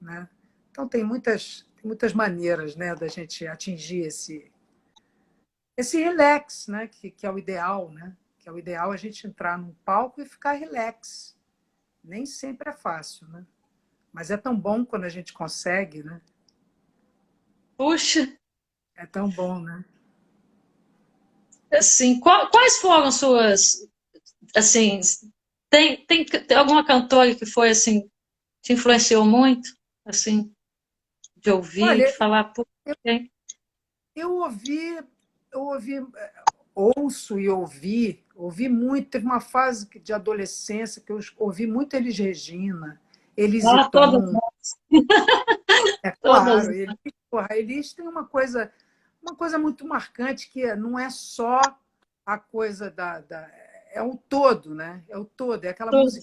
Speaker 2: né? Então tem muitas maneiras, né, da gente atingir esse relax, né, que é o ideal, né? Que é o ideal a gente entrar num palco e ficar relax. Nem sempre é fácil, né? Mas é tão bom quando a gente consegue, né?
Speaker 3: Puxa,
Speaker 2: É tão bom, né?
Speaker 3: assim, quais foram suas, assim, tem alguma cantora que foi, assim, te influenciou muito, assim, de ouvir, de
Speaker 2: Olha,
Speaker 3: falar, pô, tem?
Speaker 2: eu ouvi, eu ouvi, ouço e ouvi muito. Teve uma fase de adolescência que eu ouvi muito Elis Regina, Elis e
Speaker 3: Ah, todas
Speaker 2: Tom.
Speaker 3: nós,
Speaker 2: É
Speaker 3: todas
Speaker 2: claro,
Speaker 3: nós.
Speaker 2: porra, Elis tem uma coisa muito marcante que não é só a coisa é o todo, né? É o todo, é aquela
Speaker 3: Todas.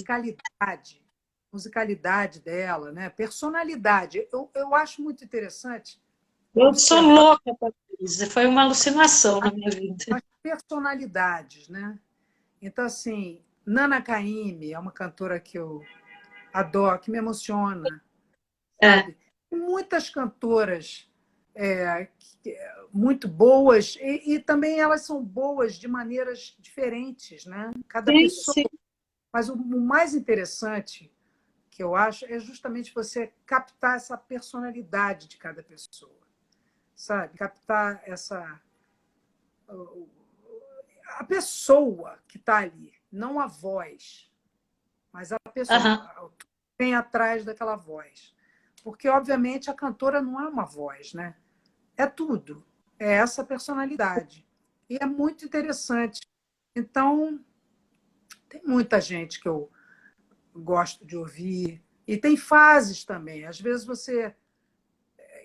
Speaker 2: musicalidade dela, né? Personalidade. Eu acho muito interessante
Speaker 3: Eu sou
Speaker 2: observar
Speaker 3: louca por isso, foi uma alucinação na minha vida.
Speaker 2: as personalidades, né? Então, assim, Nana Caymmi é uma cantora que eu adoro, que me emociona,
Speaker 3: É,
Speaker 2: sabe? Muitas cantoras muito boas e também elas são boas de maneiras diferentes, né? Cada
Speaker 3: sim,
Speaker 2: pessoa.
Speaker 3: sim,
Speaker 2: Mas o mais interessante que eu acho é justamente você captar essa personalidade de cada pessoa, sabe? Captar a pessoa que está ali, não a voz, mas a pessoa,
Speaker 3: aham,
Speaker 2: o que tem atrás daquela voz. Porque, obviamente, a cantora não é uma voz, né? É tudo. É essa personalidade. E é muito interessante. Então, tem muita gente que eu gosto de ouvir. E tem fases também. Às vezes você.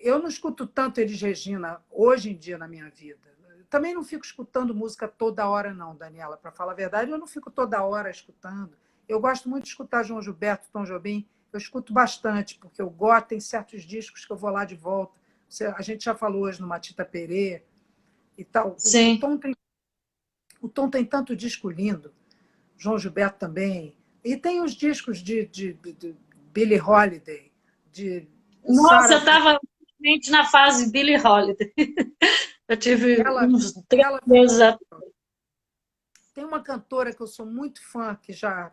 Speaker 2: Eu não escuto tanto Elis Regina hoje em dia na minha vida. Também não fico escutando música toda hora, não, Daniela. Para falar a verdade, eu não fico toda hora escutando. Eu gosto muito de escutar João Gilberto, Tom Jobim. Eu escuto bastante, porque eu gosto, tem certos discos que eu vou lá de volta. A gente já falou hoje no Matita Perê e tal.
Speaker 3: sim.
Speaker 2: O Tom tem tanto disco lindo, João Gilberto também. E tem os discos de Billie Holiday, de
Speaker 3: Nossa, eu
Speaker 2: Sarah Vaughan.
Speaker 3: estava na fase Billie Holiday. Eu tive
Speaker 2: Ela,
Speaker 3: uns 3 meses
Speaker 2: ela
Speaker 3: atrás.
Speaker 2: tem uma cantora que eu sou muito fã, que já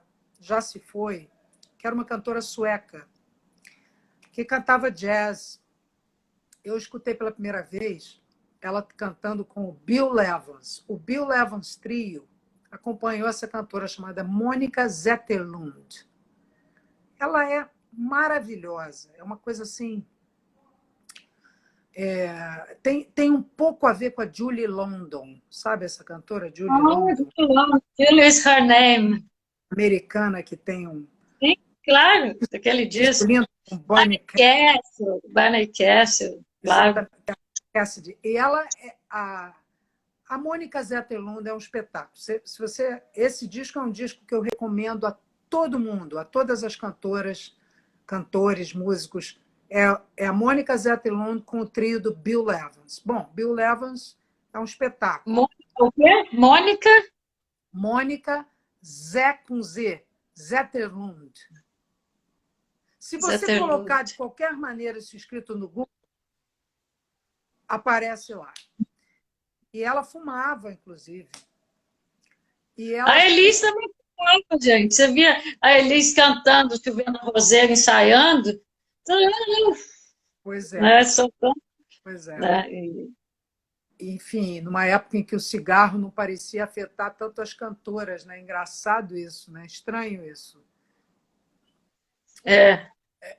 Speaker 2: se foi, que era uma cantora sueca, que cantava jazz. Eu escutei pela primeira vez ela cantando com o Bill Evans. O Bill Evans Trio acompanhou essa cantora chamada Mônica Zetterlund. Ela é maravilhosa, é uma coisa assim... tem um pouco a ver com a Julie London, sabe essa cantora, Julie London?
Speaker 3: Julie is her name.
Speaker 2: Americana que tem um...
Speaker 3: Sim, claro, daquele disco.
Speaker 2: Lindo, um
Speaker 3: Barney Castle, claro.
Speaker 2: Cassidy. E ela, a Mônica Zetterlund é um espetáculo. Esse disco é um disco que eu recomendo a todo mundo, a todas as cantoras, cantores, músicos. É a Mônica Zetterlund com o trio do Bill Evans. Bom, Bill Evans é um espetáculo.
Speaker 3: O quê? Mônica?
Speaker 2: Mônica Zé com Z, Zetterlund. Se você
Speaker 3: Zetterlund.
Speaker 2: colocar de qualquer maneira isso escrito no Google, aparece lá. E ela fumava, inclusive. E ela...
Speaker 3: A Elis também fumava, gente. Você via a Elis cantando, chovendo roseiro, ensaiando.
Speaker 2: Pois é.
Speaker 3: Né? Soltando.
Speaker 2: Pois é.
Speaker 3: Né?
Speaker 2: Enfim, numa época em que o cigarro não parecia afetar tanto as cantoras, né? Engraçado isso, né? Estranho isso.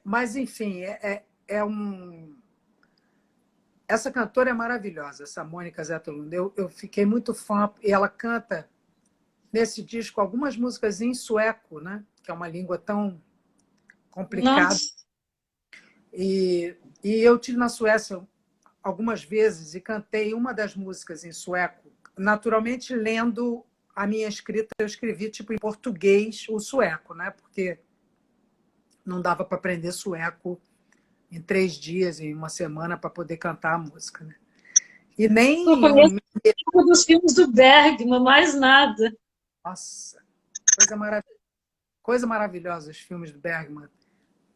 Speaker 2: Mas, enfim, essa cantora é maravilhosa, essa Mônica Zetterlund. Eu fiquei muito fã, e ela canta nesse disco algumas músicas em sueco, né? Que é uma língua tão complicada.
Speaker 3: Nossa.
Speaker 2: E eu estive na Suécia algumas vezes e cantei uma das músicas em sueco, naturalmente lendo a minha escrita. Eu escrevi tipo em português o sueco, né? Porque não dava para aprender sueco em 3 dias, em uma semana, para poder cantar a música. Né? E nem...
Speaker 3: Eu conheço um dos filmes do Bergman, mais nada.
Speaker 2: Nossa, coisa maravilhosa os filmes do Bergman.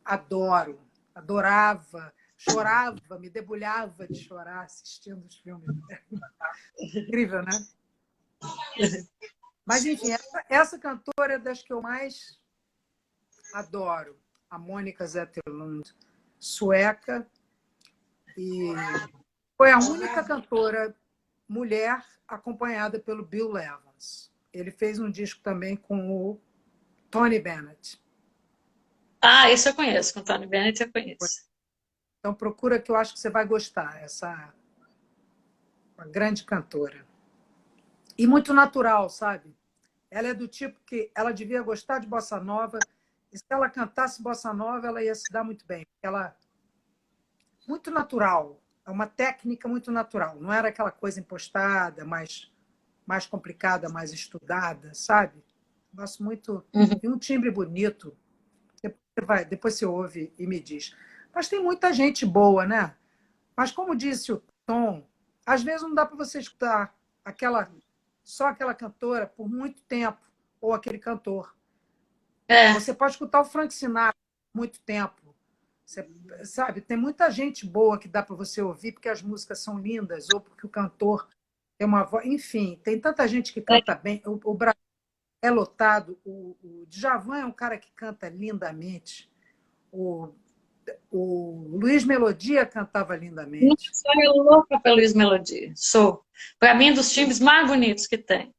Speaker 2: Adoro, adorava, chorava, me debulhava de chorar assistindo os filmes do Bergman. Incrível, né? Mas, enfim, essa cantora é das que eu mais adoro, a Mônica Zetterlund, sueca, e foi a única cantora mulher acompanhada pelo Bill Evans. Ele fez um disco também com o Tony Bennett.
Speaker 3: Ah, isso eu conheço, com o Tony Bennett eu conheço.
Speaker 2: Então procura, que eu acho que você vai gostar, uma grande cantora. E muito natural, sabe? Ela é do tipo que ela devia gostar de bossa nova, e se ela cantasse bossa nova, ela ia se dar muito bem. Ela muito natural, é uma técnica muito natural. Não era aquela coisa impostada, mais complicada, mais estudada, sabe? Gosto muito. E um timbre bonito. Depois você ouve e me diz. Mas tem muita gente boa, né? Mas como disse o Tom, às vezes não dá para você escutar só aquela cantora por muito tempo, ou aquele cantor. Você pode escutar o Frank Sinatra por muito tempo. Você, sabe, tem muita gente boa que dá para você ouvir porque as músicas são lindas, ou porque o cantor tem uma voz. Enfim, tem tanta gente que canta bem. O Brasil é lotado. O Djavan é um cara que canta lindamente. O Luiz Melodia cantava lindamente.
Speaker 3: Eu sou louca pelo Luiz Melodia. Sou. Para mim, dos timbres mais bonitos que tem.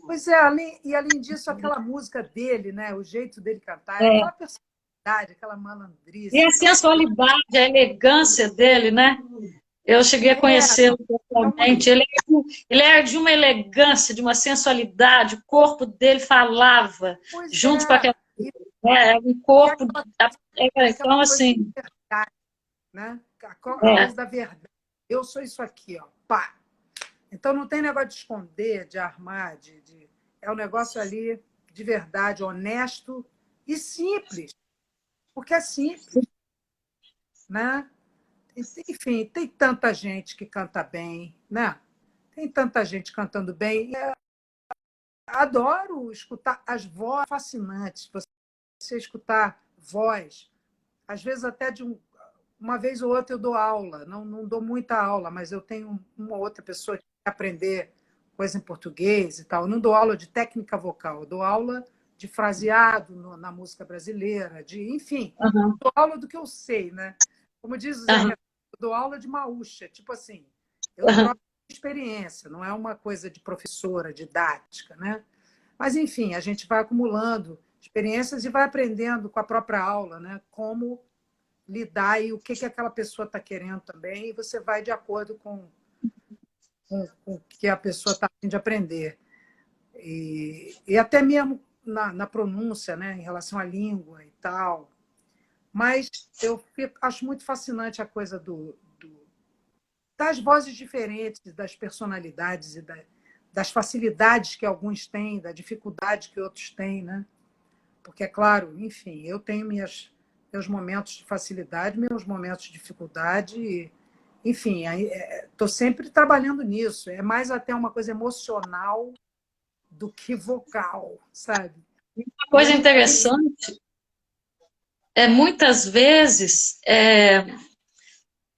Speaker 2: Pois é, além disso, aquela música dele, né? O jeito dele cantar, aquela personalidade, aquela malandrice.
Speaker 3: E a sensualidade, a elegância dele, né? Eu cheguei a conhecê-lo pessoalmente. Ele era de uma elegância, de uma sensualidade, o corpo dele falava, junto com aquela... Era um corpo... Então, assim...
Speaker 2: Verdade, né? A coisa da verdade. Eu sou isso aqui, ó. Pá! Então, não tem negócio de esconder, de armar, é um negócio ali de verdade, honesto e simples. Porque é simples. Né? Enfim, tem tanta gente que canta bem, né? Tem tanta gente cantando bem. Adoro escutar as vozes fascinantes. Você escutar voz, às vezes até uma vez ou outra eu dou aula, não dou muita aula, mas eu tenho uma ou outra pessoa que quer aprender coisa em português e tal. Eu não dou aula de técnica vocal, eu dou aula de fraseado na música brasileira, enfim,
Speaker 3: Uhum.
Speaker 2: dou aula do que eu sei, né? Como diz o Zé,
Speaker 3: Uhum.
Speaker 2: eu dou aula de maúcha, tipo assim, eu
Speaker 3: Uhum.
Speaker 2: troco experiência, não é uma coisa de professora, didática, né? Mas, enfim, a gente vai acumulando experiências e vai aprendendo com a própria aula, né? Como lidar e o que aquela pessoa está querendo também, e você vai de acordo com o que a pessoa está a fim de aprender. E até mesmo na pronúncia, né? Em relação à língua e tal. Mas acho muito fascinante a coisa das vozes diferentes, das personalidades e das facilidades que alguns têm, da dificuldade que outros têm, né? Porque, é claro, enfim, eu tenho meus momentos de facilidade, meus momentos de dificuldade, enfim, estou sempre trabalhando nisso. É mais até uma coisa emocional do que vocal, sabe?
Speaker 3: Uma
Speaker 2: E eu
Speaker 3: coisa
Speaker 2: não sei.
Speaker 3: interessante muitas vezes,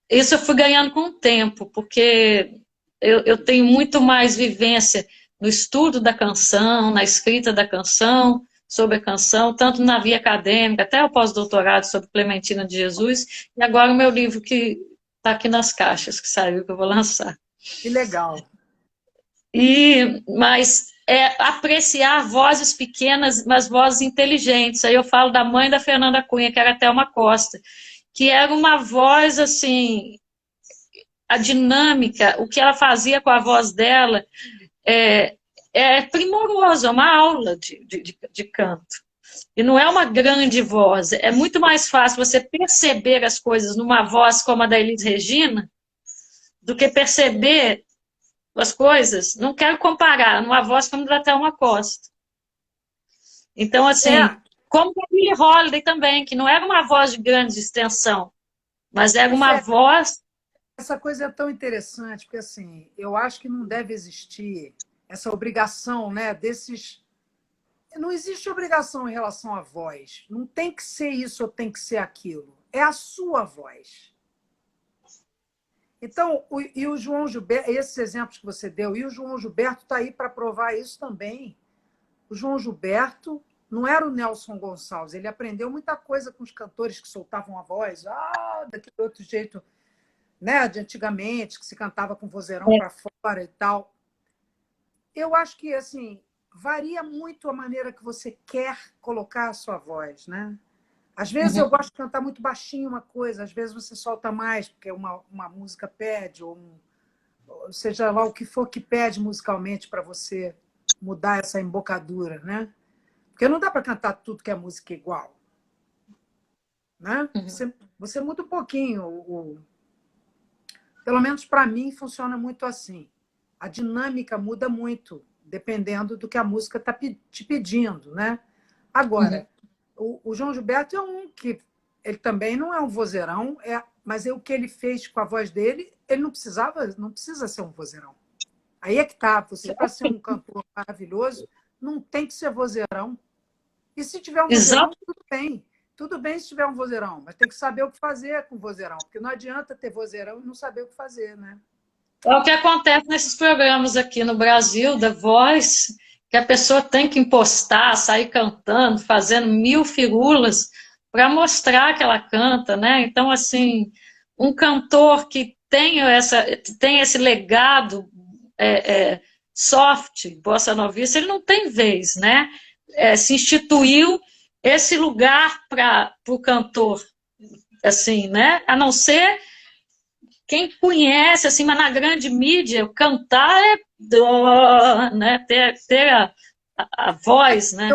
Speaker 3: isso eu fui ganhando com o tempo, porque eu tenho muito mais vivência no estudo da canção, na escrita da canção, sobre a canção, tanto na via acadêmica, até o pós-doutorado sobre Clementina de Jesus, e agora o meu livro que está aqui nas caixas, que saiu, que eu vou lançar.
Speaker 2: Que legal.
Speaker 3: Mas apreciar vozes pequenas, mas vozes inteligentes. Aí eu falo da mãe da Fernanda Cunha, que era a Thelma Costa, que era uma voz assim, a dinâmica, o que ela fazia com a voz dela é primoroso, é uma aula de canto. E não é uma grande voz, é muito mais fácil você perceber as coisas numa voz como a da Elis Regina do que perceber as coisas, não quero comparar, numa voz como da Thelma Costa. Então, assim,
Speaker 2: É,
Speaker 3: como a Billie Holiday também, que não era uma voz de grande extensão, mas era uma
Speaker 2: Fé,
Speaker 3: voz...
Speaker 2: essa coisa é tão interessante, porque assim, eu acho que não deve existir essa obrigação, né, desses. Não existe obrigação em relação à voz. Não tem que ser isso ou tem que ser aquilo. É a sua voz. Então, e o João Gilberto, esses exemplos que você deu, e o João Gilberto está aí para provar isso também. O João Gilberto não era o Nelson Gonçalves, ele aprendeu muita coisa com os cantores que soltavam a voz, daquele outro jeito, né, de antigamente, que se cantava com vozeirão para fora e tal. Eu acho que assim varia muito a maneira que você quer colocar a sua voz, né? Às vezes eu gosto de cantar muito baixinho uma coisa, às vezes você solta mais, porque uma música pede, ou seja lá o que for que pede musicalmente para você mudar essa embocadura, né? Porque não dá para cantar tudo que é música igual, né? Você muda um pouquinho. Pelo menos para mim funciona muito assim. A dinâmica muda muito, dependendo do que a música está te pedindo, né? Agora, o João Gilberto é um que ele também não é um vozeirão, mas o que ele fez com a voz dele, ele não precisa ser um vozeirão. Aí é que tá. Você, para ser um cantor maravilhoso, não tem que ser vozeirão. E se tiver um vozeirão,
Speaker 3: Exato.
Speaker 2: tudo bem. Tudo bem se tiver um vozeirão, mas tem que saber o que fazer com o vozeirão, porque não adianta ter vozeirão e não saber o que fazer, né?
Speaker 3: É o que acontece nesses programas aqui no Brasil, da Voz, que a pessoa tem que impostar, sair cantando, fazendo mil firulas para mostrar que ela canta, né? Então, assim, um cantor que tem esse legado soft, bossa novista, ele não tem vez, né? Se instituiu esse lugar para o cantor, assim, né? A não ser quem conhece, assim, mas na grande mídia, cantar né? Ter a voz, né?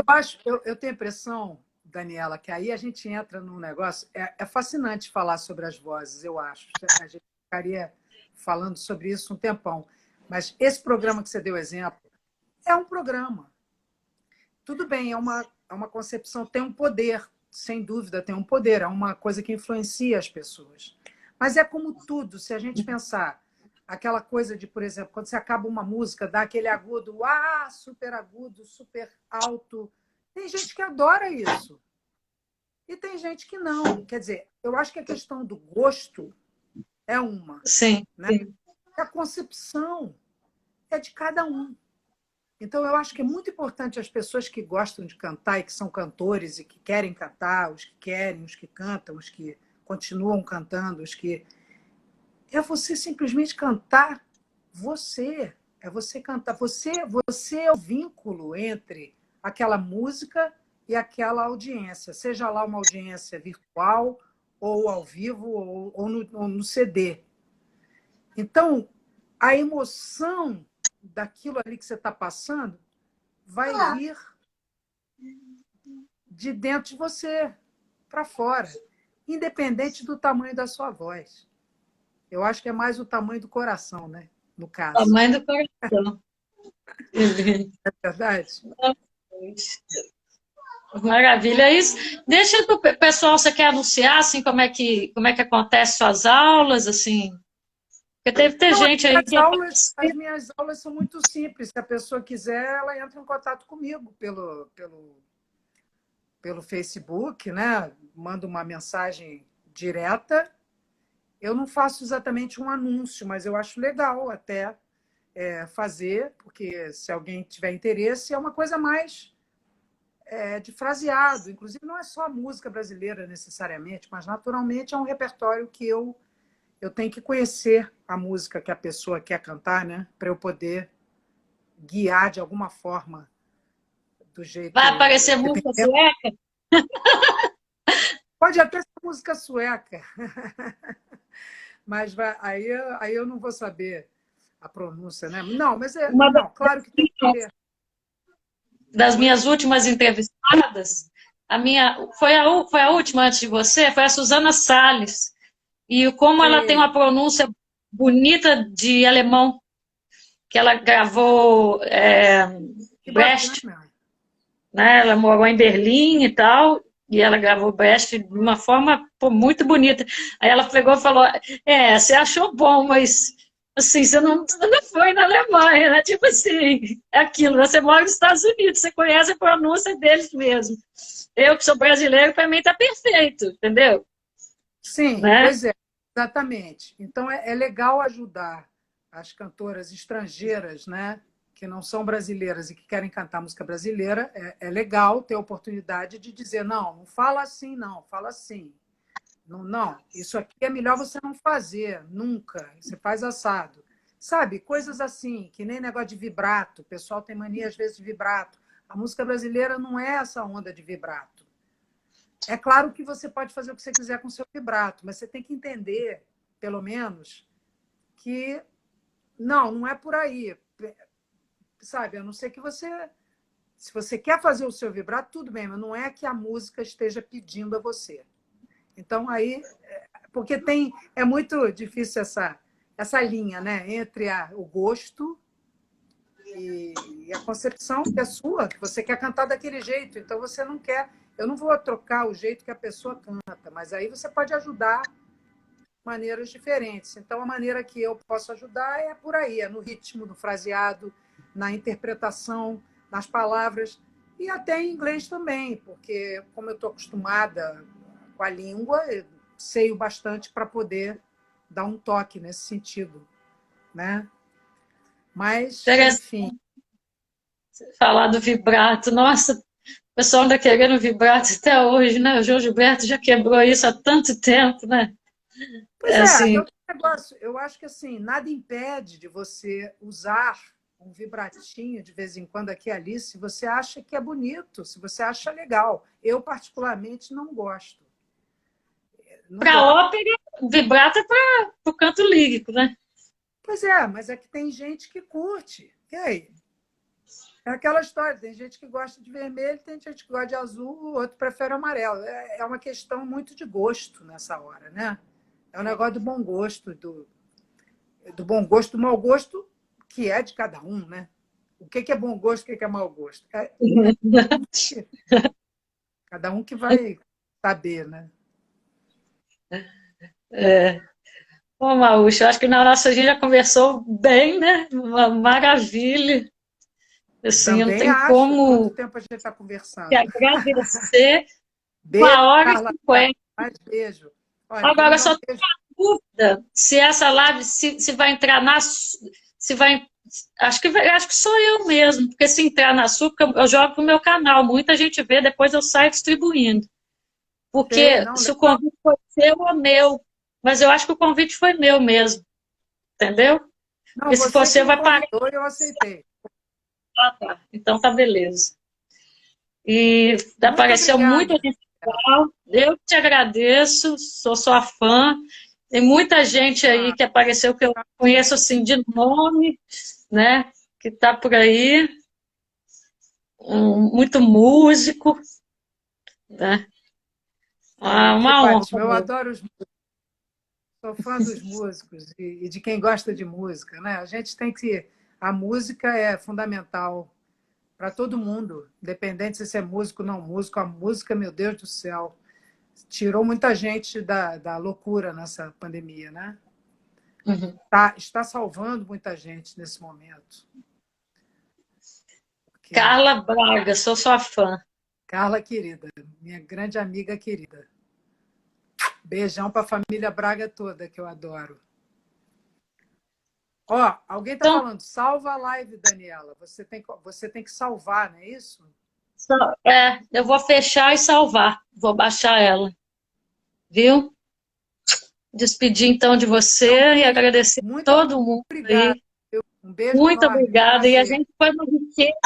Speaker 2: Eu tenho a impressão, Daniela, que aí a gente entra num negócio. É fascinante falar sobre as vozes, eu acho. A gente ficaria falando sobre isso um tempão. Mas esse programa que você deu exemplo é um programa. Tudo bem, é uma concepção, tem um poder, sem dúvida, tem um poder, é uma coisa que influencia as pessoas. Mas é como tudo, se a gente pensar aquela coisa de, por exemplo, quando você acaba uma música, dá aquele agudo, super agudo, super alto. Tem gente que adora isso. E tem gente que não. Quer dizer, eu acho que a questão do gosto é uma,
Speaker 3: Sim,
Speaker 2: né?
Speaker 3: sim.
Speaker 2: A concepção é de cada um. Então, eu acho que é muito importante as pessoas que gostam de cantar e que são cantores e que querem cantar, os que querem, os que cantam, os que continuam cantando, os que... É você simplesmente cantar você. É você cantar. Você é o vínculo entre aquela música e aquela audiência, seja lá uma audiência virtual ou ao vivo ou no CD. Então, a emoção daquilo ali que você está passando vai vir de dentro de você para fora, independente do tamanho da sua voz. Eu acho que é mais o tamanho do coração, né? No
Speaker 3: A
Speaker 2: caso.
Speaker 3: mãe do coração.
Speaker 2: É verdade?
Speaker 3: Maravilha, é isso. Deixa para o pessoal, você quer anunciar assim, como é que acontece suas aulas, assim? Porque deve ter
Speaker 2: Não,
Speaker 3: gente aí que...
Speaker 2: as minhas aulas são muito simples. Se a pessoa quiser, ela entra em contato comigo pelo Facebook, né? Manda uma mensagem direta. Eu não faço exatamente um anúncio, mas eu acho legal até fazer, porque se alguém tiver interesse, é uma coisa mais de fraseado. Inclusive, não é só a música brasileira necessariamente, mas naturalmente é um repertório que eu tenho que conhecer a música que a pessoa quer cantar, né? Para eu poder guiar de alguma forma do jeito.
Speaker 3: Vai aparecer música sueca?
Speaker 2: Pode até ser música sueca, mas aí eu não vou saber a pronúncia, né? Não, mas não, claro que tem que ter.
Speaker 3: Das minhas últimas entrevistadas, foi a última antes de você, foi a Susana Salles. E como ela tem uma pronúncia bonita de alemão, que ela gravou Brecht, né? Ela morou em Berlim e tal, e ela gravou Brecht de uma forma muito bonita. Aí ela pegou e falou, você achou bom, mas assim, você não foi na Alemanha, né? Tipo assim, é aquilo, você mora nos Estados Unidos, você conhece a pronúncia deles mesmo. Eu, que sou brasileiro, para mim tá perfeito, entendeu?
Speaker 2: Sim,
Speaker 3: né?
Speaker 2: Pois é, exatamente. Então é legal ajudar as cantoras estrangeiras, né, que não são brasileiras e que querem cantar música brasileira. É legal ter a oportunidade de dizer, não fala assim, não, fala assim. Não, isso aqui é melhor você não fazer, nunca. Você faz assado. Sabe, coisas assim, que nem negócio de vibrato. O pessoal tem mania, às vezes, de vibrato. A música brasileira não é essa onda de vibrato. É claro que você pode fazer o que você quiser com o seu vibrato, mas você tem que entender, pelo menos, que não é por aí. Sabe, a não ser que você... Se você quer fazer o seu vibrato, tudo bem, mas não é que a música esteja pedindo a você. Então, aí... Porque é muito difícil essa linha, né? Entre o gosto e a concepção que é sua, que você quer cantar daquele jeito. Então, você não quer... Eu não vou trocar o jeito que a pessoa canta, mas aí você pode ajudar de maneiras diferentes. Então, a maneira que eu posso ajudar é por aí, é no ritmo, no fraseado, na interpretação, nas palavras, e até em inglês também, porque como eu estou acostumada com a língua, eu sei o bastante para poder dar um toque nesse sentido, né? Mas, enfim...
Speaker 3: Falar do vibrato, nossa, o pessoal anda querendo vibrato até hoje, né? O João Gilberto já quebrou isso há tanto tempo, né?
Speaker 2: Pois
Speaker 3: assim...
Speaker 2: eu acho que assim, nada impede de você usar um vibratinho de vez em quando aqui e ali, se você acha que é bonito, se você acha legal. Eu, particularmente, não gosto.
Speaker 3: Para ópera, vibrato é para o canto lírico, né?
Speaker 2: Pois é, mas é que tem gente que curte. E aí? É aquela história, tem gente que gosta de vermelho, tem gente que gosta de azul, o outro prefere amarelo. É uma questão muito de gosto nessa hora, né? É um negócio do bom gosto, do bom gosto, do mau gosto, que é de cada um, né? O que é bom gosto, o que é mau gosto? Cada um que vai saber, né?
Speaker 3: Bom, Maúcho, acho que na nossa gente já conversou bem, né? Uma maravilha. Assim, eu não tenho como...
Speaker 2: Quanto tempo a gente está conversando?
Speaker 3: Te agradecer.
Speaker 2: Beijo,
Speaker 3: 1h50.
Speaker 2: Mais beijo. Olha,
Speaker 3: agora, só tenho uma dúvida se essa live se vai entrar se vai acho que sou eu mesmo, porque se entrar na sua, porque eu jogo pro meu canal, muita gente vê, depois eu saio distribuindo.
Speaker 2: Sei,
Speaker 3: Porque
Speaker 2: não,
Speaker 3: se o
Speaker 2: legal.
Speaker 3: convite foi seu ou meu, mas eu acho que o convite foi meu mesmo, entendeu?
Speaker 2: Não,
Speaker 3: Porque se for
Speaker 2: você que
Speaker 3: seu,
Speaker 2: me
Speaker 3: vai pagar.
Speaker 2: convidou e eu aceitei.
Speaker 3: Tá. Então tá beleza. E
Speaker 2: Muito
Speaker 3: apareceu muita
Speaker 2: obrigada.
Speaker 3: gente legal. Eu te agradeço, sou sua fã. Tem muita gente aí
Speaker 2: Ah,
Speaker 3: que apareceu que eu conheço assim de nome, né? Que tá por aí, muito músico, né?
Speaker 2: que
Speaker 3: Uma honra
Speaker 2: ótimo. Eu
Speaker 3: mesmo.
Speaker 2: adoro os sou fã dos músicos e de quem gosta de música, né? A gente tem que a música é fundamental para todo mundo, independente se é músico ou não músico. A música, meu Deus do céu, tirou muita gente da loucura nessa pandemia, né?
Speaker 3: Uhum.
Speaker 2: Está salvando muita gente nesse momento. Porque
Speaker 3: Carla Braga, sou sua fã.
Speaker 2: Carla, querida, minha grande amiga querida. Beijão para a família Braga toda, que eu adoro. Ó, alguém está
Speaker 3: Então,
Speaker 2: falando, salva a live, Daniela. Você tem que salvar, não é isso?
Speaker 3: eu vou fechar e salvar. Vou baixar ela, viu? Despedir então de
Speaker 2: Então,
Speaker 3: você e
Speaker 2: querida,
Speaker 3: agradecer a
Speaker 2: muito
Speaker 3: todo mundo
Speaker 2: obrigada.
Speaker 3: aí.
Speaker 2: Um beijo
Speaker 3: Muito
Speaker 2: enorme, um
Speaker 3: obrigada. E a
Speaker 2: prazer.
Speaker 3: gente foi uma riqueza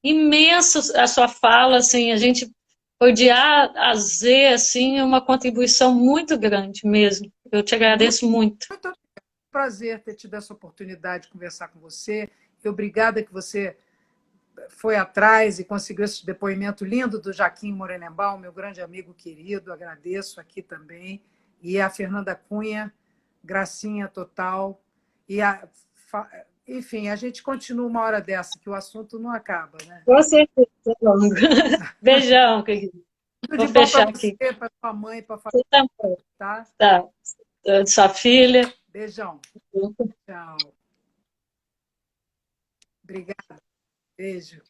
Speaker 3: imensa a sua fala, assim, a gente foi de A a Z, assim, uma contribuição muito grande mesmo. Eu te
Speaker 2: Muito,
Speaker 3: agradeço muito.
Speaker 2: muito prazer ter tido essa oportunidade de conversar com você. E obrigada que você foi atrás e conseguiu esse depoimento lindo do Jaquim Morenembal, meu grande amigo querido. Agradeço aqui também. E a Fernanda Cunha, gracinha total. E enfim, a gente continua uma hora dessa, que o assunto não acaba, né?
Speaker 3: Com certeza, longo. Beijão, querido.
Speaker 2: Tudo
Speaker 3: Vou
Speaker 2: de bom para
Speaker 3: fechar aqui.
Speaker 2: você, para sua mãe, para a
Speaker 3: Você
Speaker 2: família,
Speaker 3: também,
Speaker 2: tá?
Speaker 3: tá? Sua filha.
Speaker 2: Beijão. Tchau. Obrigada. Beijo.